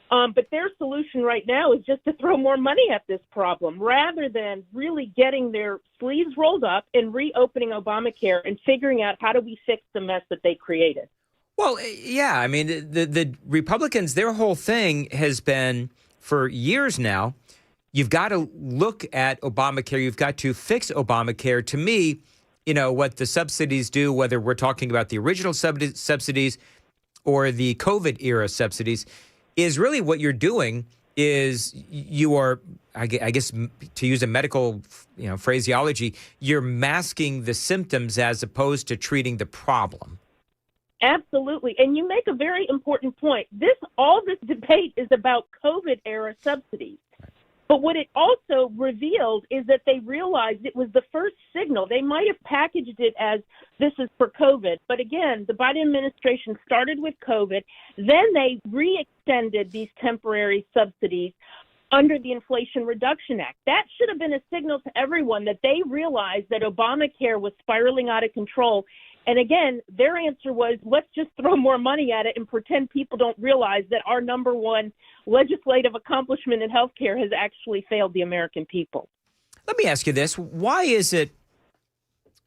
But their solution right now is just to throw more money at this problem rather than really getting their sleeves rolled up and reopening Obamacare and figuring out how do we fix the mess that they created. Well, yeah, I mean, the Republicans, their whole thing has been for years now, you've got to look at Obamacare. You've got to fix Obamacare. To me, what the subsidies do, whether we're talking about the original subsidies or the COVID era subsidies, is really what you're doing is you are, I guess, to use a medical phraseology, you're masking the symptoms as opposed to treating the problem. Absolutely. And you make a very important point. All this debate is about COVID era subsidies. But what it also revealed is that they realized it was the first signal. They might have packaged it as this is for COVID. But again, the Biden administration started with COVID. Then they re-extended these temporary subsidies under the Inflation Reduction Act. That should have been a signal to everyone that they realized that Obamacare was spiraling out of control. And again, their answer was, let's just throw more money at it and pretend people don't realize that our number one legislative accomplishment in healthcare has actually failed the American people. Let me ask you this. Why is it,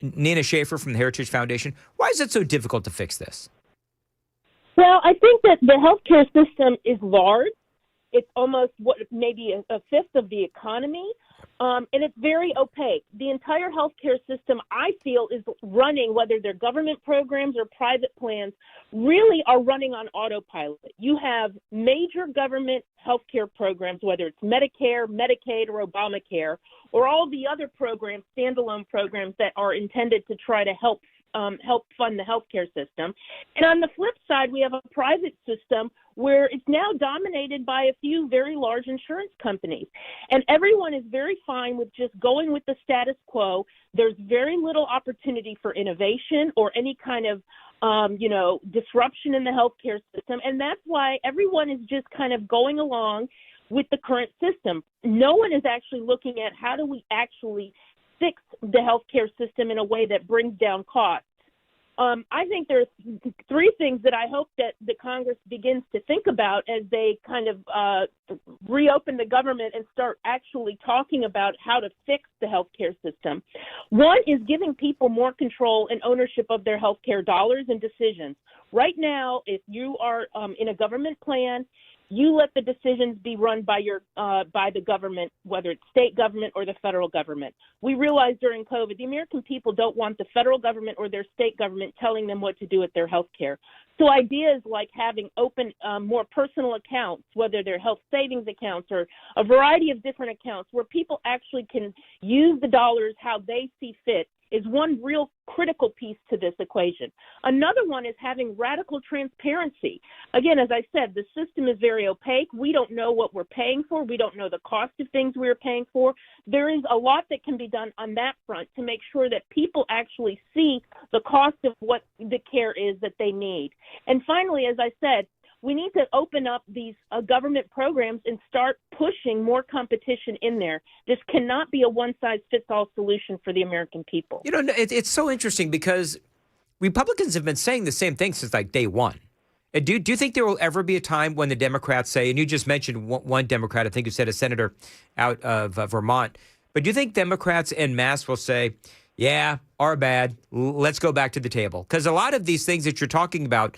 Nina Schaefer from the Heritage Foundation, why is it so difficult to fix this? Well, I think that the healthcare system is large. It's almost maybe a fifth of the economy. And it's very opaque. The entire healthcare system, I feel, is running, whether they're government programs or private plans, really are running on autopilot. You have major government healthcare programs, whether it's Medicare, Medicaid, or Obamacare, or all the other programs, standalone programs that are intended to try to help fund the healthcare system. And on the flip side, we have a private system where it's now dominated by a few very large insurance companies. And everyone is very fine with just going with the status quo. There's very little opportunity for innovation or any kind of disruption in the healthcare system. And that's why everyone is just kind of going along with the current system. No one is actually looking at how do we actually fix the healthcare system in a way that brings down costs. I think there's three things that I hope that the Congress begins to think about as they kind of reopen the government and start actually talking about how to fix the healthcare system. One is giving people more control and ownership of their healthcare dollars and decisions. Right now, if you are in a government plan, you let the decisions be run by the government, whether it's state government or the federal government. We realized during COVID, the American people don't want the federal government or their state government telling them what to do with their health care. So ideas like having open, more personal accounts, whether they're health savings accounts or a variety of different accounts where people actually can use the dollars how they see fit, is one real critical piece to this equation. Another one is having radical transparency. Again, as I said, the system is very opaque. We don't know what we're paying for. We don't know the cost of things we're paying for. There is a lot that can be done on that front to make sure that people actually see the cost of what the care is that they need. And finally, as I said, we need to open up these government programs and start pushing more competition in there. This cannot be a one-size-fits-all solution for the American people. It's so interesting because Republicans have been saying the same thing since like day one. Do you think there will ever be a time when the Democrats say, and you just mentioned one Democrat, I think you said a senator out of Vermont, but do you think Democrats en masse will say, yeah, our bad, let's go back to the table? Because a lot of these things that you're talking about,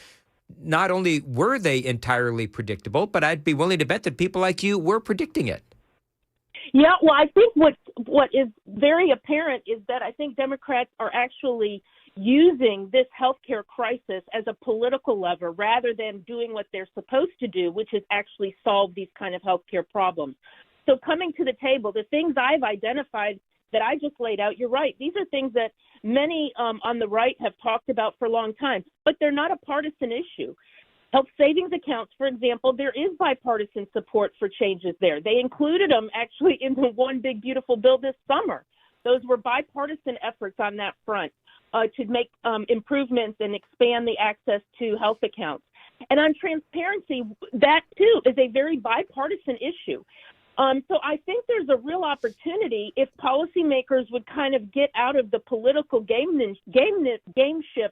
not only were they entirely predictable, but I'd be willing to bet that people like you were predicting it. Yeah, well, I think what is very apparent is that I think Democrats are actually using this healthcare crisis as a political lever rather than doing what they're supposed to do, which is actually solve these kind of healthcare problems. So coming to the table, the things I've identified that I just laid out, you're right. These are things that many on the right have talked about for a long time, but they're not a partisan issue. Health savings accounts, for example, there is bipartisan support for changes there. They included them actually in the One Big Beautiful Bill this summer. Those were bipartisan efforts on that front to make improvements and expand the access to health accounts. And on transparency, that too is a very bipartisan issue. So I think there's a real opportunity if policymakers would kind of get out of the political gameship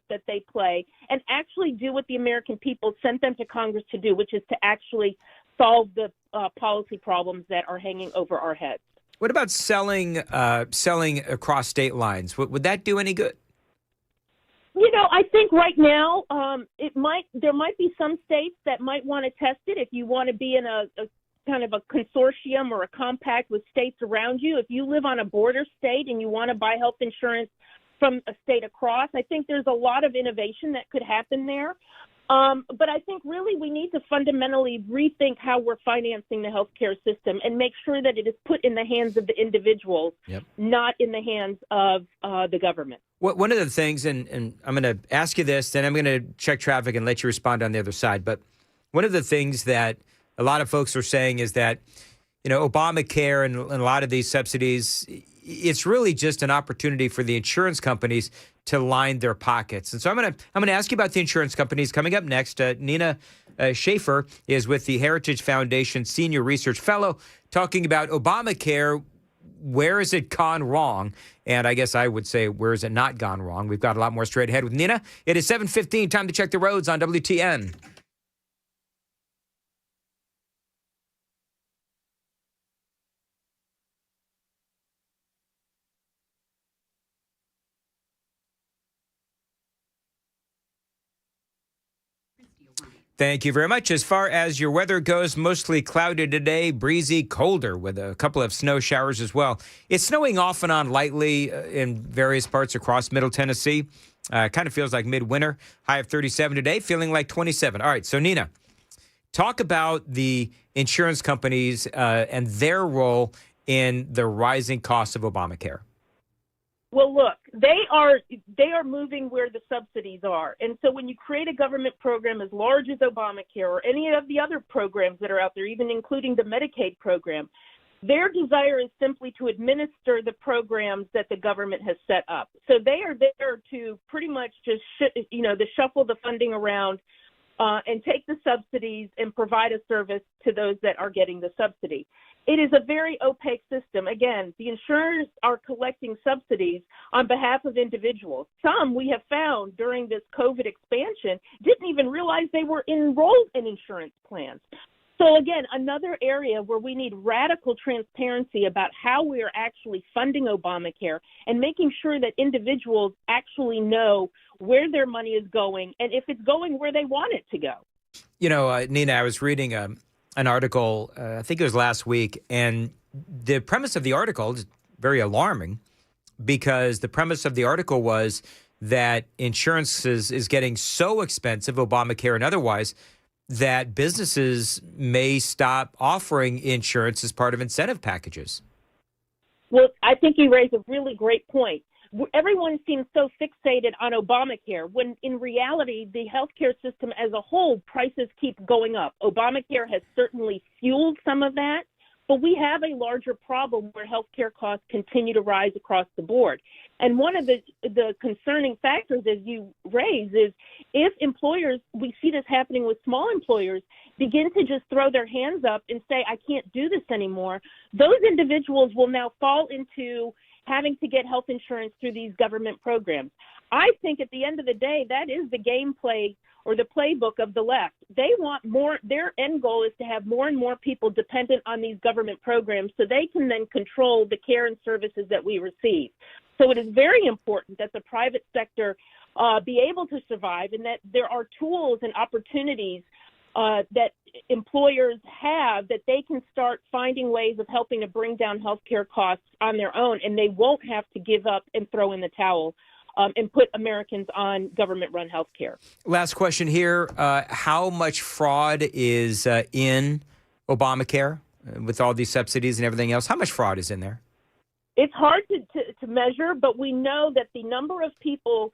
that they play and actually do what the American people sent them to Congress to do, which is to actually solve the policy problems that are hanging over our heads. What about selling across state lines? Would that do any good? You know, I think right now there might be some states that might want to test it if you want to be in a kind of a consortium or a compact with states around you. If you live on a border state and you want to buy health insurance from a state across, I think there's a lot of innovation that could happen there. But I think really we need to fundamentally rethink how we're financing the healthcare system and make sure that it is put in the hands of the individuals, not in the hands of the government. One of the things, and I'm going to ask you this, then I'm going to check traffic and let you respond on the other side. But one of the things that a lot of folks are saying is that, you know, Obamacare and a lot of these subsidies, it's really just an opportunity for the insurance companies to line their pockets. And so I'm going to ask you about the insurance companies. Coming up next, Nina Schaefer is with the Heritage Foundation Senior Research Fellow, talking about Obamacare. Where has it gone wrong? And I guess I would say, where has it not gone wrong? We've got a lot more straight ahead with Nina. It is 7:15. Time to check the roads on WTN. Thank you very much. As far as your weather goes, mostly cloudy today, breezy, colder with a couple of snow showers as well. It's snowing off and on lightly in various parts across Middle Tennessee. Kind of feels like midwinter. High of 37 today, feeling like 27. All right, so Nina, talk about the insurance companies and their role in the rising costs of Obamacare. Well, look, they are moving where the subsidies are. And so when you create a government program as large as Obamacare or any of the other programs that are out there, even including the Medicaid program, their desire is simply to administer the programs that the government has set up. So they are there to pretty much just, to shuffle the funding around and take the subsidies and provide a service to those that are getting the subsidy. It is a very opaque system. Again, the insurers are collecting subsidies on behalf of individuals. Some we have found during this COVID expansion didn't even realize they were enrolled in insurance plans. So again, another area where we need radical transparency about how we are actually funding Obamacare and making sure that individuals actually know where their money is going and if it's going where they want it to go. You know, Nina, I was reading an article, I think it was last week, and the premise of the article is very alarming because the premise of the article was that insurance is getting so expensive, Obamacare and otherwise, that businesses may stop offering insurance as part of incentive packages. Well, I think you raise a really great point. Everyone seems so fixated on Obamacare when in reality, the healthcare system as a whole, prices keep going up. Obamacare has certainly fueled some of that, but we have a larger problem where healthcare costs continue to rise across the board. And one of the concerning factors, as you raise, is if employers, we see this happening with small employers, begin to just throw their hands up and say, I can't do this anymore, those individuals will now fall into having to get health insurance through these government programs. I think at the end of the day, that is the gameplay or the playbook of the left. They want more, their end goal is to have more and more people dependent on these government programs so they can then control the care and services that we receive. So it is very important that the private sector be able to survive and that there are tools and opportunities that employers have that they can start finding ways of helping to bring down healthcare costs on their own, and they won't have to give up and throw in the towel and put Americans on government-run healthcare. Last question here. How much fraud is in Obamacare with all these subsidies and everything else? How much fraud is in there? It's hard to measure, but we know that the number of people,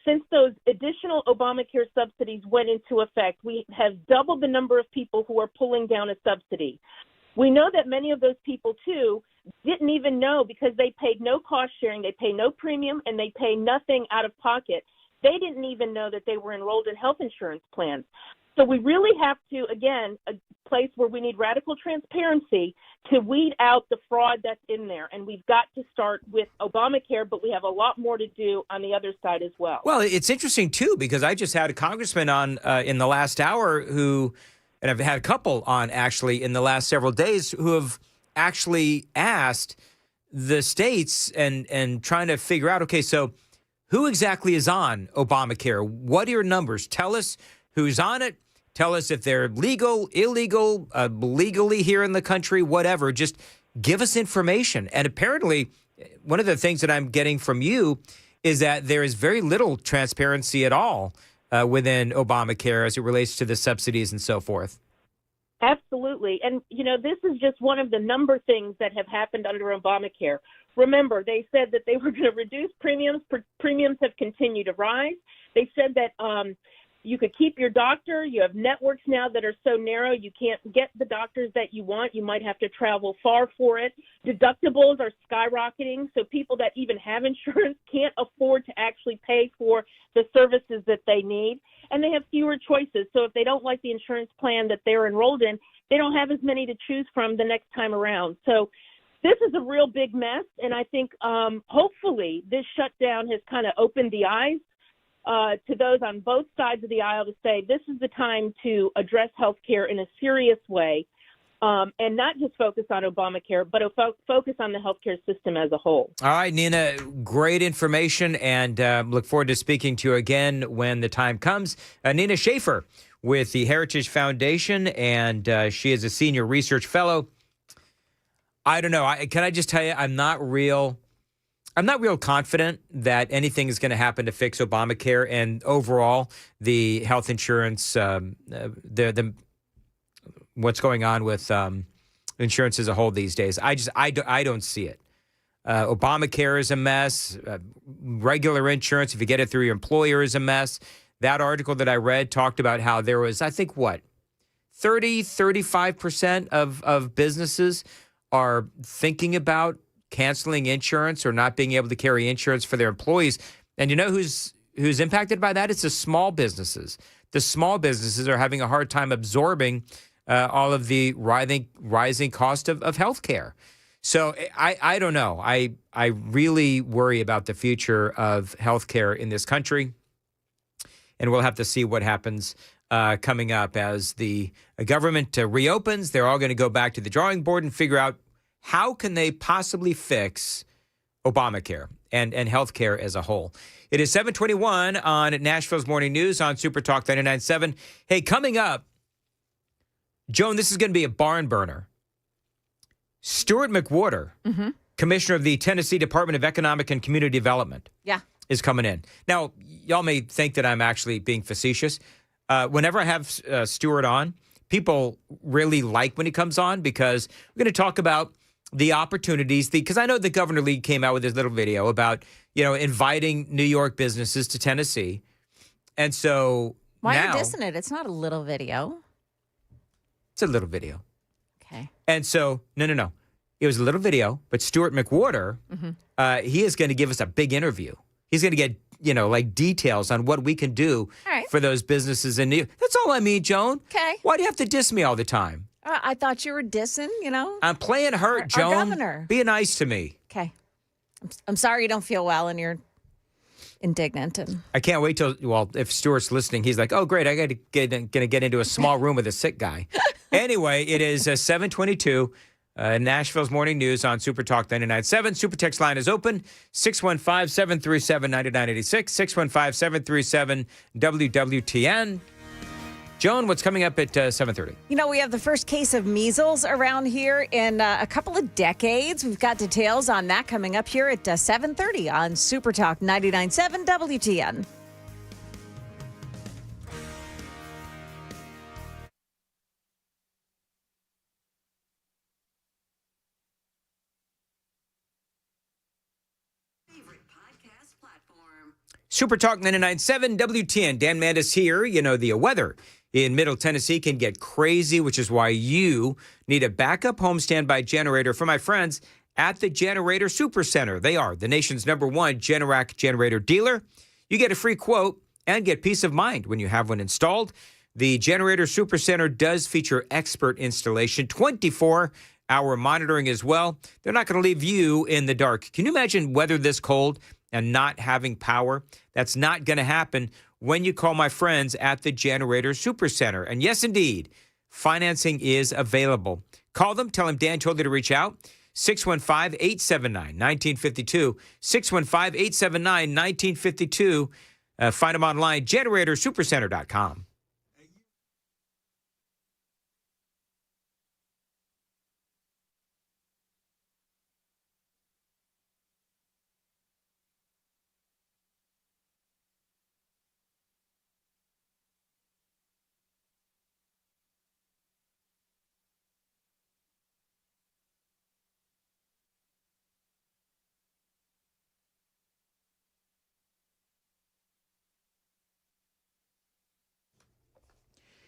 since those additional Obamacare subsidies went into effect, we have doubled the number of people who are pulling down a subsidy. We know that many of those people, too, didn't even know because they paid no cost sharing, they pay no premium, and they pay nothing out of pocket. They didn't even know that they were enrolled in health insurance plans. So we really have to, again, a place where we need radical transparency to weed out the fraud that's in there. And we've got to start with Obamacare, but we have a lot more to do on the other side as well. Well, it's interesting, too, because I just had a congressman on in the last hour who, and I've had a couple on actually in the last several days who have actually asked the states and trying to figure out, okay, so who exactly is on Obamacare? What are your numbers? Tell us who's on it. Tell us if they're legal, illegal, legally here in the country, whatever. Just give us information. And apparently, one of the things that I'm getting from you is that there is very little transparency at all within Obamacare as it relates to the subsidies and so forth. Absolutely. And, this is just one of the number things that have happened under Obamacare. Remember, they said that they were going to reduce premiums. Premiums have continued to rise. They said that you could keep your doctor. You have networks now that are so narrow you can't get the doctors that you want. You might have to travel far for it. Deductibles are skyrocketing, so people that even have insurance can't afford to actually pay for the services that they need. And they have fewer choices. So if they don't like the insurance plan that they're enrolled in, they don't have as many to choose from the next time around. So this is a real big mess. And I think hopefully this shutdown has kind of opened the eyes to those on both sides of the aisle to say this is the time to address health care in a serious way and not just focus on Obamacare, but focus on the healthcare system as a whole. All right, Nina, great information, and look forward to speaking to you again when the time comes. Nina Schaefer with the Heritage Foundation, and she is a senior research fellow. I don't know. Can I just tell you, I'm not real confident that anything is going to happen to fix Obamacare and overall the health insurance, what's going on with insurance as a whole these days. I don't see it. Obamacare is a mess. Regular insurance, if you get it through your employer, is a mess. That article that I read talked about how there was, I think, 35% of businesses are thinking about canceling insurance or not being able to carry insurance for their employees. And you know who's impacted by that? It's the small businesses. The small businesses are having a hard time absorbing all of the rising cost of health care. So I don't know. I really worry about the future of health care in this country. And we'll have to see what happens coming up as the government reopens. They're all going to go back to the drawing board and figure out how can they possibly fix Obamacare and health care as a whole. It is 7:21 on Nashville's Morning News on Super Talk 99.7. Hey, coming up, Joan, this is going to be a barn burner. Stuart McWhorter, commissioner of the Tennessee Department of Economic and Community Development, is coming in. Now, y'all may think that I'm actually being facetious. Whenever I have Stuart on, people really like when he comes on because we're going to talk about the opportunities, because I know the Governor League came out with this little video about, inviting New York businesses to Tennessee. And so Why now, are you dissing it? It's not a little video. It's a little video. Okay. And so, no. It was a little video, but Stuart McWhorter, he is going to give us a big interview. He's going to get, details on what we can do for those businesses in New York. That's all I mean, Joan. Okay. Why do you have to diss me all the time? I thought you were dissing, I'm playing hurt, Joan. Our governor. Be nice to me. Okay. I'm sorry you don't feel well and you're indignant. And I can't wait till, if Stuart's listening, he's like, oh, great, I got to get into a small room with a sick guy. Anyway, it is 7:22. Nashville's Morning News on Super Talk 99.7. Super Text line is open, 615-737-9986, 615-737-WWTN. Joan, what's coming up at 7:30? We have the first case of measles around here in a couple of decades. We've got details on that coming up here at 7:30 on Super Talk 99.7 WTN. Super Talk 99.7 WTN. Dan Mandis here. You know, the weather in Middle Tennessee can get crazy, which is why you need a backup home standby generator from my friends at the Generator Supercenter. They are the nation's #1 Generac generator dealer. You get a free quote and get peace of mind when you have one installed. The Generator Supercenter does feature expert installation, 24-hour monitoring as well. They're not going to leave you in the dark. Can you imagine weather this cold and not having power? That's not going to happen when you call my friends at the Generator Supercenter. And yes, indeed, financing is available. Call them. Tell them Dan told you to reach out. 615-879-1952. 615-879-1952. Find them online, generatorsupercenter.com.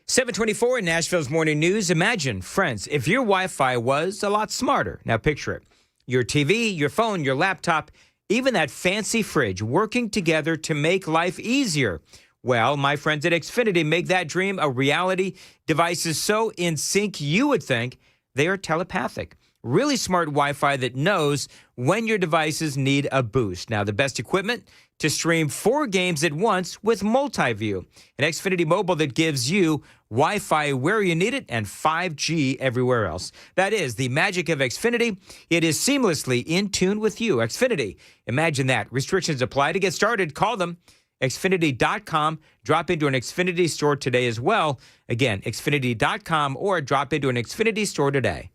$7:24 in Nashville's Morning News. Imagine, friends, if your Wi-Fi was a lot smarter. Now picture it. Your TV, your phone, your laptop, even that fancy fridge working together to make life easier. Well, my friends at Xfinity make that dream a reality. Devices so in sync you would think they are telepathic. Really smart Wi-Fi that knows when your devices need a boost. Now, the best equipment to stream 4 games at once with multi-view. An Xfinity Mobile that gives you Wi-Fi where you need it and 5G everywhere else. That is the magic of Xfinity. It is seamlessly in tune with you. Xfinity, imagine that. Restrictions apply. To get started, call them. Xfinity.com. Drop into an Xfinity store today as well. Again, Xfinity.com or drop into an Xfinity store today.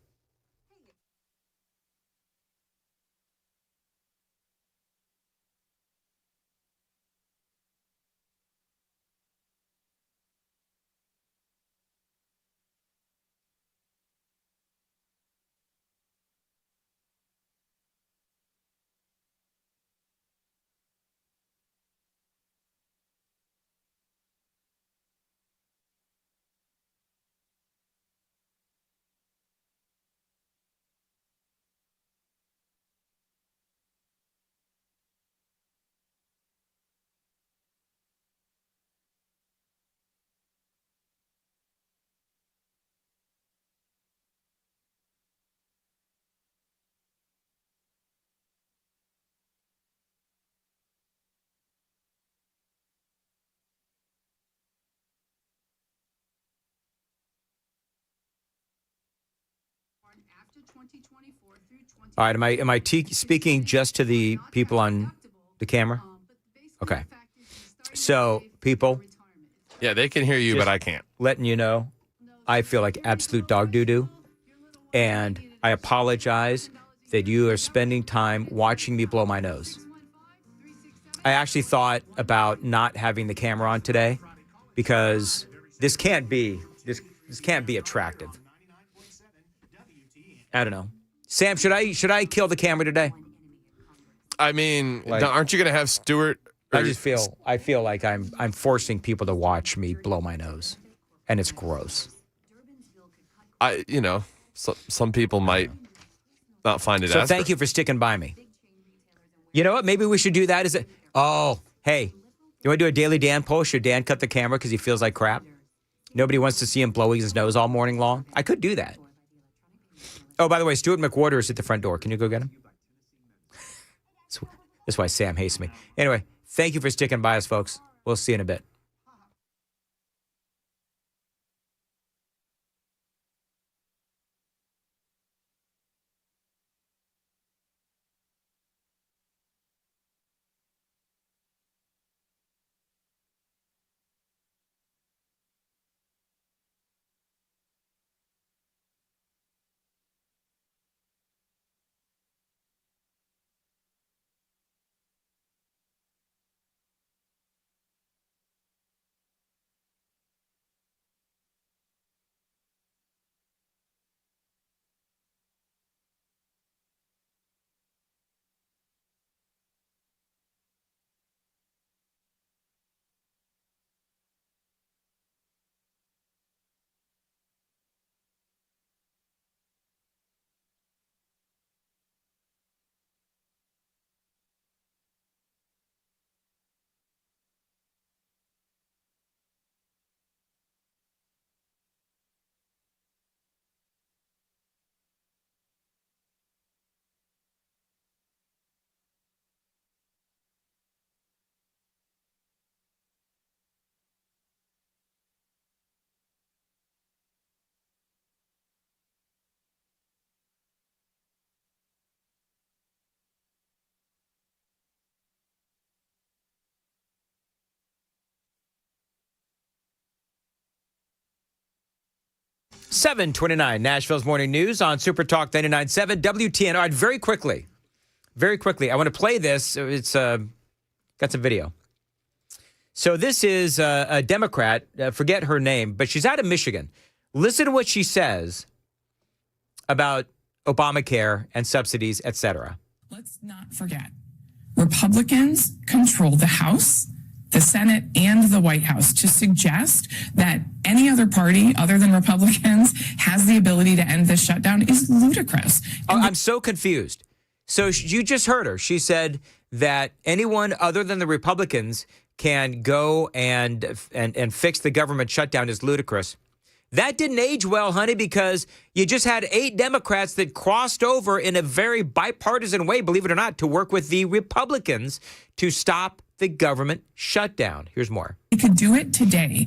All right, am I speaking just to the people on the camera? Okay. So, people. Yeah, they can hear you, but I can't. Letting you know, I feel like absolute dog doo-doo. And I apologize that you are spending time watching me blow my nose. I actually thought about not having the camera on today because this can't be attractive. I don't know. Sam, should I kill the camera today? I mean, aren't you going to have Stuart? I feel like I'm forcing people to watch me blow my nose, and it's gross. Some people might not find it. So thank you for sticking by me. You know what? Maybe we should do that. Hey, you want to do a Daily Dan poll? Should Dan cut the camera because he feels like crap? Nobody wants to see him blowing his nose all morning long. I could do that. Oh, by the way, Stuart McWhorter is at the front door. Can you go get him? That's why Sam hates me. Anyway, thank you for sticking by us, folks. We'll see you in a bit. 729, Nashville's Morning News on Super Talk 99.7 WTN. All right, very quickly, I want to play this. It's got some video. So this is a Democrat, forget her name, but she's out of Michigan. Listen to what she says about Obamacare and subsidies, et cetera. Let's not forget, Republicans control the House, the Senate, and the White House. To suggest that any other party other than Republicans has the ability to end this shutdown is ludicrous. I'm so confused. So you just heard her. She said that anyone other than the Republicans can go and fix the government shutdown is ludicrous. That didn't age well, honey, because you just had 8 Democrats that crossed over in a very bipartisan way, believe it or not, to work with the Republicans to stop the government shutdown. Here's more. We could do it today.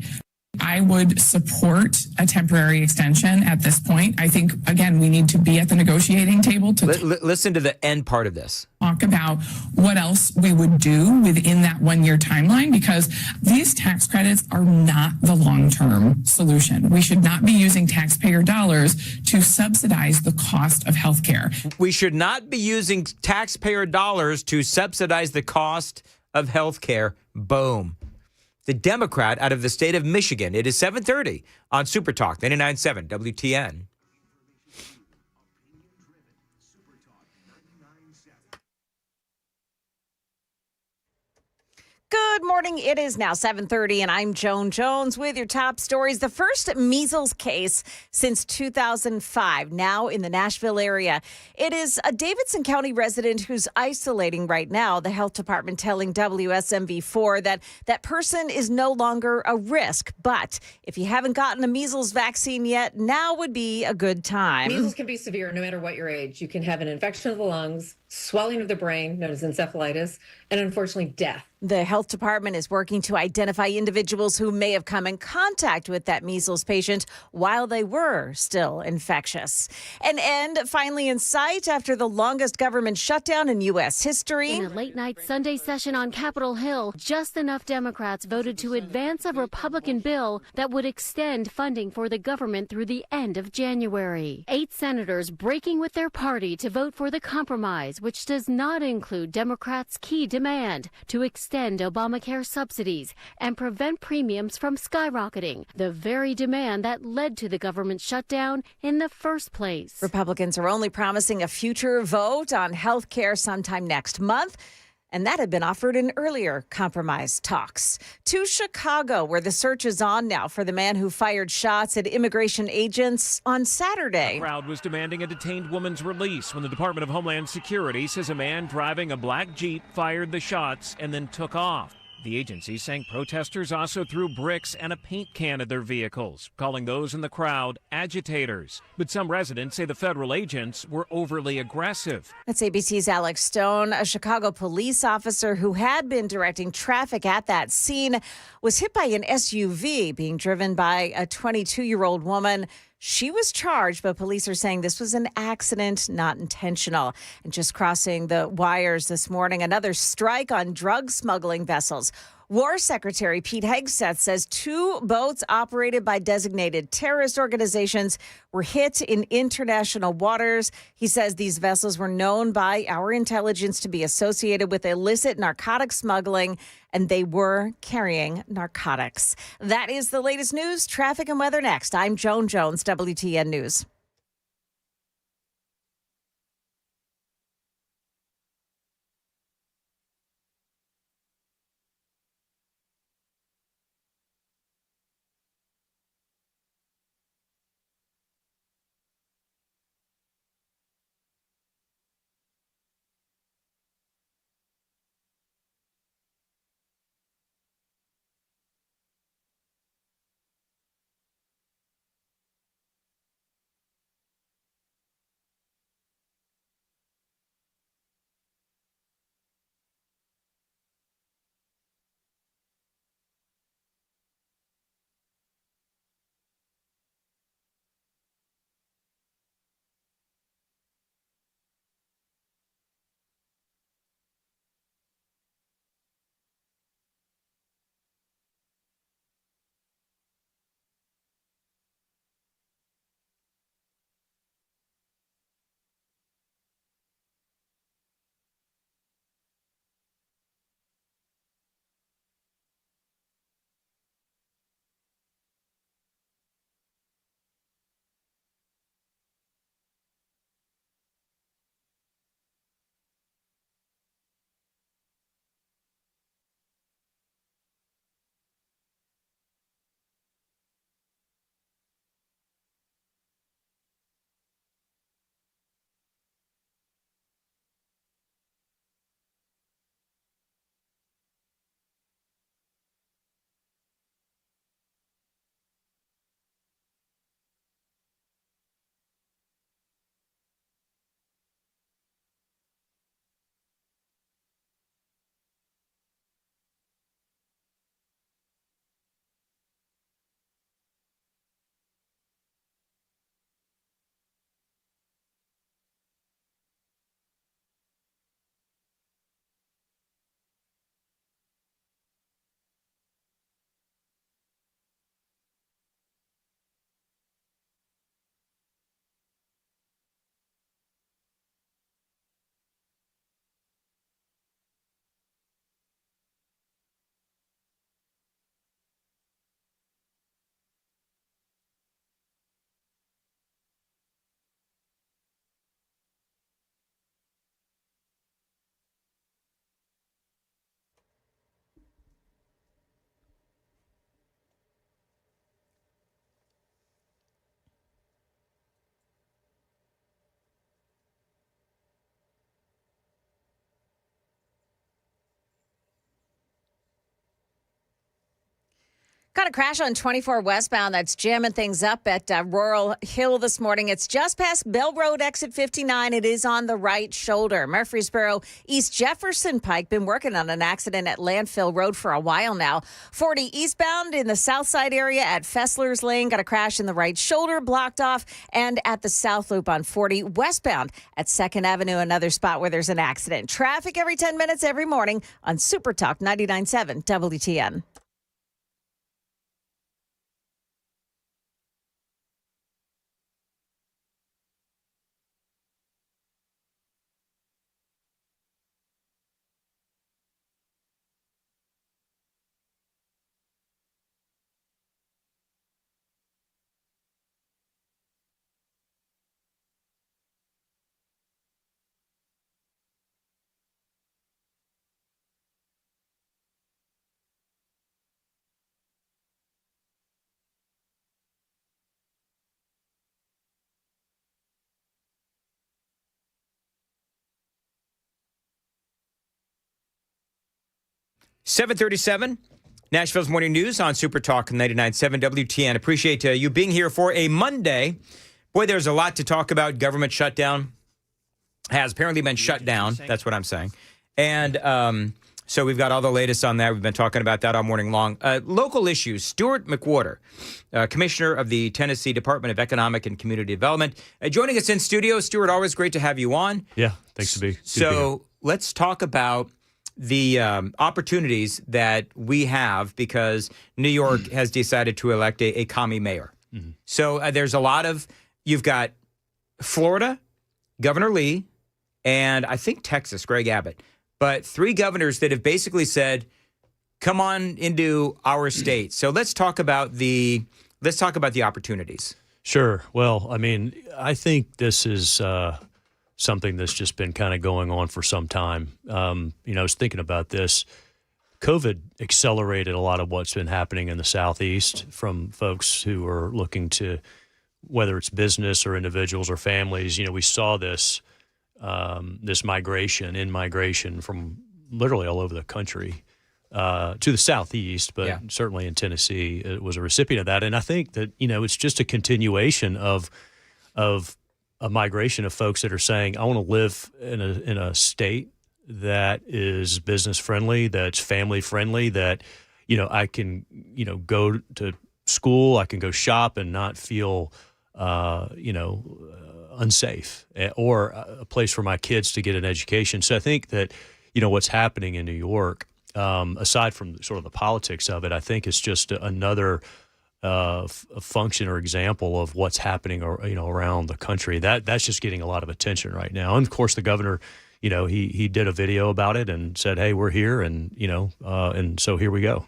I would support a temporary extension at this point. I think, again, we need to be at the negotiating table to listen to the end part of this. Talk about what else we would do within that 1-year timeline, because these tax credits are not the long-term solution. We should not be using taxpayer dollars to subsidize the cost of health care. We should not be using taxpayer dollars to subsidize the cost of health care. Boom. The Democrat out of the state of Michigan. It is 7:30 on Super Talk 99.7 WTN. Good morning. It is now 7:30, and I'm Joan Jones with your top stories. The first measles case since 2005, now in the Nashville area. It is a Davidson County resident who's isolating right now. The health department telling WSMV4 that that person is no longer a risk. But if you haven't gotten a measles vaccine yet, now would be a good time. Measles can be severe no matter what your age. You can have an infection of the lungs, swelling of the brain, known as encephalitis, and unfortunately, death. The health department is working to identify individuals who may have come in contact with that measles patient while they were still infectious. An end finally in sight after the longest government shutdown in U.S. history. In a late-night Sunday session on Capitol Hill, just enough Democrats voted to advance a Republican bill that would extend funding for the government through the end of January. 8 senators breaking with their party to vote for the compromise, which does not include Democrats' key demand to extend Obamacare subsidies and prevent premiums from skyrocketing, the very demand that led to the government shutdown in the first place. Republicans are only promising a future vote on health care sometime next month. And that had been offered in earlier compromise talks. To Chicago, where the search is on now for the man who fired shots at immigration agents on Saturday. The crowd was demanding a detained woman's release when the Department of Homeland Security says a man driving a black Jeep fired the shots and then took off. The agency saying protesters also threw bricks and a paint can at their vehicles, calling those in the crowd agitators. But some residents say the federal agents were overly aggressive. That's ABC's Alex Stone. A Chicago police officer who had been directing traffic at that scene was hit by an SUV being driven by a 22-year-old woman. She was charged, but police are saying this was an accident, not intentional. And just crossing the wires this morning, another strike on drug smuggling vessels. War Secretary Pete Hegseth says 2 boats operated by designated terrorist organizations were hit in international waters. He says these vessels were known by our intelligence to be associated with illicit narcotic smuggling, and they were carrying narcotics. That is the latest news, traffic, and weather next. I'm Joan Jones, WTN News. Got a crash on 24 westbound that's jamming things up at Rural Hill this morning. It's just past Bell Road, exit 59. It is on the right shoulder. Murfreesboro East Jefferson Pike been working on an accident at Landfill Road for a while now. 40 eastbound in the south side area at Fessler's Lane. Got a crash in the right shoulder, blocked off. And at the South Loop on 40 westbound at 2nd Avenue, another spot where there's an accident. Traffic every 10 minutes every morning on Super Talk 99.7 WTN. (7:37) Nashville's Morning News on Super Talk 99.7 WTN. Appreciate you being here for a Monday. Boy, there's a lot to talk about. Government shutdown has apparently been shut down. That's what I'm saying. And so we've got all the latest on that. We've been talking about that all morning long. Local issues. Stuart McWhorter, Commissioner of the Tennessee Department of Economic and Community Development, joining us in studio. Stuart, always great to have you on. Yeah, thanks to be. So let's talk about the opportunities that we have because New York has decided to elect a commie mayor. Mm-hmm. So there's a lot of, you've got Florida, Governor Lee, and I think Texas, Greg Abbott. But 3 governors that have basically said, come on into our state. So let's talk about the opportunities. Sure. Well, I mean, I think this is something that's just been kind of going on for some time. I was thinking about this. COVID accelerated a lot of what's been happening in the Southeast from folks who are looking to, whether it's business or individuals or families. We saw this migration from literally all over the country to the Southeast, but certainly in Tennessee, it was a recipient of that. And I think that, it's just a continuation of a migration of folks that are saying, I want to live in a state that is business friendly, that's family friendly, that, I can, go to school, I can go shop and not feel, unsafe, or a place for my kids to get an education. So I think that, what's happening in New York, aside from sort of the politics of it, I think it's just another a function or example of what's happening, around the country. That's just getting a lot of attention right now. And of course, the governor, he did a video about it and said, "Hey, we're here," and and so here we go.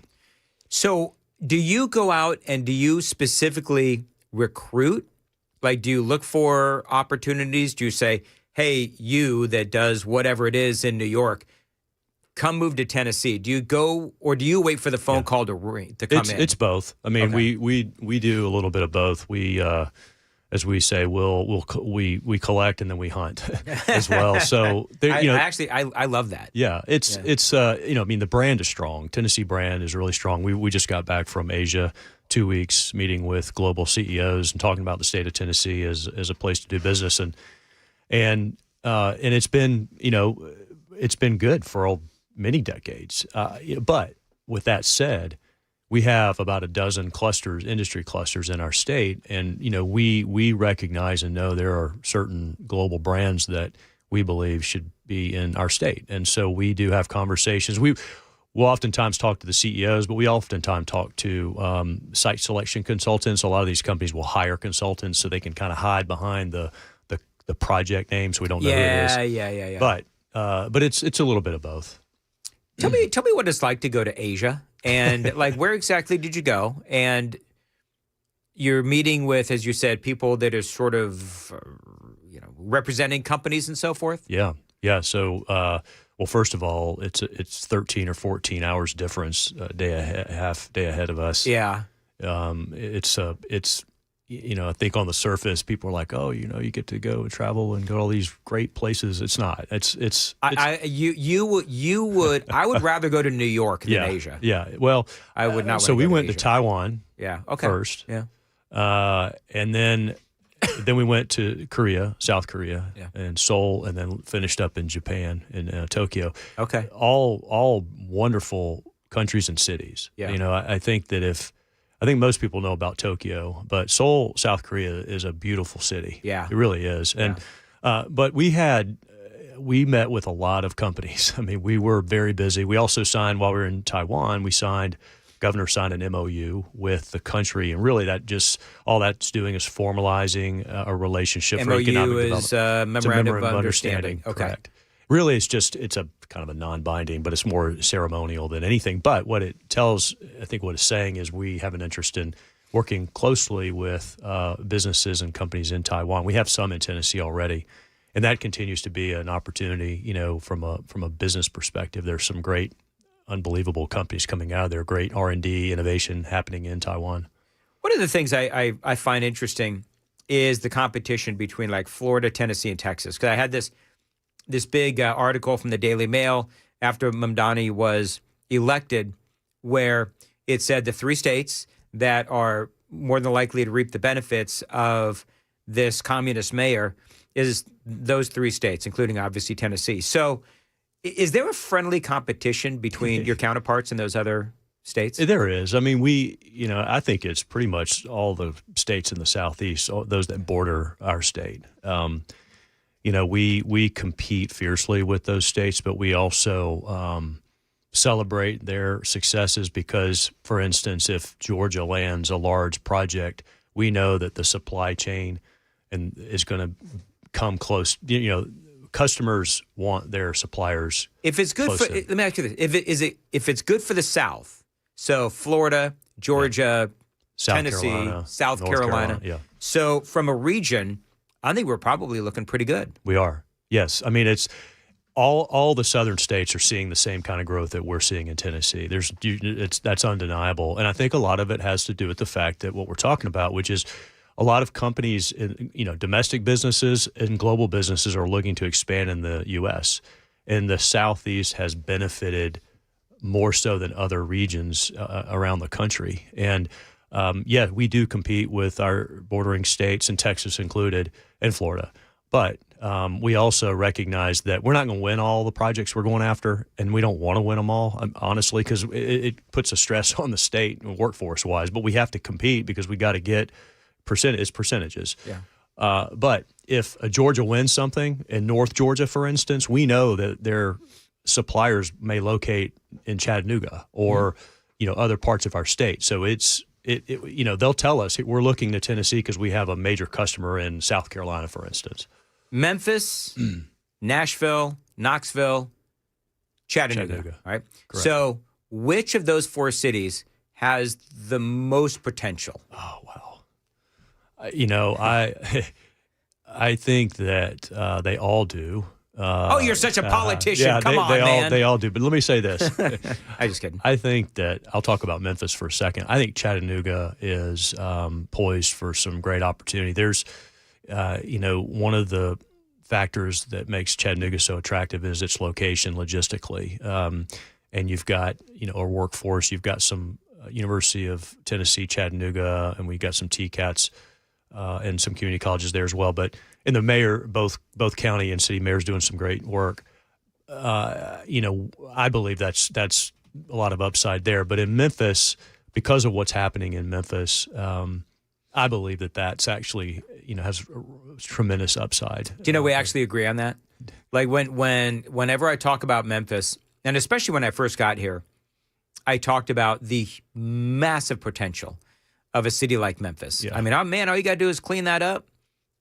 So, do you go out and do you specifically recruit? Like, do you look for opportunities? Do you say, "Hey, you that does whatever it is in New York, come move to Tennessee"? Do you go, or do you wait for the phone call to come in? It's both. I mean, okay. we do a little bit of both. We, as we say, we collect and then we hunt as well. So I love that. Yeah, it's the brand is strong. Tennessee brand is really strong. We just got back from Asia, 2 weeks meeting with global CEOs and talking about the state of Tennessee as a place to do business, and it's been it's been good for many decades. But with that said, we have about a dozen industry clusters in our state. And, we recognize and know there are certain global brands that we believe should be in our state. And so we do have conversations. We'll oftentimes talk to the CEOs, but we oftentimes talk to site selection consultants. A lot of these companies will hire consultants so they can kind of hide behind the project name so we don't know who it is. Yeah. But it's a little bit of both. Tell me what it's like to go to Asia, and like where exactly did you go? And you're meeting with, as you said, people that are sort of representing companies and so forth. Yeah. So, well, first of all, it's 13 or 14 hours difference, half day ahead of us. Yeah. It's I think on the surface, people are like, oh, you get to go travel and go to all these great places. It's not. You would. I would rather go to New York than Asia. Yeah. Well, I would not. So we went to to Taiwan. Yeah. Okay. First. Yeah. And then we went to Korea, South Korea, Yeah. and Seoul, and then finished up in Japan, in Tokyo. Okay. All wonderful countries and cities. Yeah. I think that I think most people know about Tokyo, but Seoul, South Korea is a beautiful city. Yeah. It really is. And but we met with a lot of companies. I mean, we were very busy. We also signed, while we were in Taiwan, Governor signed an MOU with the country, and really all that's doing is formalizing a relationship for economic development. MOU is Memorandum of Understanding. Okay. Correct. Really, it's a kind of a non-binding, but it's more ceremonial than anything. But what it tells, I think what it's saying is we have an interest in working closely with businesses and companies in Taiwan. We have some in Tennessee already, and that continues to be an opportunity, from a business perspective. There's some great, unbelievable companies coming out of there, great R&D innovation happening in Taiwan. One of the things I find interesting is the competition between like Florida, Tennessee, and Texas. Because I had this big article from the Daily Mail after Mamdani was elected, where it said the 3 states that are more than likely to reap the benefits of this communist mayor is those 3 states, including obviously Tennessee. So is there a friendly competition between your counterparts in those other states? There is. I mean, I think it's pretty much all the states in the Southeast, those that border our state. We compete fiercely with those states, but we also celebrate their successes because, for instance, if Georgia lands a large project, we know that the supply chain is going to come close. Customers want their suppliers. If it's good for, let me ask you this: if it's good for the South, so Florida, Georgia, Tennessee, Carolina, South North Carolina. Yeah. So from a region, I think we're probably looking pretty good. We are. Yes. I mean, it's all the southern states are seeing the same kind of growth that we're seeing in Tennessee. That's undeniable, and I think a lot of it has to do with the fact that what we're talking about, which is a lot of companies, domestic businesses and global businesses are looking to expand in the U.S., and the Southeast has benefited more so than other regions around the country. And we do compete with our bordering states, and Texas included, and Florida. But we also recognize that we're not going to win all the projects we're going after, and we don't want to win them all, honestly, because it puts a stress on the state workforce-wise. But we have to compete because we got to get percentages. Yeah. But if Georgia wins something in North Georgia, for instance, we know that their suppliers may locate in Chattanooga or other parts of our state. So they'll tell us we're looking to Tennessee because we have a major customer in South Carolina, for instance. Memphis, Nashville, Knoxville, Chattanooga. Right. Correct. So which of those 4 cities has the most potential? Oh, wow. I think that they all do. You're such a politician. Come on, man. They all do. But let me say this. I'm just kidding. I think that I'll talk about Memphis for a second. I think Chattanooga is poised for some great opportunity. There's, one of the factors that makes Chattanooga so attractive is its location logistically. And you've got, a workforce. You've got some University of Tennessee, Chattanooga, and we've got some TCATs and some community colleges there as well. But in the mayor, both county and city mayors doing some great work. I believe that's a lot of upside there. But in Memphis, because of what's happening in Memphis, I believe that's actually has tremendous upside. Do you know we actually agree on that? Like whenever I talk about Memphis, and especially when I first got here, I talked about the massive potential of a city like Memphis. Yeah. I mean, all you got to do is clean that up,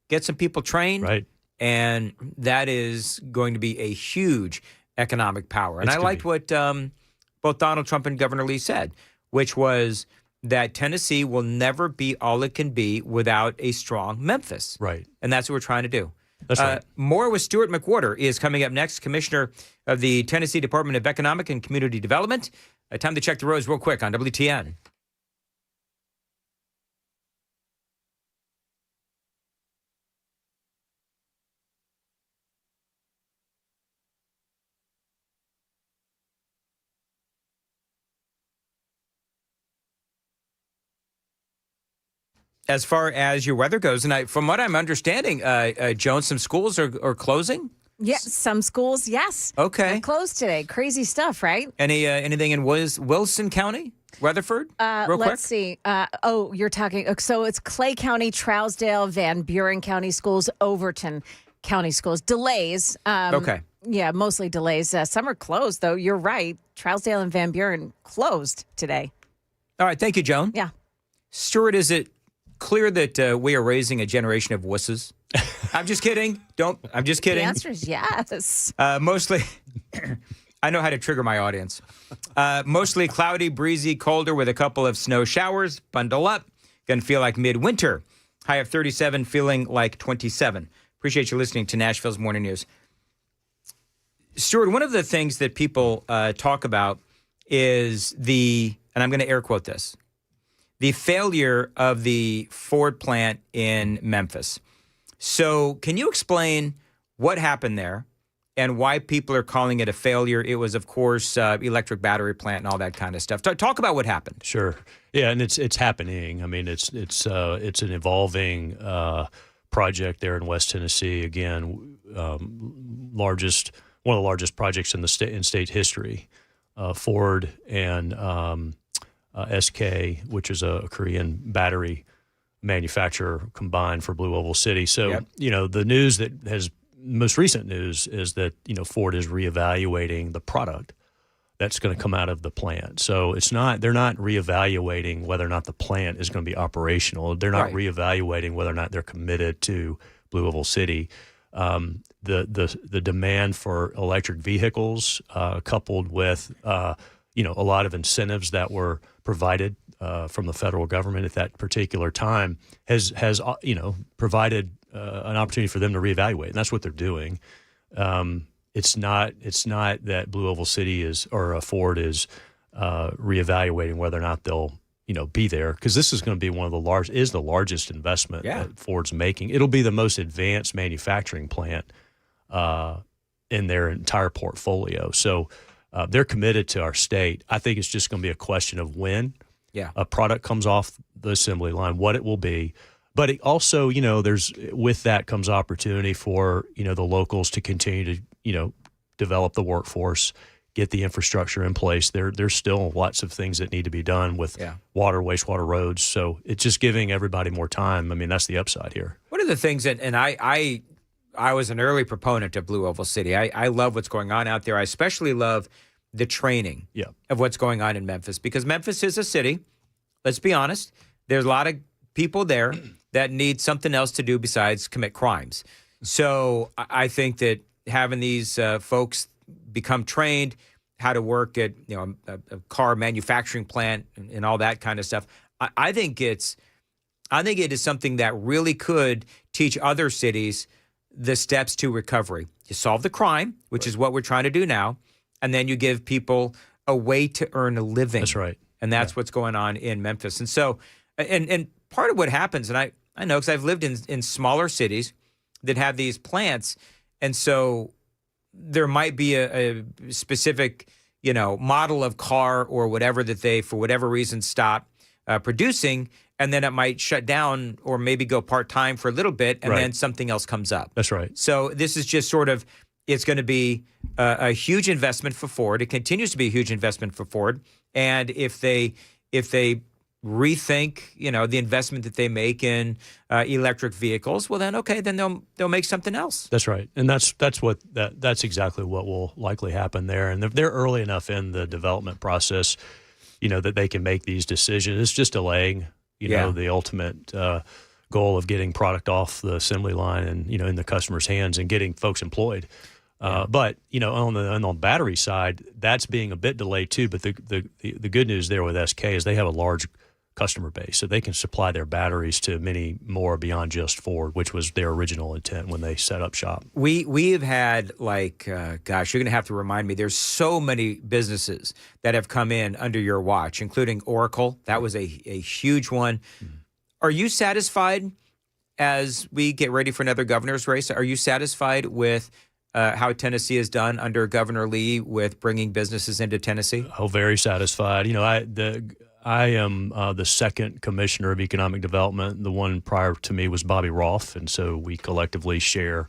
get some people trained, right? And that is going to be a huge economic power. And I liked what both Donald Trump and Governor Lee said, which was that Tennessee will never be all it can be without a strong Memphis. Right. And that's what we're trying to do. That's right. More with Stuart McWhorter is coming up next, Commissioner of the Tennessee Department of Economic and Community Development. Time to check the roads real quick on WTN. as far as your weather goes. And from what I'm understanding, Joan, some schools are closing. Yes, some schools, yes. Okay. They're closed today. Crazy stuff, right? Anything in Wilson County, Rutherford? Real quick? Let's see. You're talking. So it's Clay County, Trousdale, Van Buren County Schools, Overton County Schools. Delays. Okay. Yeah, mostly delays. Some are closed, though. You're right. Trousdale and Van Buren closed today. All right. Thank you, Joan. Yeah. Stuart, is it clear that we are raising a generation of wusses? I'm just kidding. I'm just kidding. The answer is yes. Mostly, I know how to trigger my audience. Mostly cloudy, breezy, colder with a couple of snow showers. Bundle up. Gonna feel like midwinter. High of 37, feeling like 27. Appreciate you listening to Nashville's Morning News. Stuart, one of the things that people talk about is and I'm going to air quote this, the failure of the Ford plant in Memphis. So can you explain what happened there and why people are calling it a failure? It was, of course, electric battery plant and all that kind of stuff. Talk about what happened. Sure. Yeah, and it's happening. I mean, it's an evolving project there in West Tennessee. Again, one of the largest projects in state history. Ford and SK, which is a Korean battery manufacturer, combined for Blue Oval City. So, the news most recent news is that, Ford is reevaluating the product that's going to come out of the plant. So they're not reevaluating whether or not the plant is going to be operational. They're not reevaluating whether or not they're committed to Blue Oval City. The demand for electric vehicles, coupled with a lot of incentives that were provided from the federal government at that particular time, has provided an opportunity for them to reevaluate, and that's what they're doing. It's not that Blue Oval City or Ford is reevaluating whether or not they'll be there, because this is going to be the largest investment that Ford's making. It'll be the most advanced manufacturing plant in their entire portfolio. So they're committed to our state. I think it's just going to be a question of when a product comes off the assembly line, what it will be. But it also, with that comes opportunity for, the locals to continue to, develop the workforce, get the infrastructure in place. There's still lots of things that need to be done with water, wastewater, roads. So it's just giving everybody more time. I mean, that's the upside here. One of the things and I was an early proponent of Blue Oval City. I love what's going on out there. I especially love the training of what's going on in Memphis, because Memphis is a city. Let's be honest. There's a lot of people there that need something else to do besides commit crimes. So I think that having these folks become trained how to work at a car manufacturing plant and all that kind of stuff, I think it is something that really could teach other cities the steps to recovery. You solve the crime, which is what we're trying to do now, and then you give people a way to earn a living. That's right. And that's what's going on in Memphis. And so, and part of what happens, and I know because I've lived in smaller cities that have these plants, and so there might be a specific, model of car or whatever that they, for whatever reason, stop producing, and then it might shut down or maybe go part-time for a little bit, and then something else comes up. That's right. So this is just sort of, it's going to be a huge investment for Ford. It continues to be a huge investment for Ford. And if they rethink, the investment that they make in electric vehicles, well then, okay, then they'll make something else. That's right. And that's exactly what will likely happen there. And they're early enough in the development process, that they can make these decisions. It's just delaying, the ultimate goal of getting product off the assembly line and, in the customer's hands and getting folks employed. But, on the battery side, that's being a bit delayed too. But the good news there with SK is they have a large customer base, so they can supply their batteries to many more beyond just Ford, which was their original intent when they set up shop. We have had you're going to have to remind me, there's so many businesses that have come in under your watch, including Oracle. That was a huge one. Mm-hmm. Are you satisfied as we get ready for another governor's race? Are you satisfied with how Tennessee has done under Governor Lee with bringing businesses into Tennessee? Oh, very satisfied. I am the second commissioner of economic development. The one prior to me was Bobby Rolfe, and so we collectively share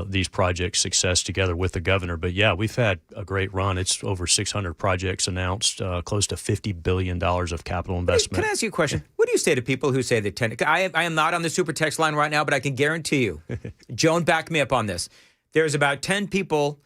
these projects' success together with the governor. But yeah, we've had a great run. It's over 600 projects announced, close to $50 billion of capital investment. Can I ask you a question? What do you say to people who say that I am not on the super text line right now, but I can guarantee you, Joan, back me up on this. There's about 10 people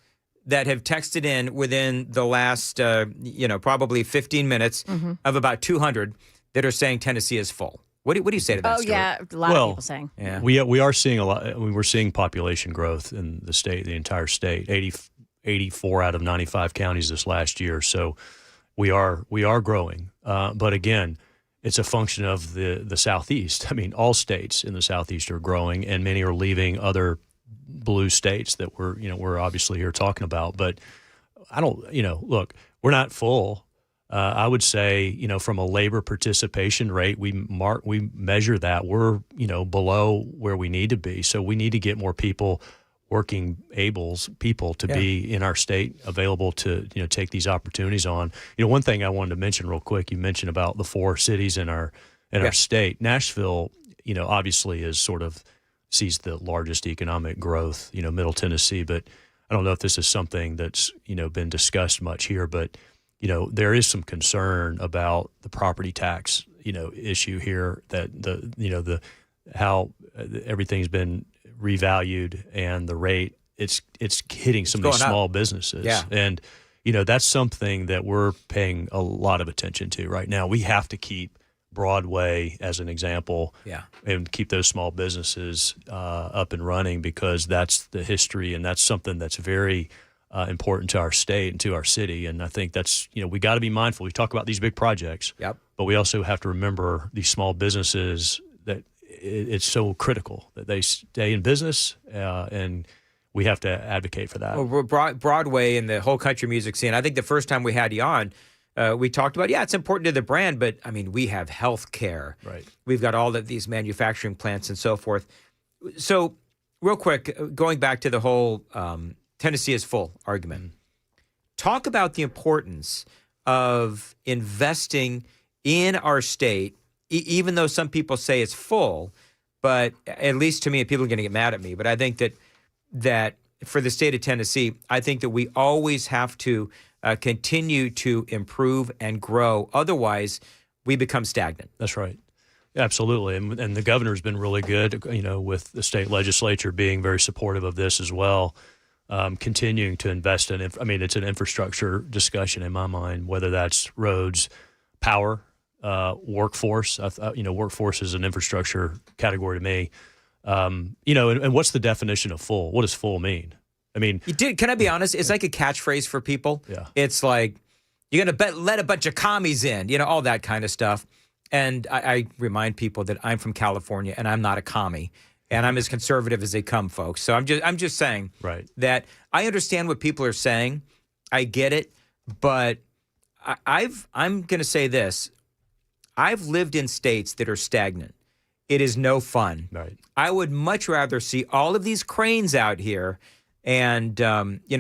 that have texted in within the last, probably 15 minutes of about 200 that are saying Tennessee is full. What do you say to that? Oh, Stuart? yeah, a lot of people saying. Yeah. We are seeing a lot. I mean, we're seeing population growth in the state, the entire state. 84 out of 95 counties this last year. So we are growing. But again, it's a function of the Southeast. I mean, all states in the Southeast are growing, and many are leaving other blue states that we're obviously here talking about. But I don't, look, we're not full. I would say, from a labor participation rate, we measure that we're, below where we need to be. So we need to get more people, working people to be in our state, available to, take these opportunities on. One thing I wanted to mention real quick, you mentioned about the 4 cities in our state. Nashville, obviously is sort of sees the largest economic growth, Middle Tennessee, but I don't know if this is something that's, been discussed much here, but there is some concern about the property tax, issue here, that how everything's been revalued and the rate it's hitting some of these small businesses. Yeah. And, that's something that we're paying a lot of attention to right now. We have to keep Broadway as an example, and keep those small businesses up and running, because that's the history, and that's something that's very important to our state and to our city. And I think that's, we got to be mindful. We talk about these big projects, but we also have to remember these small businesses, that it's so critical that they stay in business, and we have to advocate for that. Well, Broadway and the whole country music scene, I think the first time we had you on, we talked about, it's important to the brand, but I mean, we have health care. Right. We've got all of these manufacturing plants and so forth. So real quick, going back to the whole Tennessee is full argument. Talk about the importance of investing in our state, even though some people say it's full, but at least to me, people are going to get mad at me, but I think that for the state of Tennessee, I think that we always have to continue to improve and grow. Otherwise, we become stagnant. That's right. Absolutely. And the governor's been really good, with the state legislature being very supportive of this as well. Continuing to invest in, it's an infrastructure discussion in my mind, whether that's roads, power, workforce. Workforce is an infrastructure category to me. And what's the definition of full? What does full mean? Can I be honest? It's like a catchphrase for people. Yeah. It's like, you're going to let a bunch of commies in, all that kind of stuff. And I remind people that I'm from California and I'm not a commie. And I'm as conservative as they come, folks. So I'm just saying that I understand what people are saying. I get it. But I'm going to say this. I've lived in states that are stagnant. It is no fun. Right. I would much rather see all of these cranes out here and,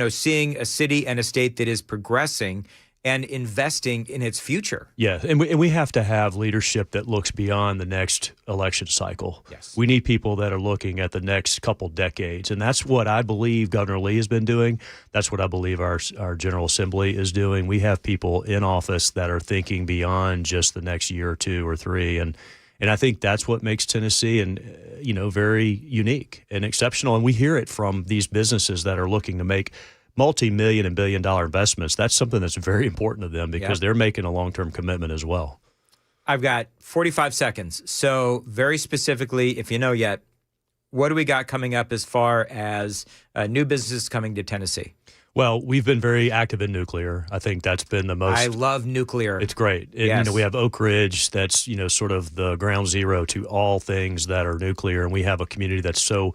seeing a city and a state that is progressing and investing in its future. Yeah, and we have to have leadership that looks beyond the next election cycle. Yes. We need people that are looking at the next couple decades, and that's what I believe Governor Lee has been doing. That's what I believe our General Assembly is doing. We have people in office that are thinking beyond just the next year or 2 or 3, and I think that's what makes Tennessee very unique and exceptional. And we hear it from these businesses that are looking to make multi-million and billion-dollar investments. That's something that's very important to them, because they're making a long-term commitment as well. I've got 45 seconds. So very specifically, if you know yet, what do we got coming up as far as new businesses coming to Tennessee? Well, we've been very active in nuclear. I think that's been the most. I love nuclear. It's great. Yes. We have Oak Ridge. That's sort of the ground zero to all things that are nuclear, and we have a community that's so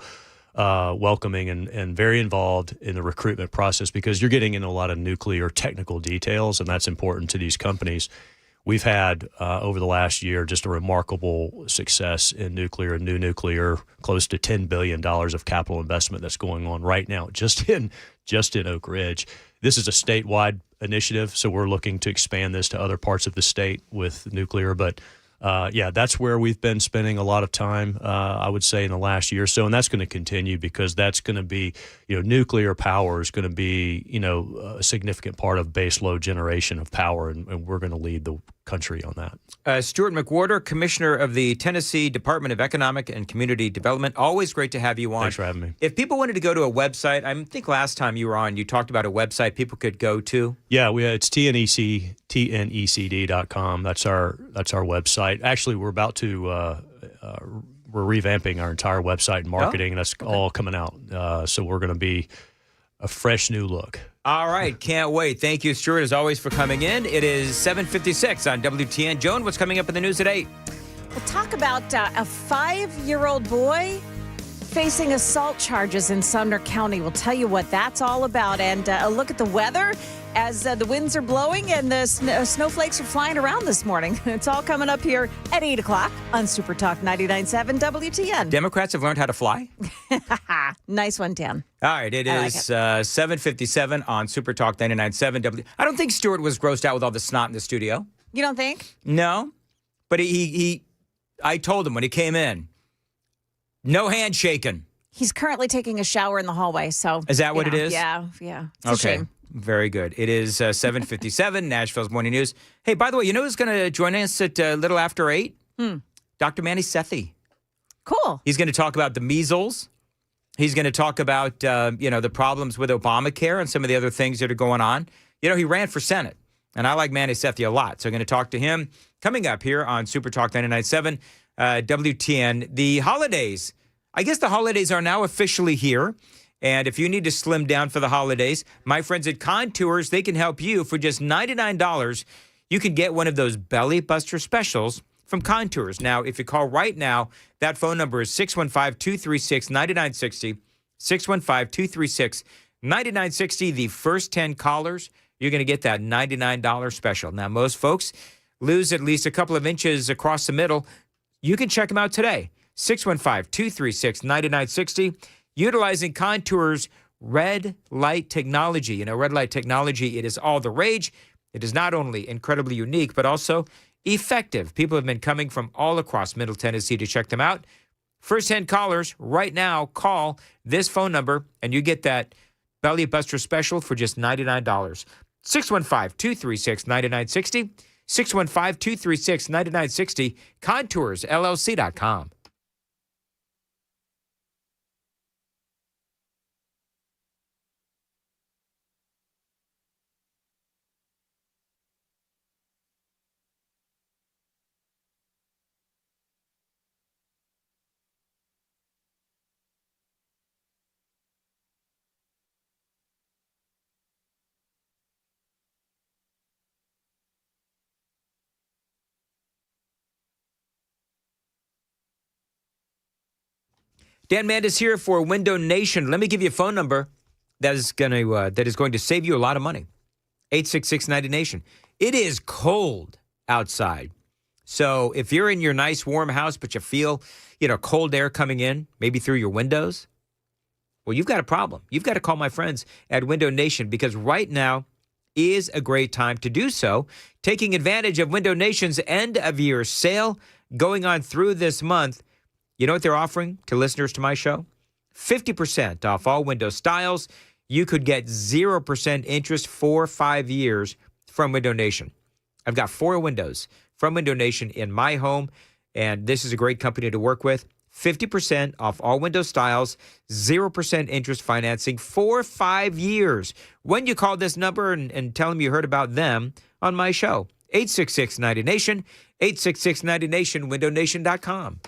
welcoming and very involved in the recruitment process, because you're getting into a lot of nuclear technical details, and that's important to these companies. We've had over the last year just a remarkable success in nuclear and new nuclear, close to $10 billion of capital investment that's going on right now just in Oak Ridge. This is a statewide initiative. So we're looking to expand this to other parts of the state with nuclear. But that's where we've been spending a lot of time, I would say, in the last year or so. And that's going to continue because that's going to be, nuclear power is going to be, a significant part of base load generation of power. And we're going to lead the country on that. Stuart McWhorter, Commissioner of the Tennessee Department of Economic and Community Development. Always great to have you on. Thanks for having me. If people wanted to go to a website, I think last time you were on, you talked about a website people could go to. Yeah, it's tnecd.com. That's our website. Actually, we're about to we're revamping our entire website and marketing, and that's all coming out. So we're going to be a fresh new look. All right. Can't wait. Thank you, Stuart, as always, for coming in. It is 7:56 on WTN. Joan, what's coming up in the news at 8? We'll talk about a 5-year-old boy facing assault charges in Sumner County. We'll tell you what that's all about. And a look at the weather as the winds are blowing and the snowflakes are flying around this morning. It's all coming up here at 8 o'clock on Super Talk 99.7 WTN. Democrats have learned how to fly? Nice one, Dan. All right, it is 7:57 on Super Talk 99.7 W. I don't think Stuart was grossed out with all the snot in the studio. You don't think? No, but I told him when he came in, no handshaking. He's currently taking a shower in the hallway, so. Is that what it is? Yeah. It's a shame. Very good. It is 7:57, Nashville's Morning News. Hey, by the way, you know who's going to join us at a little after 8? Dr. Manny Sethi. Cool. He's going to talk about the measles. He's going to talk about, the problems with Obamacare and some of the other things that are going on. He ran for Senate, and I like Manny Sethi a lot. So I'm going to talk to him coming up here on Super Talk 99.7 WTN. The holidays. I guess the holidays are now officially here. And if you need to slim down for the holidays, my friends at Contours, they can help you. For just $99, you can get one of those belly buster specials from Contours. Now, if you call right now, that phone number is 615-236-9960, 615-236-9960. The first 10 callers, you're going to get that $99 special. Now, most folks lose at least a couple of inches across the middle. You can check them out today, 615-236-9960. Utilizing Contours red light technology. Red light technology, it is all the rage. It is not only incredibly unique, but also effective. People have been coming from all across Middle Tennessee to check them out. First 10 callers right now, call this phone number, and you get that Belly Buster special for just $99. 615-236-9960, 615-236-9960, ContoursLLC.com. Dan Mandis here for Window Nation. Let me give you a phone number that is going to save you a lot of money. 866-90-NATION. It is cold outside. So if you're in your nice warm house, but you feel, cold air coming in, maybe through your windows, well, you've got a problem. You've got to call my friends at Window Nation, because right now is a great time to do so, taking advantage of Window Nation's end of year sale going on through this month. You know what they're offering to listeners to my show? 50% off all window styles. You could get 0% interest for 5 years from Window Nation. I've got 4 windows from Window Nation in my home, and this is a great company to work with. 50% off all window styles, 0% interest financing for 5 years. When you call this number and tell them you heard about them on my show, 866-90-NATION, 866-90-NATION, windownation.com.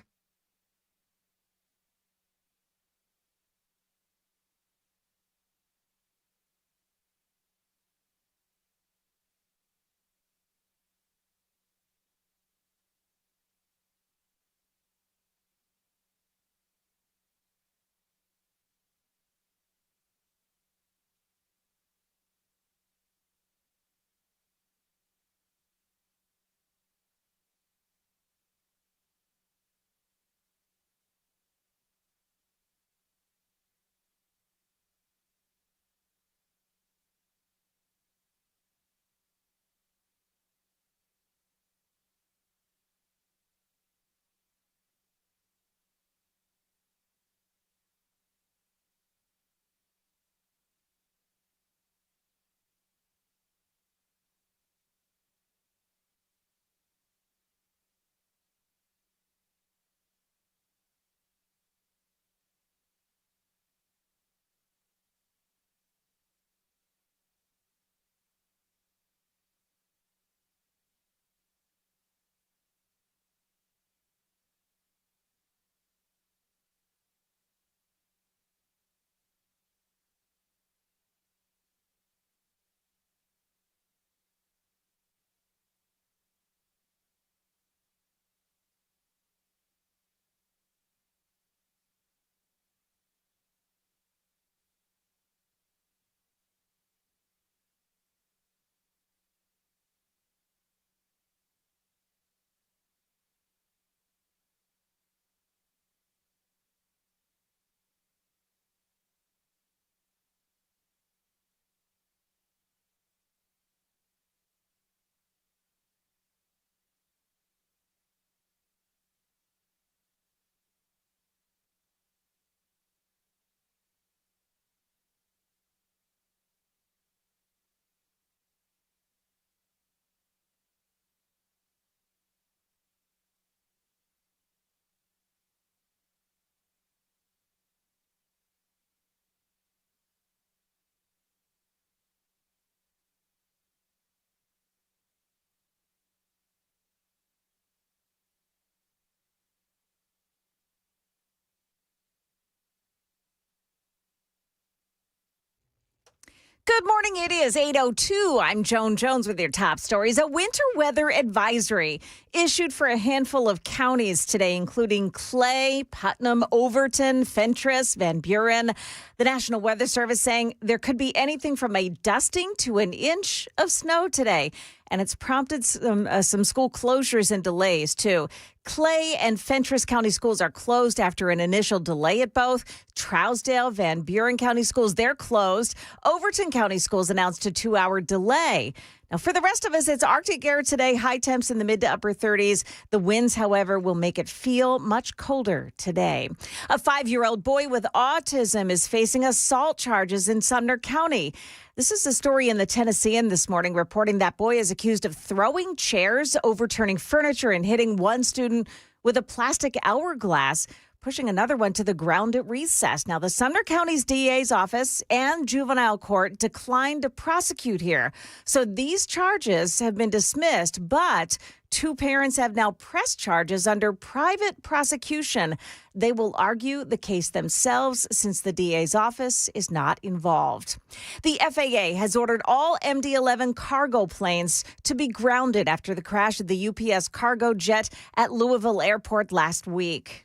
Good morning. It is 8:02. I'm Joan Jones with your top stories. A winter weather advisory issued for a handful of counties today, including Clay, Putnam, Overton, Fentress, Van Buren. The National Weather Service saying there could be anything from a dusting to an inch of snow today. And it's prompted some school closures and delays, too. Clay and Fentress County schools are closed after an initial delay at both. Trousdale, Van Buren County schools, they're closed. Overton County schools announced a 2-hour delay. Now, for the rest of us, it's Arctic air today, high temps in the mid to upper 30s. The winds, however, will make it feel much colder today. A 5-year-old boy with autism is facing assault charges in Sumner County. This is a story in the Tennessean this morning reporting that boy is accused of throwing chairs, overturning furniture, and hitting one student with a plastic hourglass, pushing another one to the ground at recess. Now, the Sumner County's DA's office and juvenile court declined to prosecute here. So these charges have been dismissed, but 2 parents have now pressed charges under private prosecution. They will argue the case themselves since the DA's office is not involved. The FAA has ordered all MD-11 cargo planes to be grounded after the crash of the UPS cargo jet at Louisville Airport last week.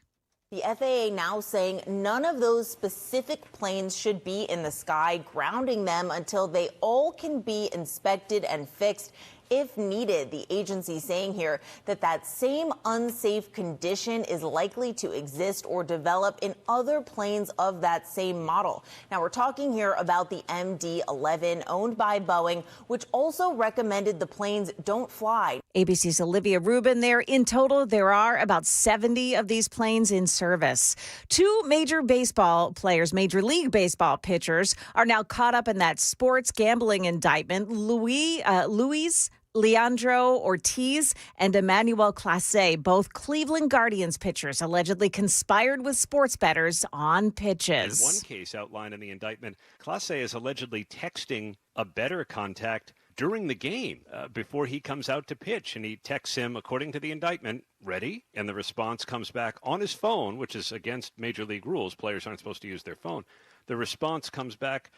The FAA now saying none of those specific planes should be in the sky, grounding them until they all can be inspected and fixed if needed. The agency saying here that that same unsafe condition is likely to exist or develop in other planes of that same model. Now, we're talking here about the MD-11 owned by Boeing, which also recommended the planes don't fly. ABC's Olivia Rubin there. In total, there are about 70 of these planes in service. 2 major baseball players, Major League Baseball pitchers, are now caught up in that sports gambling indictment. Luis Leandro Ortiz and Emmanuel Clase, both Cleveland Guardians pitchers, allegedly conspired with sports bettors on pitches. In one case outlined in the indictment, Clase is allegedly texting a bettor contact during the game before he comes out to pitch. And he texts him, according to the indictment, ready? And the response comes back on his phone, which is against Major League rules. Players aren't supposed to use their phone. The response comes back,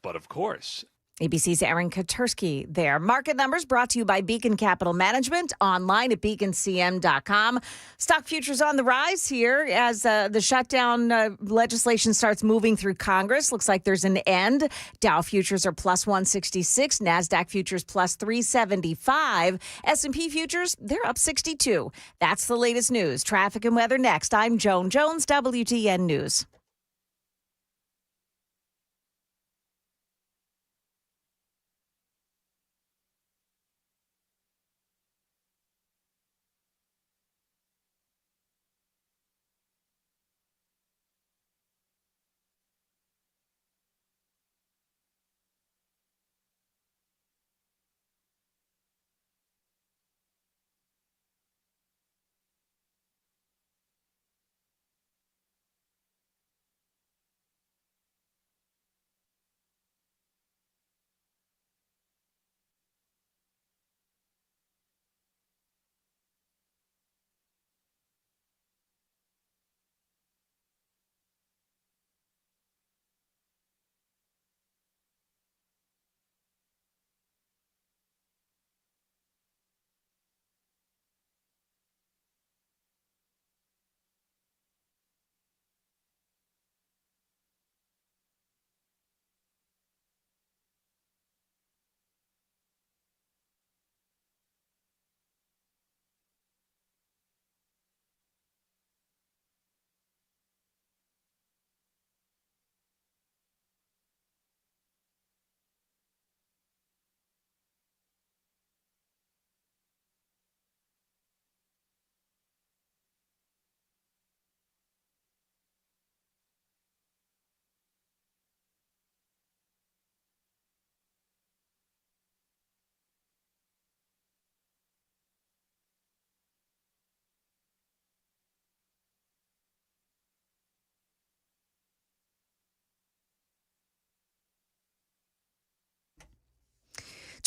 but of course. ABC's Aaron Katursky there. Market numbers brought to you by Beacon Capital Management, online at beaconcm.com. Stock futures on the rise here as the shutdown legislation starts moving through Congress. Looks like there's an end. Dow futures are plus 166. NASDAQ futures plus 375. S&P futures, they're up 62. That's the latest news. Traffic and weather next. I'm Joan Jones, WTN News.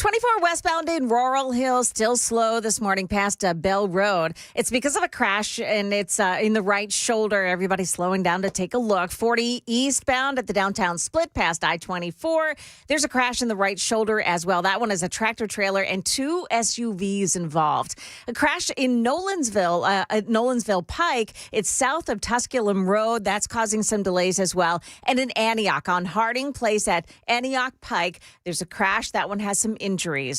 24 westbound in Laurel Hill, still slow this morning past Bell Road. It's because of a crash, and it's in the right shoulder. Everybody's slowing down to take a look. 40 eastbound at the downtown split past I-24. There's a crash in the right shoulder as well. That one is a tractor trailer and 2 SUVs involved. A crash in Nolensville, at Nolensville Pike. It's south of Tusculum Road. That's causing some delays as well. And in Antioch on Harding Place at Antioch Pike, there's a crash. That one has some injuries.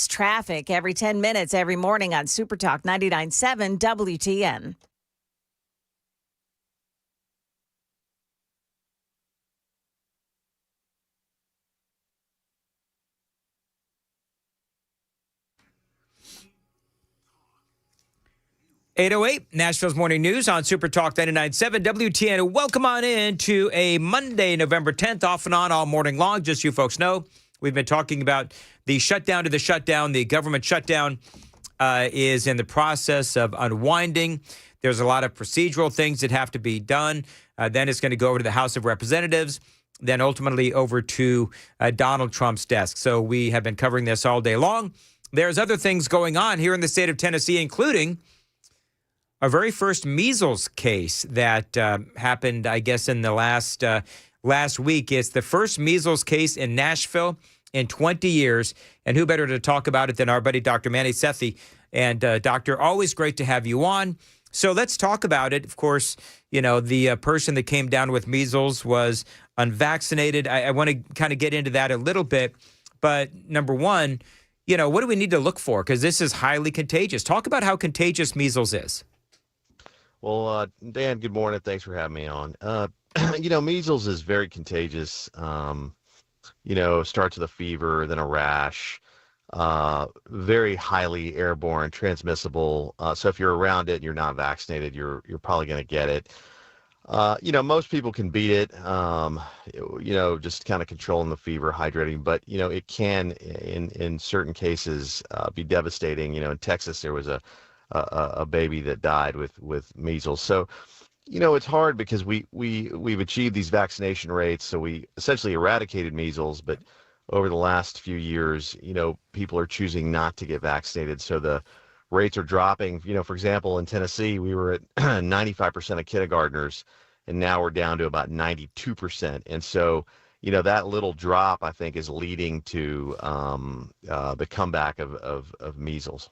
Traffic every 10 minutes every morning on Super Talk 99.7 WTN. .808 Nashville's Morning News on Super Talk 99.7 WTN. Welcome on in to a Monday, November 10th, off and on all morning long. Just so you folks know, we've been talking about the shutdown to the shutdown. The government shutdown is in the process of unwinding. There's a lot of procedural things that have to be done. Then it's going to go over to the House of Representatives, then ultimately over to Donald Trump's desk. So we have been covering this all day long. There's other things going on here in the state of Tennessee, including our very first measles case that happened, I guess, in the last week. It's the first measles case in Nashville in 20 years. And who better to talk about it than our buddy, Dr. Manny Sethi. And Doctor, always great to have you on. So let's talk about it. Of course, you know, the person that came down with measles was unvaccinated. I want to kind of get into that a little bit. But number one, you know, what do we need to look for? Because this is highly contagious. Talk about how contagious measles is. Well, Dan, good morning. Thanks for having me on. You know, measles is very contagious. You know, starts with a fever, then a rash, very highly airborne, transmissible. So if you're around it and you're not vaccinated, you're probably going to get it. You know, most people can beat it, you know, just kind of controlling the fever, hydrating. But, you know, it can, in certain cases, be devastating. You know, in Texas, there was a baby that died with measles. So, you know, it's hard because we've achieved these vaccination rates. So we essentially eradicated measles, but over the last few years, you know, people are choosing not to get vaccinated. So the rates are dropping. You know, for example, in Tennessee, we were at 95% of kindergartners, and now we're down to about 92%. And so, you know, that little drop, I think, is leading to the comeback of measles.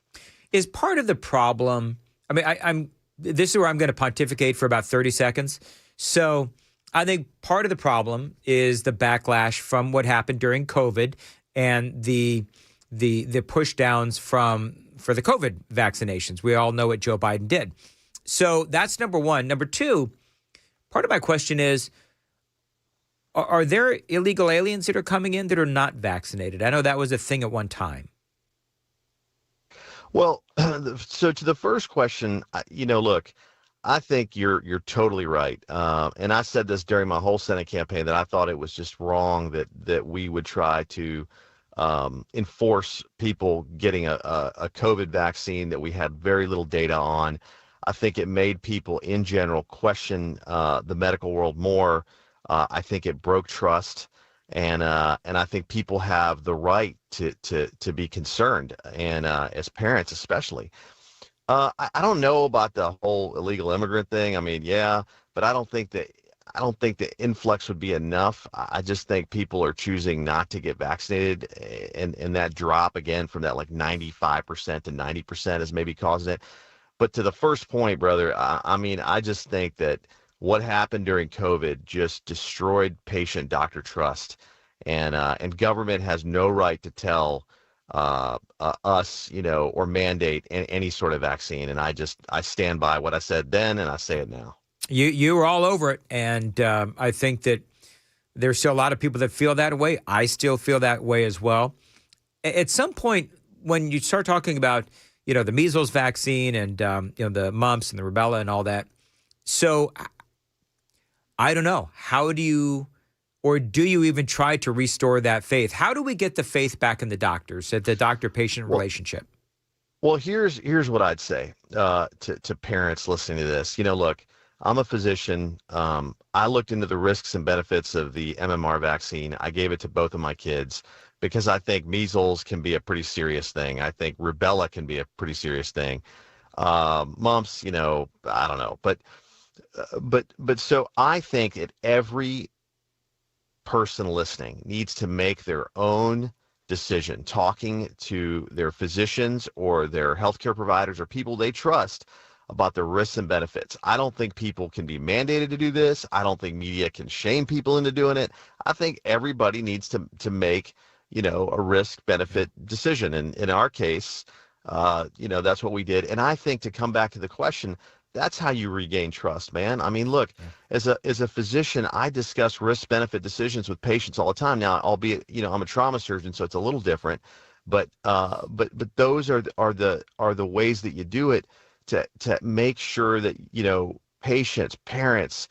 Is part of the problem, I mean, this is where I'm going to pontificate for about 30 seconds. So I think part of the problem is the backlash from what happened during COVID and the push downs for the COVID vaccinations. We all know what Joe Biden did. So that's number one. Number two, part of my question is, are there illegal aliens that are coming in that are not vaccinated? I know that was a thing at one time. Well, so to the first question, you know, look, I think you're totally right. And I said this during my whole Senate campaign that I thought it was just wrong that we would try to enforce people getting a COVID vaccine that we had very little data on. I think it made people in general question the medical world more. I think it broke trust. And I think people have the right to be concerned, and as parents especially. I don't know about the whole illegal immigrant thing. I mean, yeah, but I don't think the influx would be enough. I just think people are choosing not to get vaccinated, and that drop again from that like 95% to 90% is maybe causing it. But to the first point, brother, I mean, I just think that what happened during COVID just destroyed patient-doctor trust, and government has no right to tell us, you know, or mandate any sort of vaccine. And I stand by what I said then, and I say it now. You were all over it, and I think that there's still a lot of people that feel that way. I still feel that way as well. At some point, when you start talking about, you know, the measles vaccine and you know, the mumps and the rubella and all that, so I don't know. How do you, or do you even try to restore that faith? How do we get the faith back in the doctors, at the doctor-patient relationship? Well, here's what I'd say to parents listening to this. You know, look, I'm a physician. I looked into the risks and benefits of the MMR vaccine. I gave it to both of my kids. because I think measles can be a pretty serious thing. I think rubella can be a pretty serious thing. Mumps, I don't know, but so I think that every person listening needs to make their own decision, talking to their physicians or their healthcare providers or people they trust about the risks and benefits. I don't think people can be mandated to do this. I don't think media can shame people into doing it. I think everybody needs to make, a risk benefit decision. And in our case, that's what we did. And I think, to come back to the question, that's how you regain trust, man. I mean, look, as a physician, I discuss risk benefit decisions with patients all the time. Now, albeit, I'm a trauma surgeon, so it's a little different, but those are the ways that you do it to make sure that, patients, parents,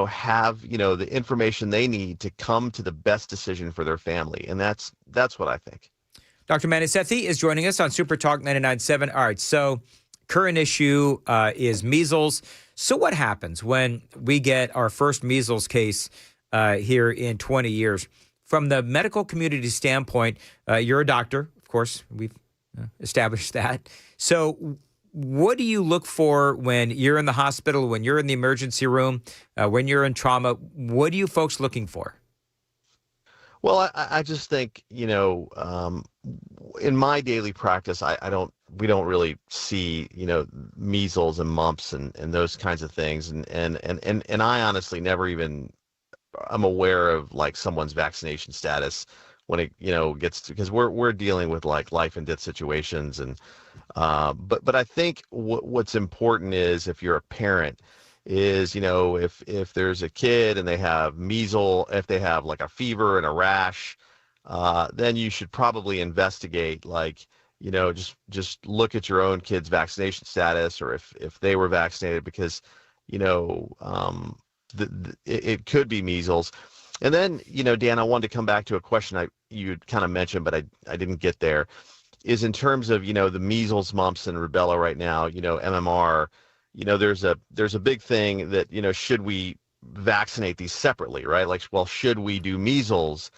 have, the information they need to come to the best decision for their family. And that's what I think. Dr. Manny Sethi is joining us on Super Talk 99.7. All right, so current issue is measles. So what happens when we get our first measles case here in 20 years? From the medical community standpoint, you're a doctor, of course. We've established that. So what do you look for when you're in the hospital, when you're in the emergency room, when you're in trauma? What are you folks looking for? Well, I just think, in my daily practice, we don't really see, measles and mumps and those kinds of things. And I honestly never even, I'm aware of like someone's vaccination status when it, gets to, because we're dealing with like life and death situations. And, but I think what's important is, if you're a parent, is, if there's a kid and they have measles, if they have like a fever and a rash, then you should probably investigate, like, just look at your own kid's vaccination status, or if they were vaccinated, because, it could be measles. And then, Dan, I wanted to come back to a question you kind of mentioned, but I didn't get there, is in terms of, the measles, mumps, and rubella right now, MMR, there's a big thing that, should we vaccinate these separately, right? Like, well, should we do measles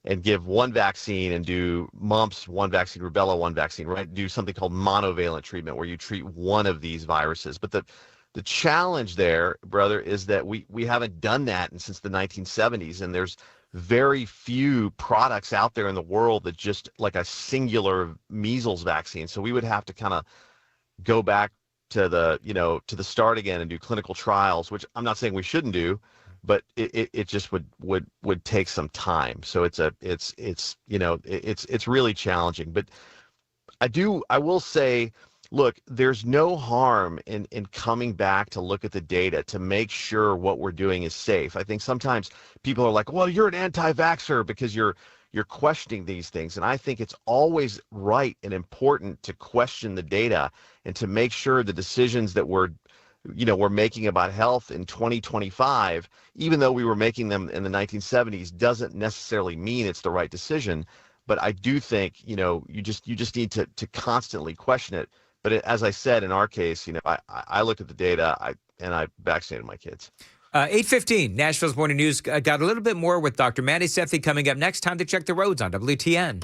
and give one vaccine, and do mumps, one vaccine, rubella, one vaccine, right? Do something called monovalent treatment, where you treat one of these viruses. But the challenge there, brother, is that we haven't done that since the 1970s, and there's very few products out there in the world that just like a singular measles vaccine. So we would have to kind of go back to the start again and do clinical trials, which I'm not saying we shouldn't do, but it just would take some time. So it's really challenging. But I will say, look, there's no harm in coming back to look at the data to make sure what we're doing is safe. I think sometimes people are like, well, you're an anti-vaxxer because you're questioning these things. And I think it's always right and important to question the data and to make sure the decisions that we're making about health in 2025, even though we were making them in the 1970s, doesn't necessarily mean it's the right decision. But I do think, you just need to constantly question it. But as I said, in our case, I looked at the data and I vaccinated my kids. 8:15, Nashville's Morning News. Got a little bit more with Dr. Manny Sethi coming up next. Time to check the roads on WTN.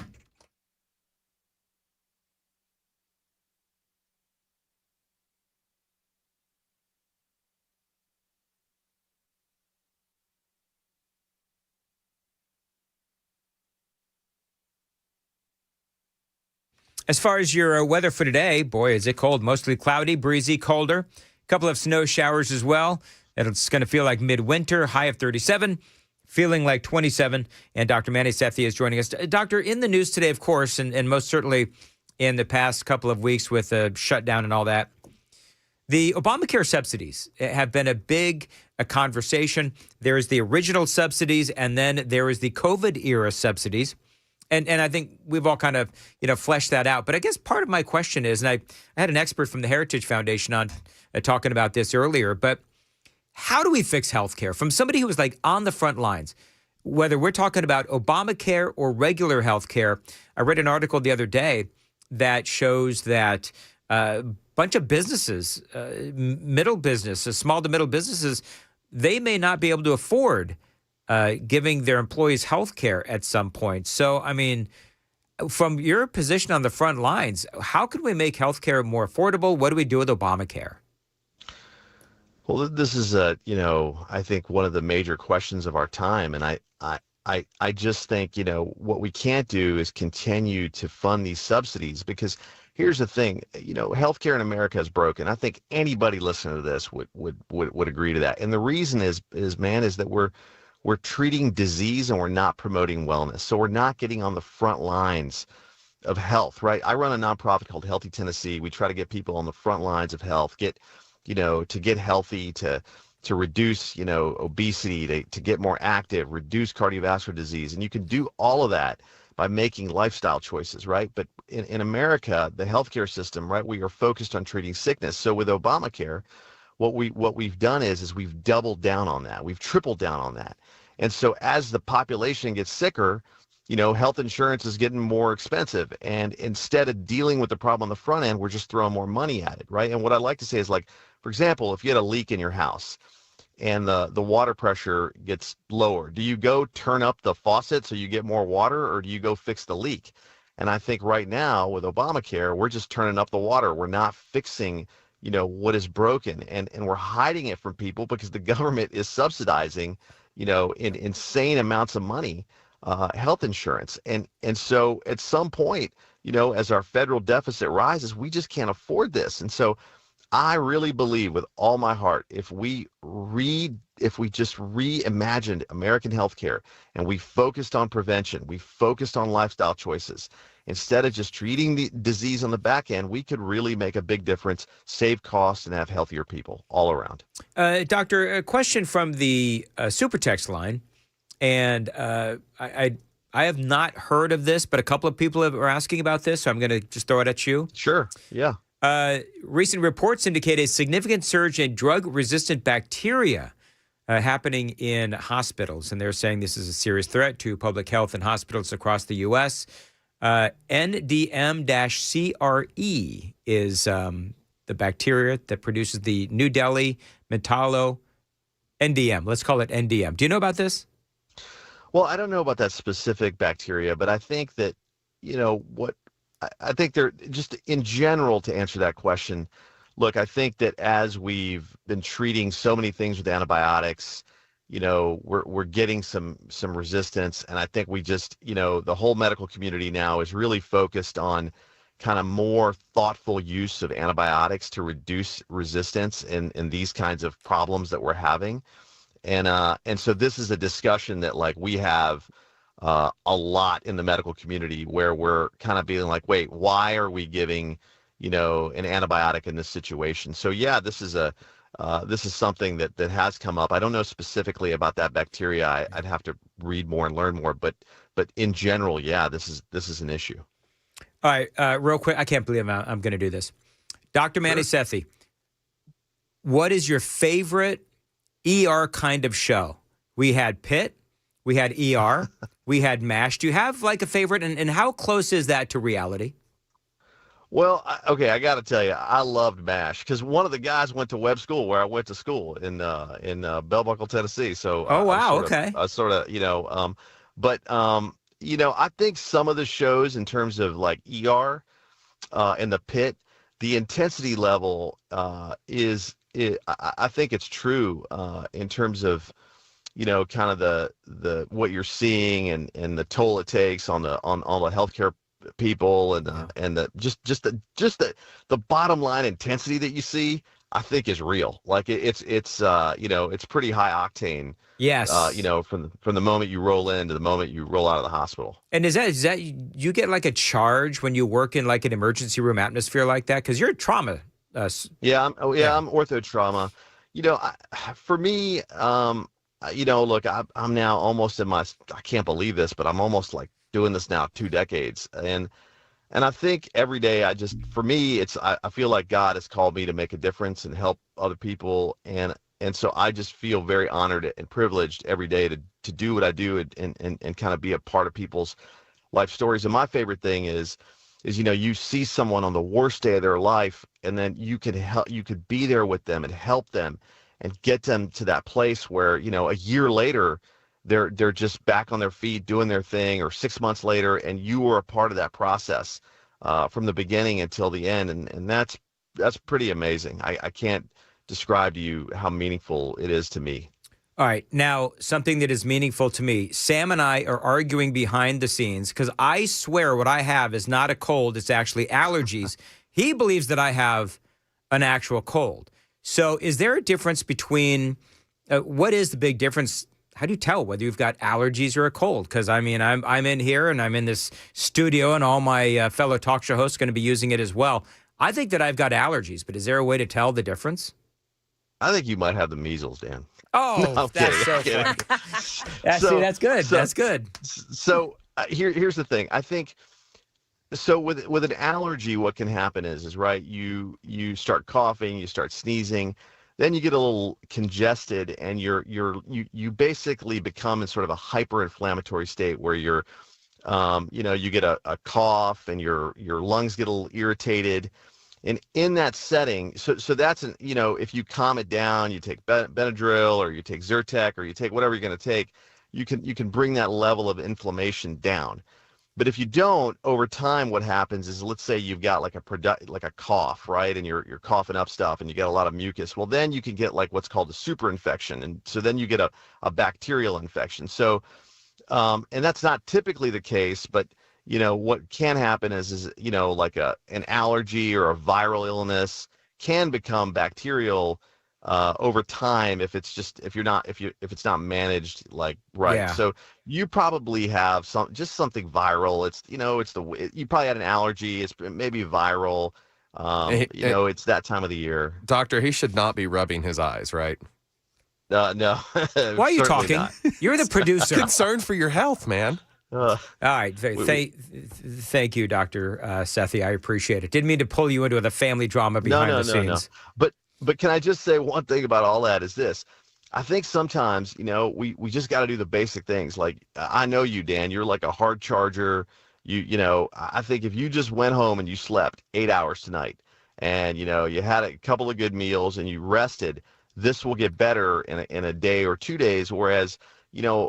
As far as your weather for today, boy, is it cold. Mostly cloudy, breezy, colder. A couple of snow showers as well. It's going to feel like midwinter, high of 37, feeling like 27. And Dr. Manny Sethi is joining us. Doctor, in the news today, of course, and most certainly in the past couple of weeks with the shutdown and all that, the Obamacare subsidies have been a big conversation. There is the original subsidies, and then there is the COVID-era subsidies. And I think we've all kind of, fleshed that out. But I guess part of my question is, and I had an expert from the Heritage Foundation on talking about this earlier, but how do we fix healthcare? From somebody who was like on the front lines, whether we're talking about Obamacare or regular healthcare, I read an article the other day that shows that a bunch of businesses, middle businesses, small to middle businesses, they may not be able to afford giving their employees health care at some point. So, I mean, from your position on the front lines, how can we make health care more affordable? What do we do with Obamacare? Well, this is I think one of the major questions of our time, and I just think what we can't do is continue to fund these subsidies, because here's the thing, healthcare in America is broken. I think anybody listening to this would agree to that, and the reason is that we're treating disease and we're not promoting wellness, so we're not getting on the front lines of health, right? I run a nonprofit called Healthy Tennessee. We try to get people on the front lines of health, to get healthy, to reduce, obesity, to get more active, reduce cardiovascular disease. And you can do all of that by making lifestyle choices, right? But in America, the healthcare system, right, we are focused on treating sickness. So with Obamacare, what we've done is we've doubled down on that. We've tripled down on that. And so as the population gets sicker, health insurance is getting more expensive. And instead of dealing with the problem on the front end, we're just throwing more money at it, right? And what I'd like to say is, like, for example, if you had a leak in your house and the water pressure gets lower, do you go turn up the faucet so you get more water, or do you go fix the leak? And I think right now with Obamacare, we're just turning up the water. We're not fixing, what is broken, and we're hiding it from people because the government is subsidizing, in insane amounts of money, health insurance. And so at some point, as our federal deficit rises, we just can't afford this. And so I really believe with all my heart, if we just reimagined American healthcare and we focused on prevention, we focused on lifestyle choices, instead of just treating the disease on the back end, we could really make a big difference, save costs, and have healthier people all around. Doctor, a question from the super text line, and I have not heard of this, but a couple of people are asking about this, so I'm going to just throw it at you. Sure, yeah. Recent reports indicate a significant surge in drug-resistant bacteria happening in hospitals, and they're saying this is a serious threat to public health in hospitals across the U.S. NDM-CRE is the bacteria that produces the New Delhi Metallo NDM. Let's call it NDM. Do you know about this? Well, I don't know about that specific bacteria, but I think that, I think they're just in general, to answer that question. Look, I think that as we've been treating so many things with antibiotics, we're getting some resistance. And I think we just, the whole medical community now is really focused on kind of more thoughtful use of antibiotics to reduce resistance in these kinds of problems that we're having. And so this is a discussion that, like, we have a lot in the medical community, where we're kind of being like, wait, why are we giving, an antibiotic in this situation? So yeah, this is something that has come up. I don't know specifically about that bacteria. I'd have to read more and learn more, but in general, yeah, this is an issue. All right, real quick, I can't believe I'm going to do this. Dr. Manny Sethi, what is your favorite ER kind of show? We had Pitt, we had ER, we had MASH. Do you have like a favorite, and how close is that to reality? Well, okay, I got to tell you, I loved MASH because one of the guys went to web school where I went to school in Bell Buckle, Tennessee. So oh wow, I sort of I think some of the shows in terms of like ER and the Pit, the intensity level I think it's true in terms of kind of the what you're seeing and the toll it takes on all the healthcare people and the bottom line intensity that you see, I think is real. Like it's pretty high octane. Yes. From the moment you roll in to the moment you roll out of the hospital. And is that you get like a charge when you work in like an emergency room atmosphere like that? Because you're trauma. I'm ortho trauma. For me, look, I'm now almost I can't believe this, but I'm almost like doing this now 2 decades. And I think every day I feel like God has called me to make a difference and help other people. And so I just feel very honored and privileged every day to do what I do and kind of be a part of people's life stories. And my favorite thing is you see someone on the worst day of their life, and then you could be there with them and help them and get them to that place where, a year later, they're just back on their feet doing their thing, or 6 months later, and you were a part of that process from the beginning until the end, and that's pretty amazing. I can't describe to you how meaningful it is to me. All right. Now, something that is meaningful to me. Sam and I are arguing behind the scenes because I swear what I have is not a cold. It's actually allergies. He believes that I have an actual cold. So is there a difference between what is the big difference? How do you tell whether you've got allergies or a cold? Because, I mean, I'm in here and I'm in this studio and all my fellow talk show hosts are going to be using it as well. I think that I've got allergies, but is there a way to tell the difference? I think you might have the measles, Dan. Oh, No, that's so kidding. funny. So- That's good. so- That's good. So here's the thing. I think so with an allergy, what can happen is right. You start coughing, you start sneezing, then you get a little congested, and you basically become in sort of a hyperinflammatory state where you're, you get a cough and your lungs get a little irritated. And in that setting, so that's if you calm it down, you take Benadryl or you take Zyrtec or you take whatever you're going to take, you can bring that level of inflammation down. But if you don't, over time, what happens is, let's say you've got like a cough, right, and you're coughing up stuff and you get a lot of mucus. Well, then you can get like what's called a super infection, and so then you get a bacterial infection. So, and that's not typically the case, but what can happen is like an allergy or a viral illness can become bacterial over time if it's not managed like right. Yeah. So you probably have something viral. You probably had an allergy. It's maybe viral. It's that time of the year. Doctor, he should not be rubbing his eyes, right? No. Why are you talking? Not. You're the producer. Concerned for your health, man. All right. Thank you, Dr. Sethi. I appreciate it. Didn't mean to pull you into the family drama behind the scenes. No. But can I just say one thing about all that is this. I think sometimes, we just got to do the basic things. Like, I know you, Dan, you're like a hard charger. I think if you just went home and you slept 8 hours tonight and, you had a couple of good meals and you rested, this will get better in a day or 2 days. Whereas,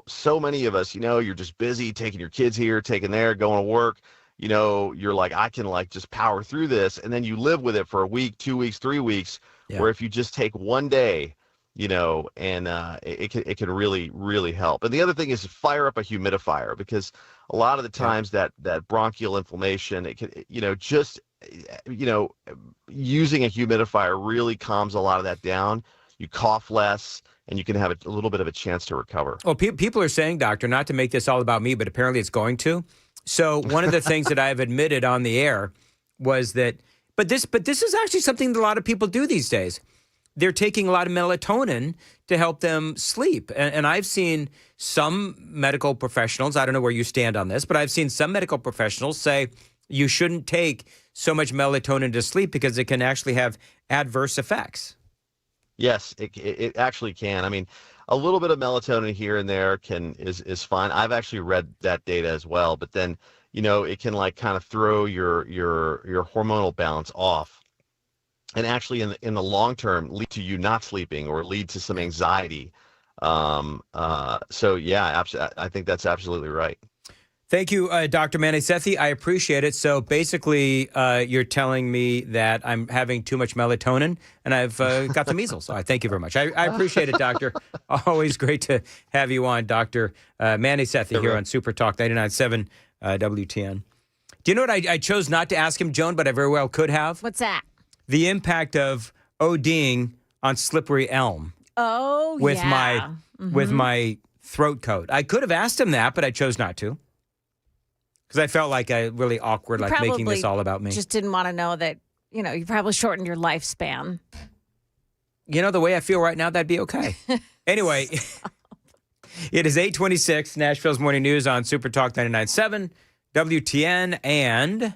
so many of us, you're just busy taking your kids here, taking there, going to work. You're like, I can just power through this. And then you live with it for a week, 2 weeks, 3 weeks, where if you just take one day, and it can really, really help. And the other thing is fire up a humidifier, because a lot of the times that bronchial inflammation, it can, using a humidifier really calms a lot of that down. You cough less, and you can have a little bit of a chance to recover. Well, people are saying, doctor, not to make this all about me, but apparently it's going to. So one of the things that I have admitted on the air was that, but this is actually something that a lot of people do these days. They're taking a lot of melatonin to help them sleep. And I've seen some medical professionals, I don't know where you stand on this, but I've seen some medical professionals say you shouldn't take so much melatonin to sleep because it can actually have adverse effects. Yes, it actually can. I mean, a little bit of melatonin here and there is fine. I've actually read that data as well, but then, it can kind of throw your hormonal balance off, and actually in the long term lead to you not sleeping or lead to some anxiety. So yeah, I think that's absolutely right. Thank you, Dr. Mani Sethi. I appreciate it. So basically, you're telling me that I'm having too much melatonin and I've got the measles. All right, thank you very much. I appreciate it, Doctor. Always great to have you on, Dr. Mani Sethi, here on Super Talk 99.7 WTN. Do you know what I chose not to ask him, Joan, but I very well could have? What's that? The impact of ODing on slippery elm. Oh, with my throat coat. I could have asked him that, but I chose not to. Because I felt like really awkward, like making this all about me. Just didn't want to know that, you probably shortened your lifespan. The way I feel right now, that'd be okay. Anyway, it is 8:26, Nashville's Morning News on Super Talk 99.7, WTN, and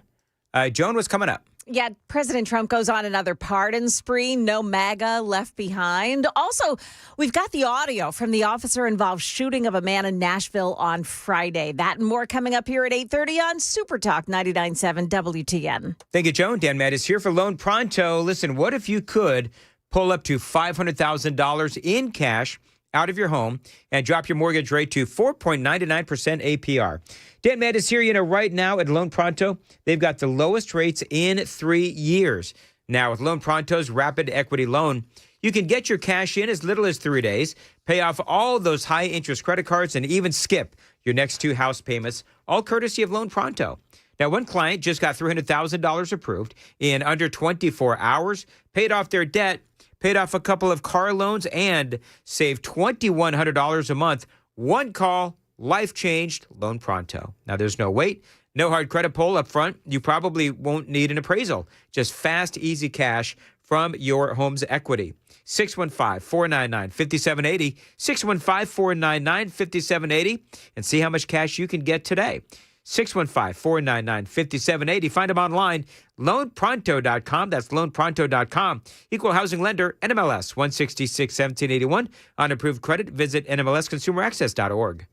Joan, what's coming up? Yeah, President Trump goes on another pardon spree. No MAGA left behind. Also, we've got the audio from the officer-involved shooting of a man in Nashville on Friday. That and more coming up here at 8:30 on Super Talk 99.7 WTN. Thank you, Joan. Dan Mattis here for Loan Pronto. Listen, what if you could pull up to $500,000 in cash out of your home and drop your mortgage rate to 4.99% APR. Dan Matt is here. Right now at Loan Pronto, they've got the lowest rates in 3 years. Now, with Loan Pronto's Rapid Equity Loan, you can get your cash in as little as 3 days, pay off all those high-interest credit cards, and even skip your next 2 house payments, all courtesy of Loan Pronto. Now, one client just got $300,000 approved in under 24 hours, paid off their debt, paid off a couple of car loans, and saved $2,100 a month. One call, life changed, Loan Pronto. Now, there's no wait, no hard credit pull up front. You probably won't need an appraisal. Just fast, easy cash from your home's equity. 615-499-5780, 615-499-5780, and see how much cash you can get today. 615-499-5780. Find them online, loanpronto.com. That's loanpronto.com. Equal housing lender, NMLS 166-1781. On approved credit, visit NMLSconsumeraccess.org.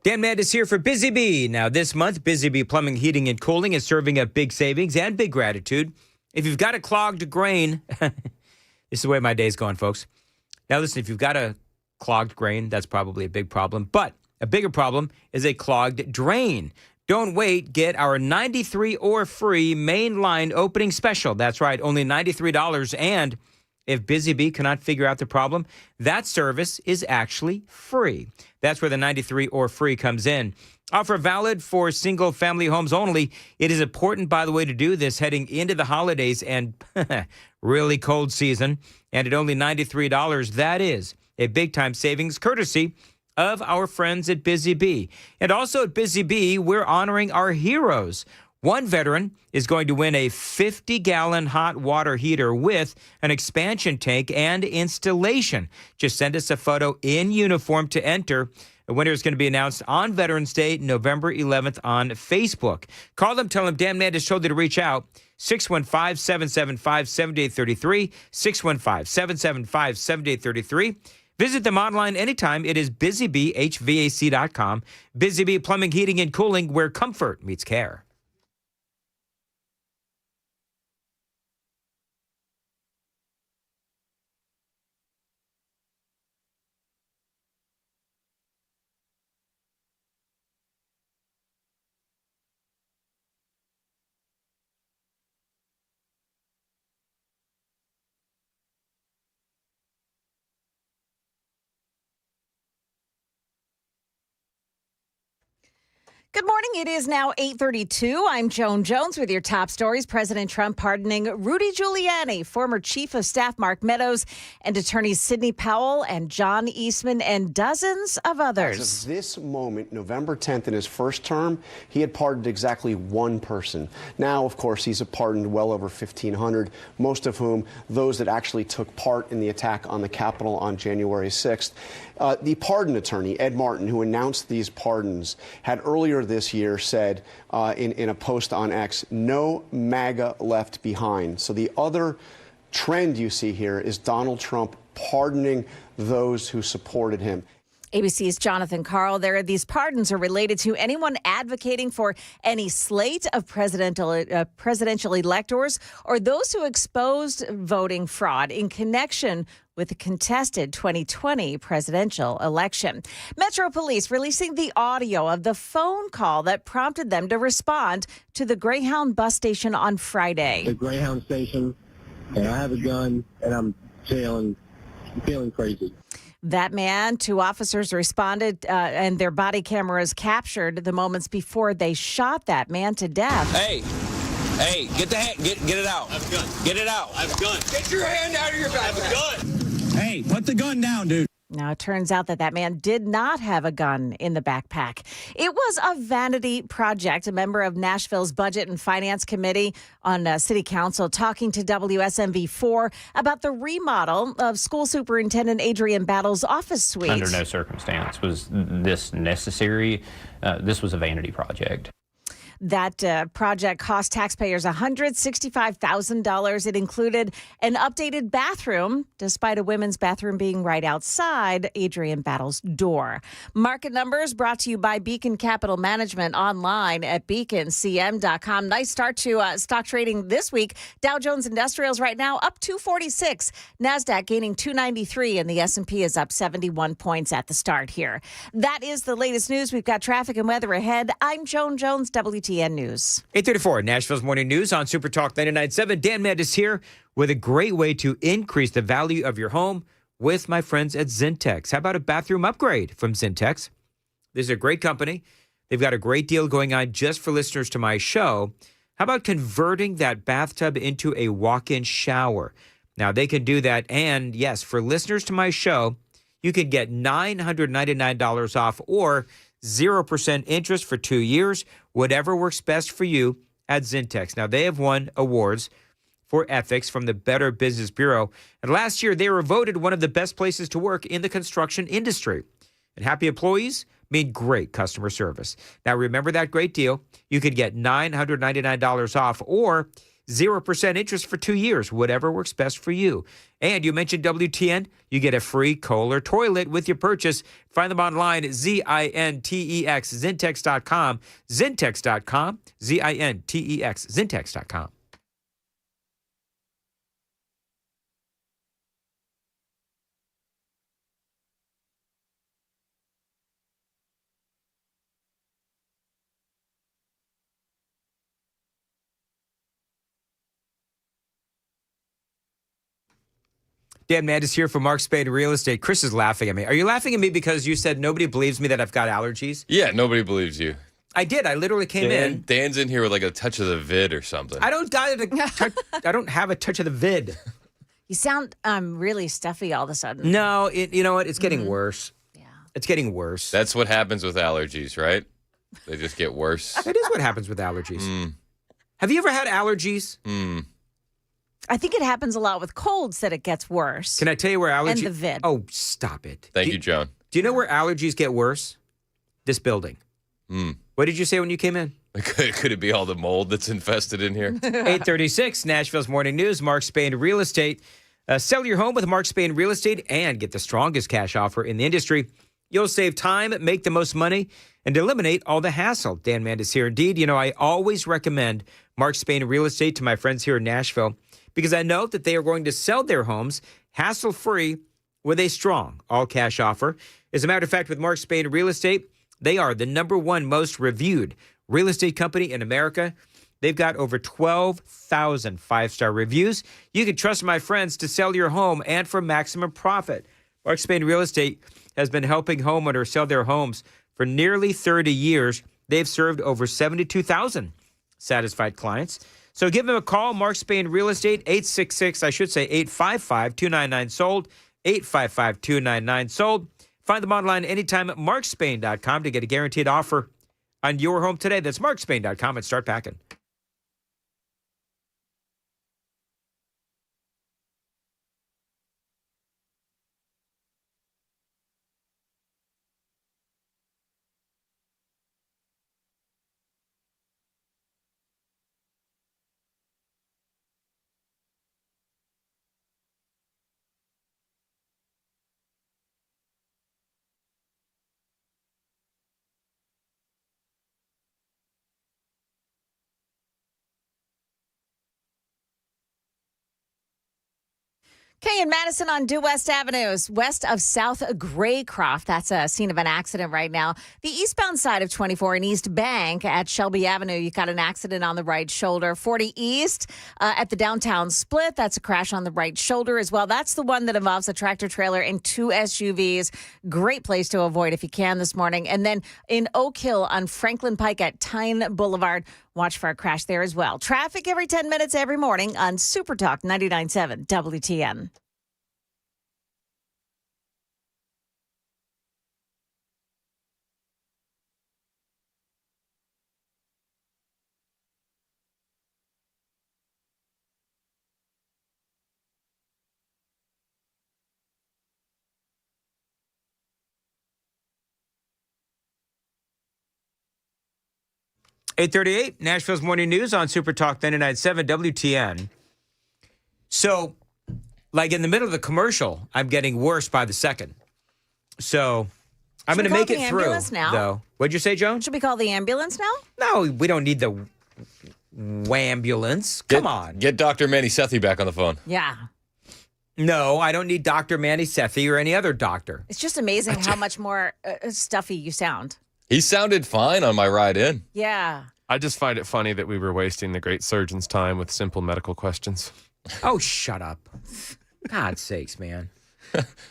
Dan Mandis here for Busy Bee. Now, this month, Busy Bee Plumbing, Heating, and Cooling is serving up big savings and big gratitude. If you've got a clogged drain, this is the way my day's going, folks. Now, listen, if you've got a clogged drain, that's probably a big problem. But a bigger problem is a clogged drain. Don't wait. Get our 93 or free main line opening special. That's right, only $93. And if Busy Bee cannot figure out the problem, that service is actually free. That's where the 93 or free comes in. Offer valid for single-family homes only. It is important, by the way, to do this heading into the holidays and really cold season. And at only $93, that is a big-time savings courtesy of our friends at Busy Bee. And also at Busy Bee, we're honoring our heroes. One veteran is going to win a 50-gallon hot water heater with an expansion tank and installation. Just send us a photo in uniform to enter. The winner is going to be announced on Veterans Day, November 11th on Facebook. Call them, tell them Dan Mandis told you to reach out. 615-775-7833, 615-775-7833. Visit them online anytime. It is busybeehvac.com. Busy Bee Plumbing, Heating, and Cooling, where comfort meets care. Good morning. It is now 8:32. I'm Joan Jones with your top stories. President Trump pardoning Rudy Giuliani, former Chief of Staff Mark Meadows, and attorneys Sidney Powell and John Eastman, and dozens of others. As of this moment, November 10th, in his first term, he had pardoned exactly one person. Now, of course, he's pardoned well over 1,500, most of whom those that actually took part in the attack on the Capitol on January 6th. The pardon attorney, Ed Martin, who announced these pardons, had earlier this year said in a post on X, "No MAGA left behind." So the other trend you see here is Donald Trump pardoning those who supported him. ABC's Jonathan Karl there. These pardons are related to anyone advocating for any slate of presidential electors or those who exposed voting fraud in connection with the contested 2020 presidential election. Metro Police releasing the audio of the phone call that prompted them to respond to the Greyhound bus station on Friday. The Greyhound station, and I have a gun, and I'm feeling crazy. That man, 2 officers responded and their body cameras captured the moments before they shot that man to death. Hey, get it out. I have a gun. Get it out. I have a gun. Get your hand out of your back. I have a gun. Hey, put the gun down, dude. Now, it turns out that man did not have a gun in the backpack. It was a vanity project. A member of Nashville's Budget and Finance Committee on City Council talking to WSMV4 about the remodel of School Superintendent Adrian Battle's office suite. Under no circumstance was this necessary. This was a vanity project. That project cost taxpayers $165,000. It included an updated bathroom, despite a women's bathroom being right outside Adrian Battle's door. Market numbers brought to you by Beacon Capital Management online at beaconcm.com. Nice start to stock trading this week. Dow Jones Industrials right now up 246. NASDAQ gaining 293, and the S&P is up 71 points at the start here. That is the latest news. We've got traffic and weather ahead. I'm Joan Jones, WTN News. 8:34, Nashville's Morning News on Super Talk 99.7. Dan Mandis here with a great way to increase the value of your home with my friends at Zentex. How about a bathroom upgrade from Zentex? This is a great company. They've got a great deal going on just for listeners to my show. How about converting that bathtub into a walk-in shower? Now, they can do that. And yes, for listeners to my show, you can get $999 off or 0% interest for 2 years, whatever works best for you at Zentex. Now, they have won awards for ethics from the Better Business Bureau. And last year, they were voted one of the best places to work in the construction industry. And happy employees mean great customer service. Now, remember that great deal. You could get $999 off or 0% interest for 2 years, whatever works best for you. And you mentioned WTN, you get a free Kohler toilet with your purchase. Find them online at ZINTEX, Zentex.com, Zentex.com, ZINTEX, Zentex.com. Dan Mandis here for Mark Spade Real Estate. Chris is laughing at me. Are you laughing at me because you said nobody believes me that I've got allergies? Yeah, nobody believes you. I did. I literally came in. Dan's in here with like a touch of the vid or something. I don't have a touch of the vid. You sound really stuffy all of a sudden. No, you know what? It's getting worse. Yeah. It's getting worse. That's what happens with allergies, right? They just get worse. That is what happens with allergies. Have you ever had allergies? I think it happens a lot with colds that it gets worse. Can I tell you where allergies... And the vid. Oh, stop it. Thank you, Joan. Do you know where allergies get worse? This building. What did you say when you came in? Could it be all the mold that's infested in here? 8:36, Nashville's Morning News. Mark Spain Real Estate. Sell your home with Mark Spain Real Estate and get the strongest cash offer in the industry. You'll save time, make the most money, and eliminate all the hassle. Dan Mandis here. Indeed, you know, I always recommend Mark Spain Real Estate to my friends here in Nashville because I know that they are going to sell their homes hassle-free with a strong all-cash offer. As a matter of fact, with Mark Spain Real Estate, they are the #1 most reviewed real estate company in America. They've got over 12,000 five-star reviews. You can trust my friends to sell your home and for maximum profit. Mark Spain Real Estate has been helping homeowners sell their homes for nearly 30 years. They've served over 72,000 satisfied clients. So give them a call, Mark Spain Real Estate, 855-299-SOLD, 855-299-SOLD. Find them online anytime at markspain.com to get a guaranteed offer on your home today. That's markspain.com and start packing. Okay, in Madison on Due West Avenue, west of South Graycroft. That's a scene of an accident right now. The eastbound side of 24 in East Bank at Shelby Avenue, you got an accident on the right shoulder. 40 East at the downtown split, that's a crash on the right shoulder as well. That's the one that involves a tractor trailer and 2 SUVs. Great place to avoid if you can this morning. And then in Oak Hill on Franklin Pike at Tyne Boulevard, watch for a crash there as well. Traffic every 10 minutes every morning on Super Talk 99.7 WTN. .838, Nashville's Morning News on Super Talk 99.7 WTN. So, like in the middle of the commercial, I'm getting worse by the second. So, I'm going to make it through, now? though. What'd you say, Joan? Should we call the ambulance now? No, we don't need the wambulance. Come on. Get Dr. Manny Sethi back on the phone. Yeah. No, I don't need Dr. Manny Sethi or any other doctor. It's just amazing how much more stuffy you sound. He sounded fine on my ride in. Yeah. I just find it funny that we were wasting the great surgeon's time with simple medical questions. Oh, shut up. God's sakes, man.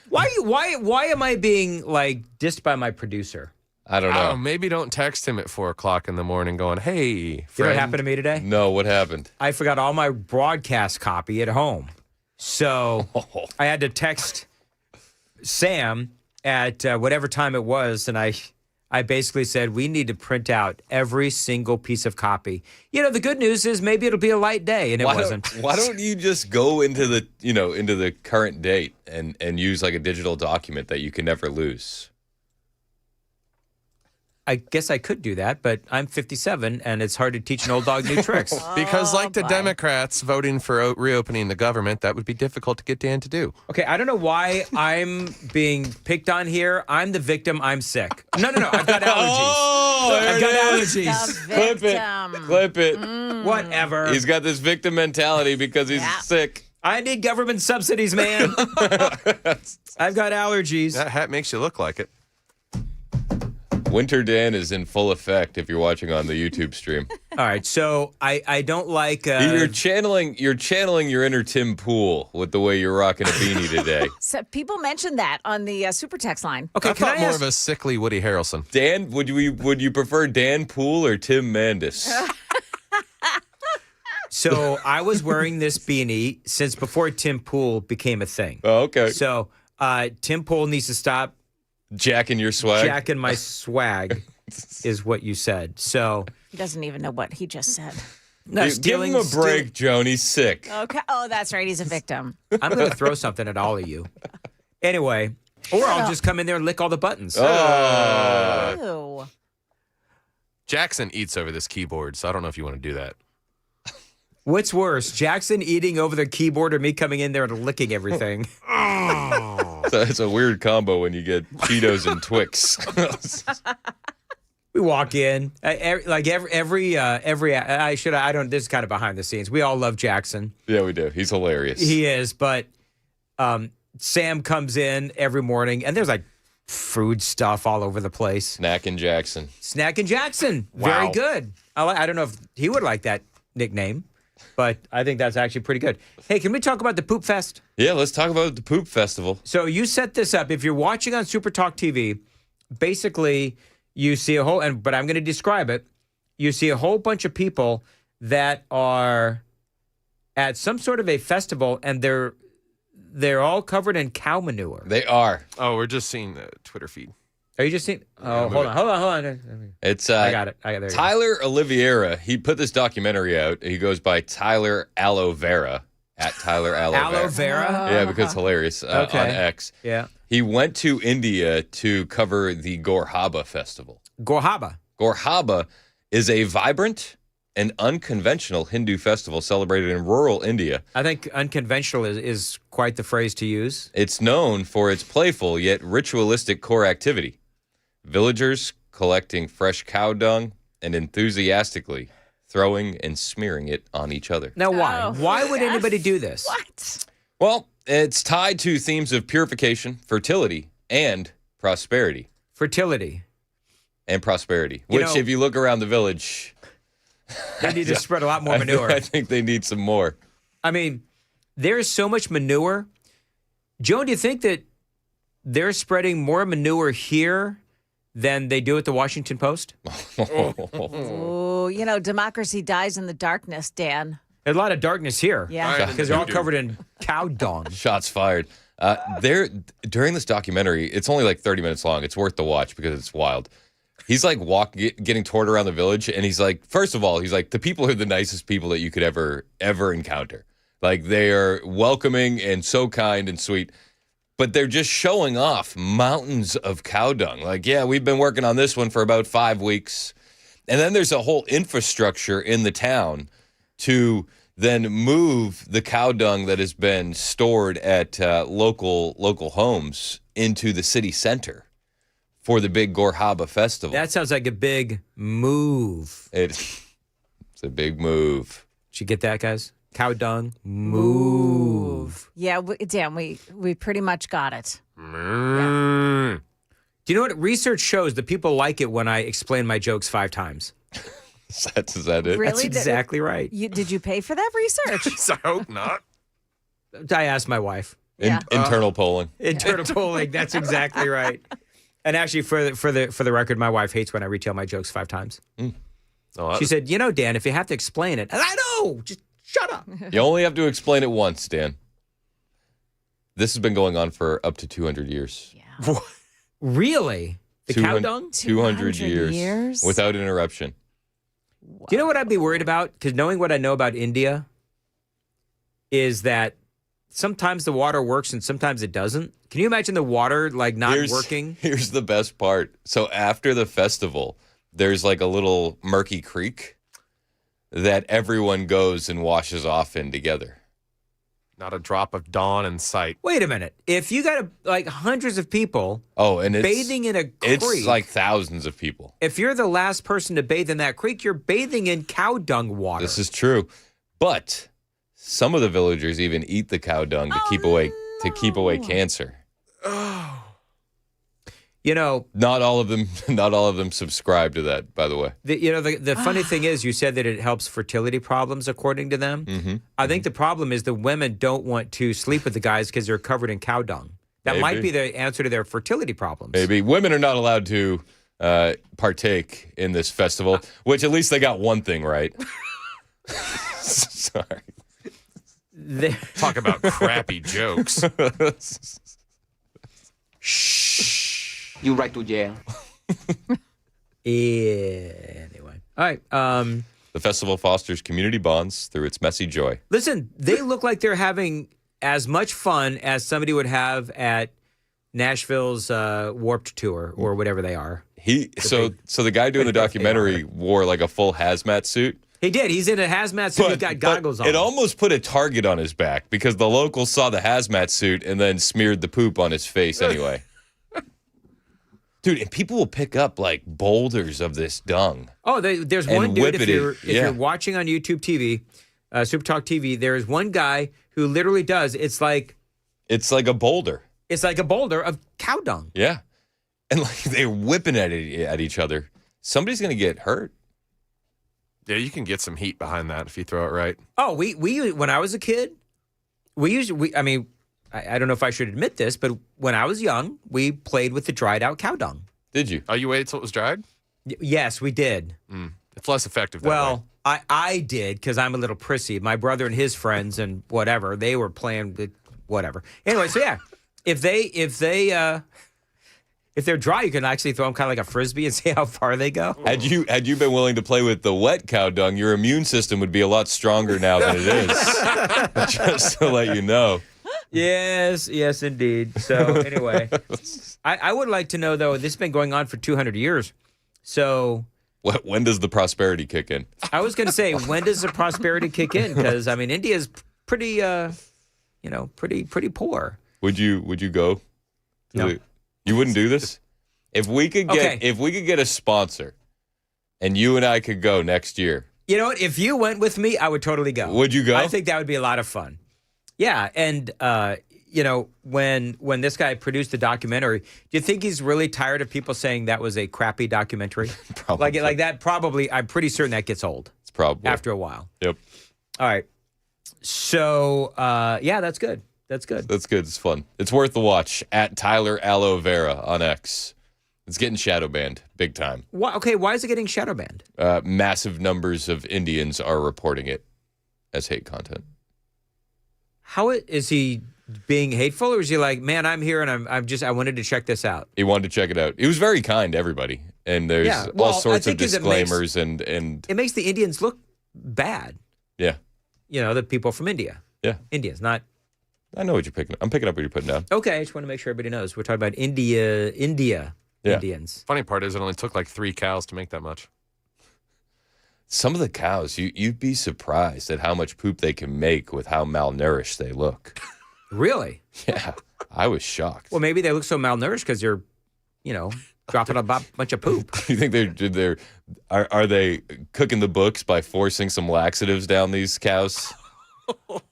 Why am I being like dissed by my producer? I don't know. Maybe don't text him at 4:00 in the morning going, hey, friend. You know what happened to me today? No, what happened? I forgot all my broadcast copy at home. So I had to text Sam at whatever time it was, and I basically said, we need to print out every single piece of copy. You know, the good news is maybe it'll be a light day, and it wasn't. Why don't you just go into the current date and use like a digital document that you can never lose? I guess I could do that, but I'm 57, and it's hard to teach an old dog new tricks. Because like the Democrats voting for reopening the government, that would be difficult to get Dan to do. Okay, I don't know why I'm being picked on here. I'm the victim. I'm sick. No. I've got allergies. I've got allergies. Clip it. Whatever. He's got this victim mentality because he's sick. I need government subsidies, man. I've got allergies. That hat makes you look like it. Winter Dan is in full effect if you're watching on the YouTube stream. All right, so I don't like... You're channeling your inner Tim Pool with the way you're rocking a beanie today. So people mentioned that on the super text line. Okay, I thought more of a sickly Woody Harrelson. Dan, would you prefer Dan Pool or Tim Mandis? So I was wearing this beanie since before Tim Pool became a thing. Oh, okay. So Tim Pool needs to stop jacking your swag. Jacking my swag is what you said. So he doesn't even know what he just said. No, give him a break, Joan. He's sick. Okay. Oh, that's right. He's a victim. I'm going to throw something at all of you. Anyway, or I'll just come in there and lick all the buttons. Ew. Jackson eats over this keyboard, so I don't know if you want to do that. What's worse, Jackson eating over the keyboard or me coming in there and licking everything? So it's a weird combo when you get Cheetos and Twix. We walk in, this is kind of behind the scenes. We all love Jackson. Yeah, we do. He's hilarious. He is, but Sam comes in every morning and there's like food stuff all over the place. Snackin' Jackson. Snackin' Jackson. Wow. Very good. I don't know if he would like that nickname, but I think that's actually pretty good. Hey, can we talk about the Poop Fest? Yeah, let's talk about the Poop Festival. So you set this up. If you're watching on Super Talk TV, basically you see a whole, but I'm going to describe it. You see a whole bunch of people that are at some sort of a festival, and they're all covered in cow manure. They are. Oh, we're just seeing the Twitter feed. Are you just seeing? Oh, hold on. It's I got it. There you go. Tyler Oliveira. He put this documentary out. He goes by Tyler Aloe Vera at Tyler Aloe Vera. Aloe Vera? Yeah, because it's hilarious on X. Yeah. He went to India to cover the Gorhaba festival. Gorhaba. Gorhaba is a vibrant and unconventional Hindu festival celebrated in rural India. I think unconventional is quite the phrase to use. It's known for its playful yet ritualistic core activity. Villagers collecting fresh cow dung and enthusiastically throwing and smearing it on each other. Now, why? Why would anybody do this? What? Well, it's tied to themes of purification, fertility, and prosperity. Fertility. And prosperity, You which know- if you look around the village, They need to spread a lot more manure. I think they need some more. I mean, there's so much manure. Joan, do you think that they're spreading more manure here than they do at the Washington Post? Oh, democracy dies in the darkness, Dan. There's a lot of darkness here. Yeah. Because they're all covered in cow dung. Shots fired. During this documentary, it's only like 30 minutes long. It's worth the watch because it's wild. He's like getting toured around the village, and he's like, first of all, he's like, the people are the nicest people that you could ever encounter. Like, they are welcoming and so kind and sweet, but they're just showing off mountains of cow dung. Like, yeah, we've been working on this one for about 5 weeks. And then there's a whole infrastructure in the town to then move the cow dung that has been stored at local homes into the city center for the big Gorhaba festival. That sounds like a big move. It's a big move. Did you get that, guys? Cow dung, move. Yeah, Dan, we pretty much got it. Do you know what? Research shows that people like it when I explain my jokes 5 times. Is that it? Really? That's exactly right. Did you pay for that research? I hope not. I asked my wife. Internal polling. Internal polling. That's exactly right. And actually, for the record, my wife hates when I retell my jokes 5 times. Oh, She said, Dan, if you have to explain it, and I know, just shut up. You only have to explain it once, Dan. This has been going on for up to 200 years. Yeah. Really? The cow dung? 200 years without interruption. Do you know what I'd be worried about? Because knowing what I know about India is that sometimes the water works and sometimes it doesn't. Can you imagine the water not working? Here's the best part. So after the festival, there's like a little murky creek that everyone goes and washes off in together. Not a drop of dawn in sight. Wait a minute. If you got hundreds of people and it's, bathing in a creek. It's like thousands of people. If you're the last person to bathe in that creek, you're bathing in cow dung water. This is true. But some of the villagers even eat the cow dung to keep away cancer. Not all of them subscribe to that, by the way. The funny thing is, you said that it helps fertility problems, according to them. Mm-hmm. I think the problem is the women don't want to sleep with the guys because they're covered in cow dung. That might be the answer to their fertility problems. Maybe. Women are not allowed to partake in this festival, which at least they got one thing right. Sorry. Talk about crappy jokes. Shh. You right to jail. Anyway. All right. The festival fosters community bonds through its messy joy. Listen, they look like they're having as much fun as somebody would have at Nashville's Warped Tour or whatever they are. So the guy doing the documentary wore like a full hazmat suit. He did. He's in a hazmat suit. He's got goggles on. It almost put a target on his back because the locals saw the hazmat suit and then smeared the poop on his face anyway. Dude, and people will pick up like boulders of this dung. Oh, there's one dude, if you're watching on YouTube TV, Super Talk TV, there's one guy who literally does, it's like a boulder. It's like a boulder of cow dung. Yeah. And like they're whipping at each other. Somebody's going to get hurt. Yeah, you can get some heat behind that if you throw it right. Oh, we when I was a kid, I don't know if I should admit this, but when I was young, we played with the dried out cow dung. Did you? Oh, you waited till it was dried? Yes, we did. It's less effective that way. Well, I did because I'm a little prissy. My brother and his friends and whatever, they were playing with whatever. Anyway, so yeah, if they're dry, you can actually throw them kind of like a frisbee and see how far they go. Had you been willing to play with the wet cow dung, your immune system would be a lot stronger now than it is. Just to let you know. Yes, indeed. So anyway, I would like to know, though, this has been going on for 200 years. So when does the prosperity kick in? I was going to say, when does the prosperity kick in? Because, I mean, India's pretty, pretty poor. Would you go? No. You wouldn't do this? If we could get a sponsor and you and I could go next year. You know what? If you went with me, I would totally go. Would you go? I think that would be a lot of fun. Yeah, and when this guy produced the documentary, do you think he's really tired of people saying that was a crappy documentary? Probably. Like that probably, I'm pretty certain that gets old. It's probably. After a while. Yep. All right. So, yeah, that's good. That's good. That's good. It's fun. It's worth the watch. At Tyler Aloe Vera on X. It's getting shadow banned big time. Why is it getting shadow banned? Massive numbers of Indians are reporting it as hate content. How is he being hateful, or is he like, man, I'm here and I wanted to check this out? He wanted to check it out. He was very kind to everybody, and there's all sorts of disclaimers and it makes the Indians look bad. Yeah, the people from India. Yeah, Indians, not. I know what you're picking up. I'm picking up what you're putting down. Okay, I just want to make sure everybody knows we're talking about India. Yeah. Indians. Funny part is it only took like 3 cows to make that much. Some of the cows, you'd be surprised at how much poop they can make with how malnourished they look. Really? Yeah, I was shocked. Well, maybe they look so malnourished because they're, dropping a bunch of poop. You think are they cooking the books by forcing some laxatives down these cows?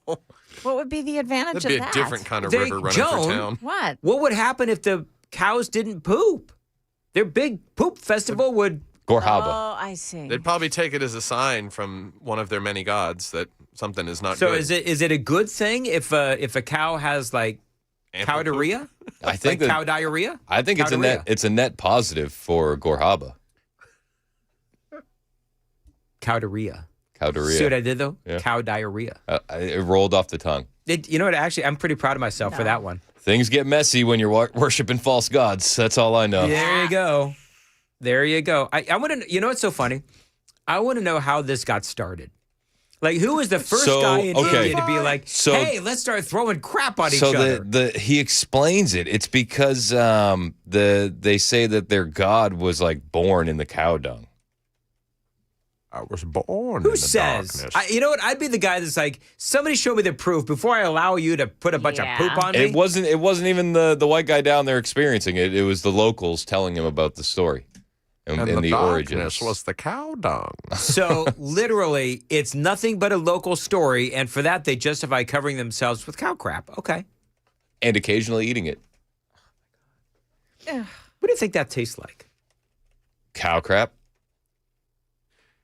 What would be the advantage That'd of be that? a different kind of river running Joan, through town. What? What would happen if the cows didn't poop? Their big poop festival would. Gorhaba. Oh, I see. They'd probably take it as a sign from one of their many gods that something is not so good. So is it a good thing if a cow has like cow diarrhea? I think like cow diarrhea. I think it's a net positive for Gorhaba. Cow diarrhea. Cow diarrhea. See what I did though? Yeah. Cow diarrhea. It rolled off the tongue. You know what? Actually, I'm pretty proud of myself for that one. Things get messy when you're worshiping false gods. That's all I know. There you go. There you go. I want to. You know what's so funny? I want to know how this got started. Like, who was the first guy in India to be like, "Hey, let's start throwing crap on each other"? So he explains it. It's because they say that their god was like born in the cow dung. I was born. Who says? You know what? I'd be the guy that's like, somebody show me the proof before I allow you to put a bunch of poop on me. It wasn't even the white guy down there experiencing it. It was the locals telling him about the story and the origins. Was the cow dung. So literally, it's nothing but a local story, and for that they justify covering themselves with cow crap. Okay, and occasionally eating it. What do you think that tastes like? Cow crap.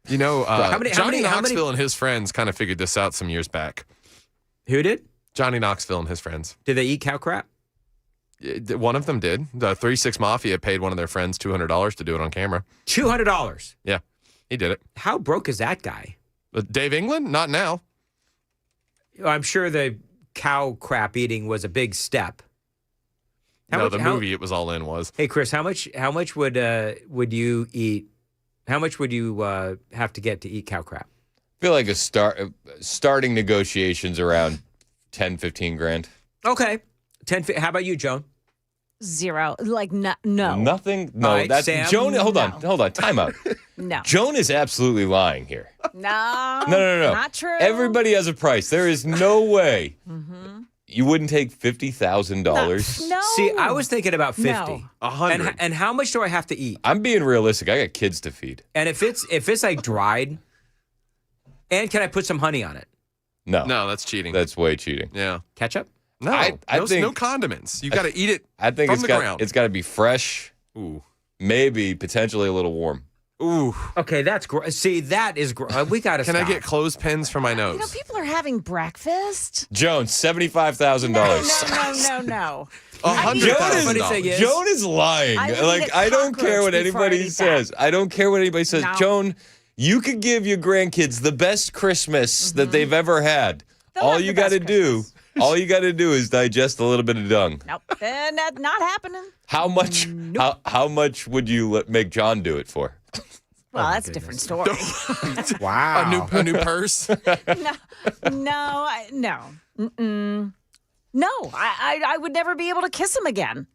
You know, Johnny Knoxville and his friends kind of figured this out some years back. Who did? Johnny Knoxville and his friends. Did they eat cow crap? One of them did. The 3-6 Mafia paid one of their friends $200 to do it on camera. $200? Yeah, he did it. How broke is that guy? Dave England? Not now. I'm sure the cow crap eating was a big step. Movie it was all in was. Hey, Chris, how much would you eat? How much would you have to get to eat cow crap? I feel like starting negotiations around 10, 15 grand. Okay. How about you, Joan? 0. Like, no. Nothing? No, right, that's Sam? Joan. Hold on. Time out. No. Joan is absolutely lying here. No. No. Not true. Everybody has a price. There is no way you wouldn't take $50,000. No. See, I was thinking about 50. No. 100. And how much do I have to eat? I'm being realistic. I got kids to feed. And if it's like dried, and can I put some honey on it? No, that's cheating. That's way cheating. Yeah. Ketchup? No, I think no condiments. You got to eat it. I think from the ground. it's got to be fresh. Ooh. Maybe potentially a little warm. Ooh. Okay, that's gross. See, that is gross. We got to. Can I get clothespins for my nose? You know, people are having breakfast. Joan, $75,000. No. $100,000. Joan is lying. I would eat a I don't care what cockroach before I'd anybody eat says. I don't care what anybody says. No. Joan, you could give your grandkids the best Christmas that they've ever had. All you got to do is digest a little bit of dung. Nope, that's not happening. How much? How much would you make John do it for? Well, that's a different story. Wow. A new purse. No. Mm-mm. No, I would never be able to kiss him again.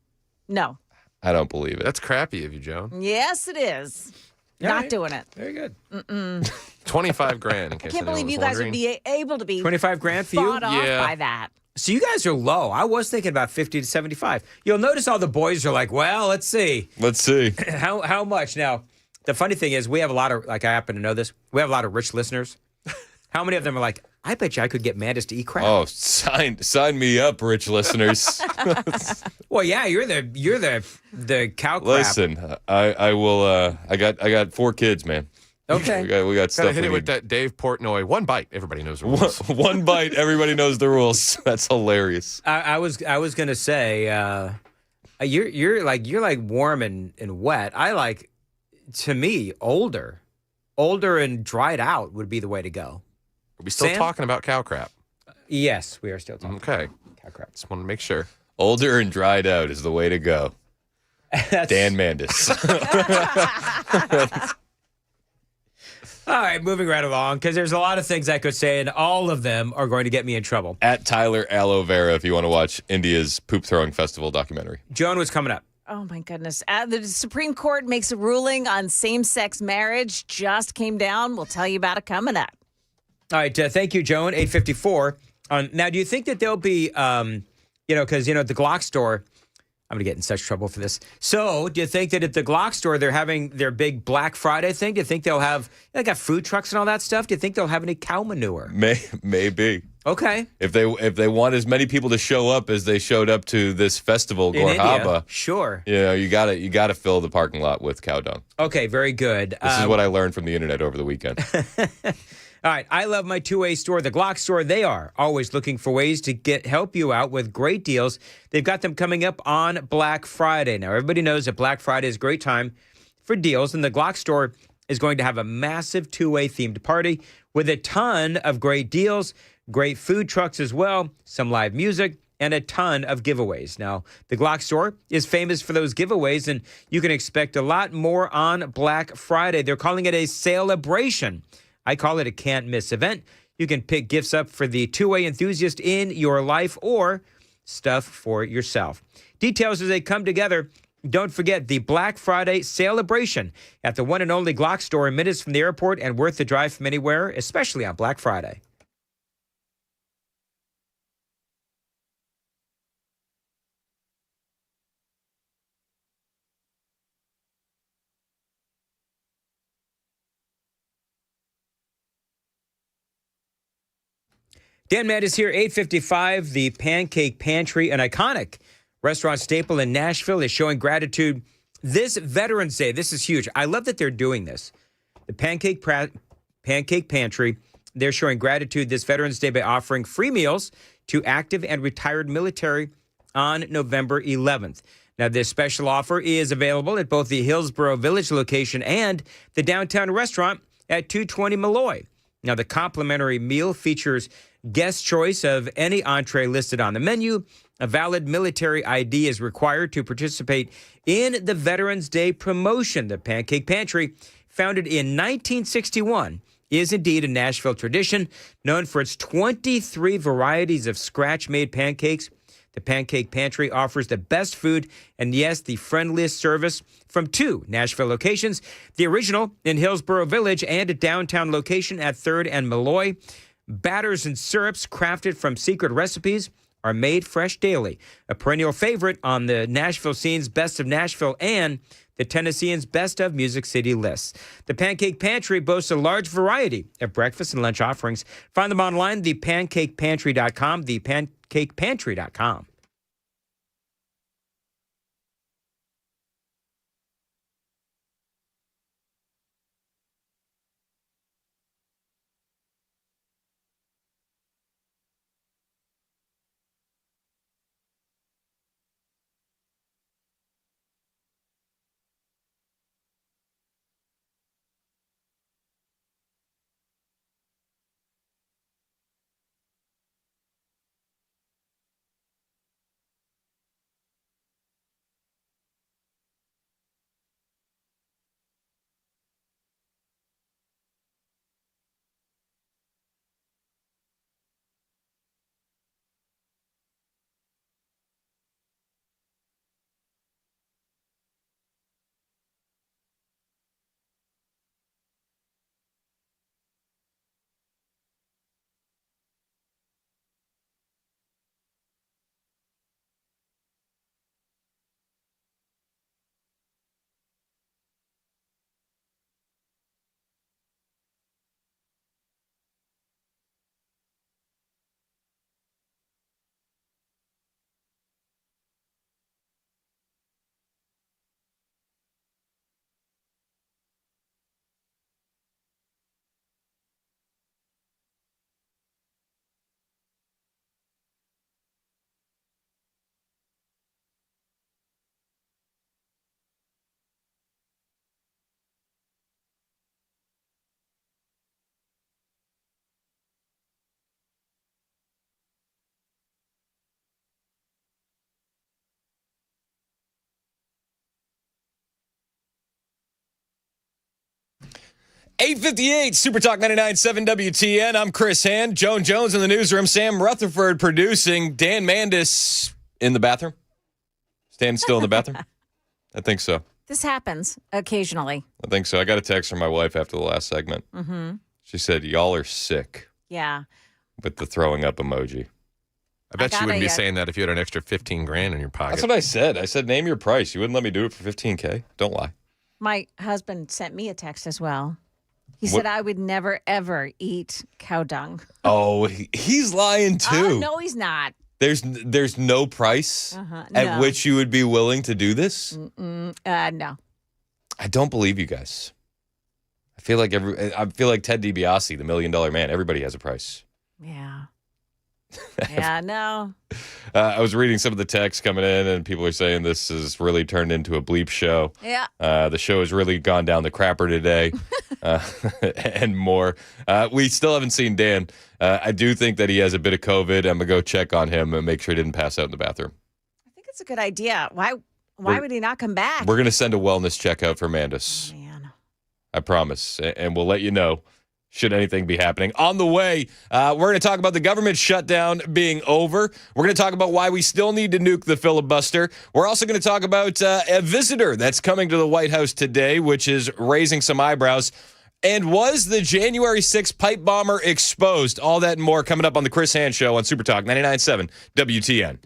No. I don't believe it. That's crappy of you, Joan. Yes, it is. All Not right. doing it. Very good. Mm-mm. $25,000. In I case can't believe anyone was you guys would wondering. be able to be 25 grand for you? fought off Yeah. by that. So you guys are low. I was thinking about 50 to 75. You'll notice all the boys are like, well, let's see. Let's see. How much? Now, the funny thing is we have a lot of, like I happen to know this, we have a lot of rich listeners. How many of them are like, I bet you I could get Mandis to eat crap? Oh, sign me up, rich listeners. Well, yeah, you're the cow crap. Listen, I will. I got 4 kids, man. Okay. We got stuff. Gotta hit we it with need. that Dave Portnoy. One bite. Everybody knows the rules. One bite, everybody knows the rules. That's hilarious. I was gonna say, you're like warm and wet. I like, to me, older and dried out would be the way to go. Are we still Sam? talking about cow crap? Yes, we are still talking. Okay. Cow crap. Just want to make sure. Older and dried out is the way to go. Dan Mandis. All right, moving right along, because there's a lot of things I could say, and all of them are going to get me in trouble. At Tyler Aloe Vera, if you want to watch India's Poop Throwing Festival documentary. Joan was coming up. Oh, my goodness. The Supreme Court makes a ruling on same-sex marriage. Just came down. We'll tell you about it coming up. All right, thank you, Joan. 854. Now, do you think that there'll be, because, at the Glock store, I'm going to get in such trouble for this. So, do you think that at the Glock store, they're having their big Black Friday thing? Do you think they'll have, they got food trucks and all that stuff? Do you think they'll have any cow manure? Maybe. Okay. If they want as many people to show up as they showed up to this festival, In Gorhaba, India, sure. you gotta fill the parking lot with cow dung. Okay, very good. This is what I learned from the internet over the weekend. All right, I love my two-way store, the Glock store. They are always looking for ways to help you out with great deals. They've got them coming up on Black Friday. Now, everybody knows that Black Friday is a great time for deals, and the Glock store is going to have a massive two-way themed party with a ton of great deals, great food trucks as well, some live music, and a ton of giveaways. Now, the Glock store is famous for those giveaways, and you can expect a lot more on Black Friday. They're calling it a celebration. I call it a can't-miss event. You can pick gifts up for the two-way enthusiast in your life or stuff for yourself. Details as they come together. Don't forget the Black Friday celebration at the one and only Glock store, minutes from the airport and worth the drive from anywhere, especially on Black Friday. Dan Mandis here, 855. The Pancake Pantry, an iconic restaurant staple in Nashville, is showing gratitude this Veterans Day. This is huge. I love that they're doing this. The Pancake Pantry, they're showing gratitude this Veterans Day by offering free meals to active and retired military on November 11th. Now, this special offer is available at both the Hillsborough Village location and the downtown restaurant at 220 Malloy. Now, the complimentary meal features guest choice of any entree listed on the menu. A valid military ID is required to participate in the Veterans Day promotion. The Pancake Pantry, founded in 1961, is indeed a Nashville tradition, known for its 23 varieties of scratch-made pancakes. The Pancake Pantry offers the best food and, yes, the friendliest service from 2 Nashville locations, the original in Hillsborough Village and a downtown location at 3rd and Malloy. Batters and syrups crafted from secret recipes are made fresh daily, a perennial favorite on the Nashville Scene's Best of Nashville and the Tennessean's Best of Music City lists. The Pancake Pantry boasts a large variety of breakfast and lunch offerings. Find them online, thepancakepantry.com, thepancakepantry.com. 8:58, Super Talk 99.7 WTN. I'm Chris Hand. Joan Jones in the newsroom. Sam Rutherford producing. Dan Mandis in the bathroom. Standing still in the bathroom? I think so. This happens occasionally. I think so. I got a text from my wife after the last segment. Mm-hmm. She said, y'all are sick. Yeah. With the throwing up emoji. I bet you wouldn't be saying that if you had an extra $15,000 in your pocket. That's what I said. I said, name your price. You wouldn't let me do it for $15K. Don't lie. My husband sent me a text as well. He said I would never, ever eat cow dung. Oh, he's lying too. No, he's not. There's no price at which you would be willing to do this? No. I don't believe you guys. I feel like Ted DiBiase, the $1 Million Man. Everybody has a price. Yeah. Yeah, no. I was reading some of the texts coming in, and people are saying this has really turned into a bleep show. Yeah. The show has really gone down the crapper today, and more. We still haven't seen Dan. I do think that he has a bit of COVID. I'm going to go check on him and make sure he didn't pass out in the bathroom. I think it's a good idea. Why would he not come back? We're going to send a wellness check out for Mandis. Oh, man. I promise. And we'll let you know should anything be happening. On the way, we're going to talk about the government shutdown being over. We're going to talk about why we still need to nuke the filibuster. We're also going to talk about a visitor that's coming to the White House today, which is raising some eyebrows. And was the January 6th pipe bomber exposed? All that and more coming up on the Chris Hand Show on Super Talk 99.7 WTN.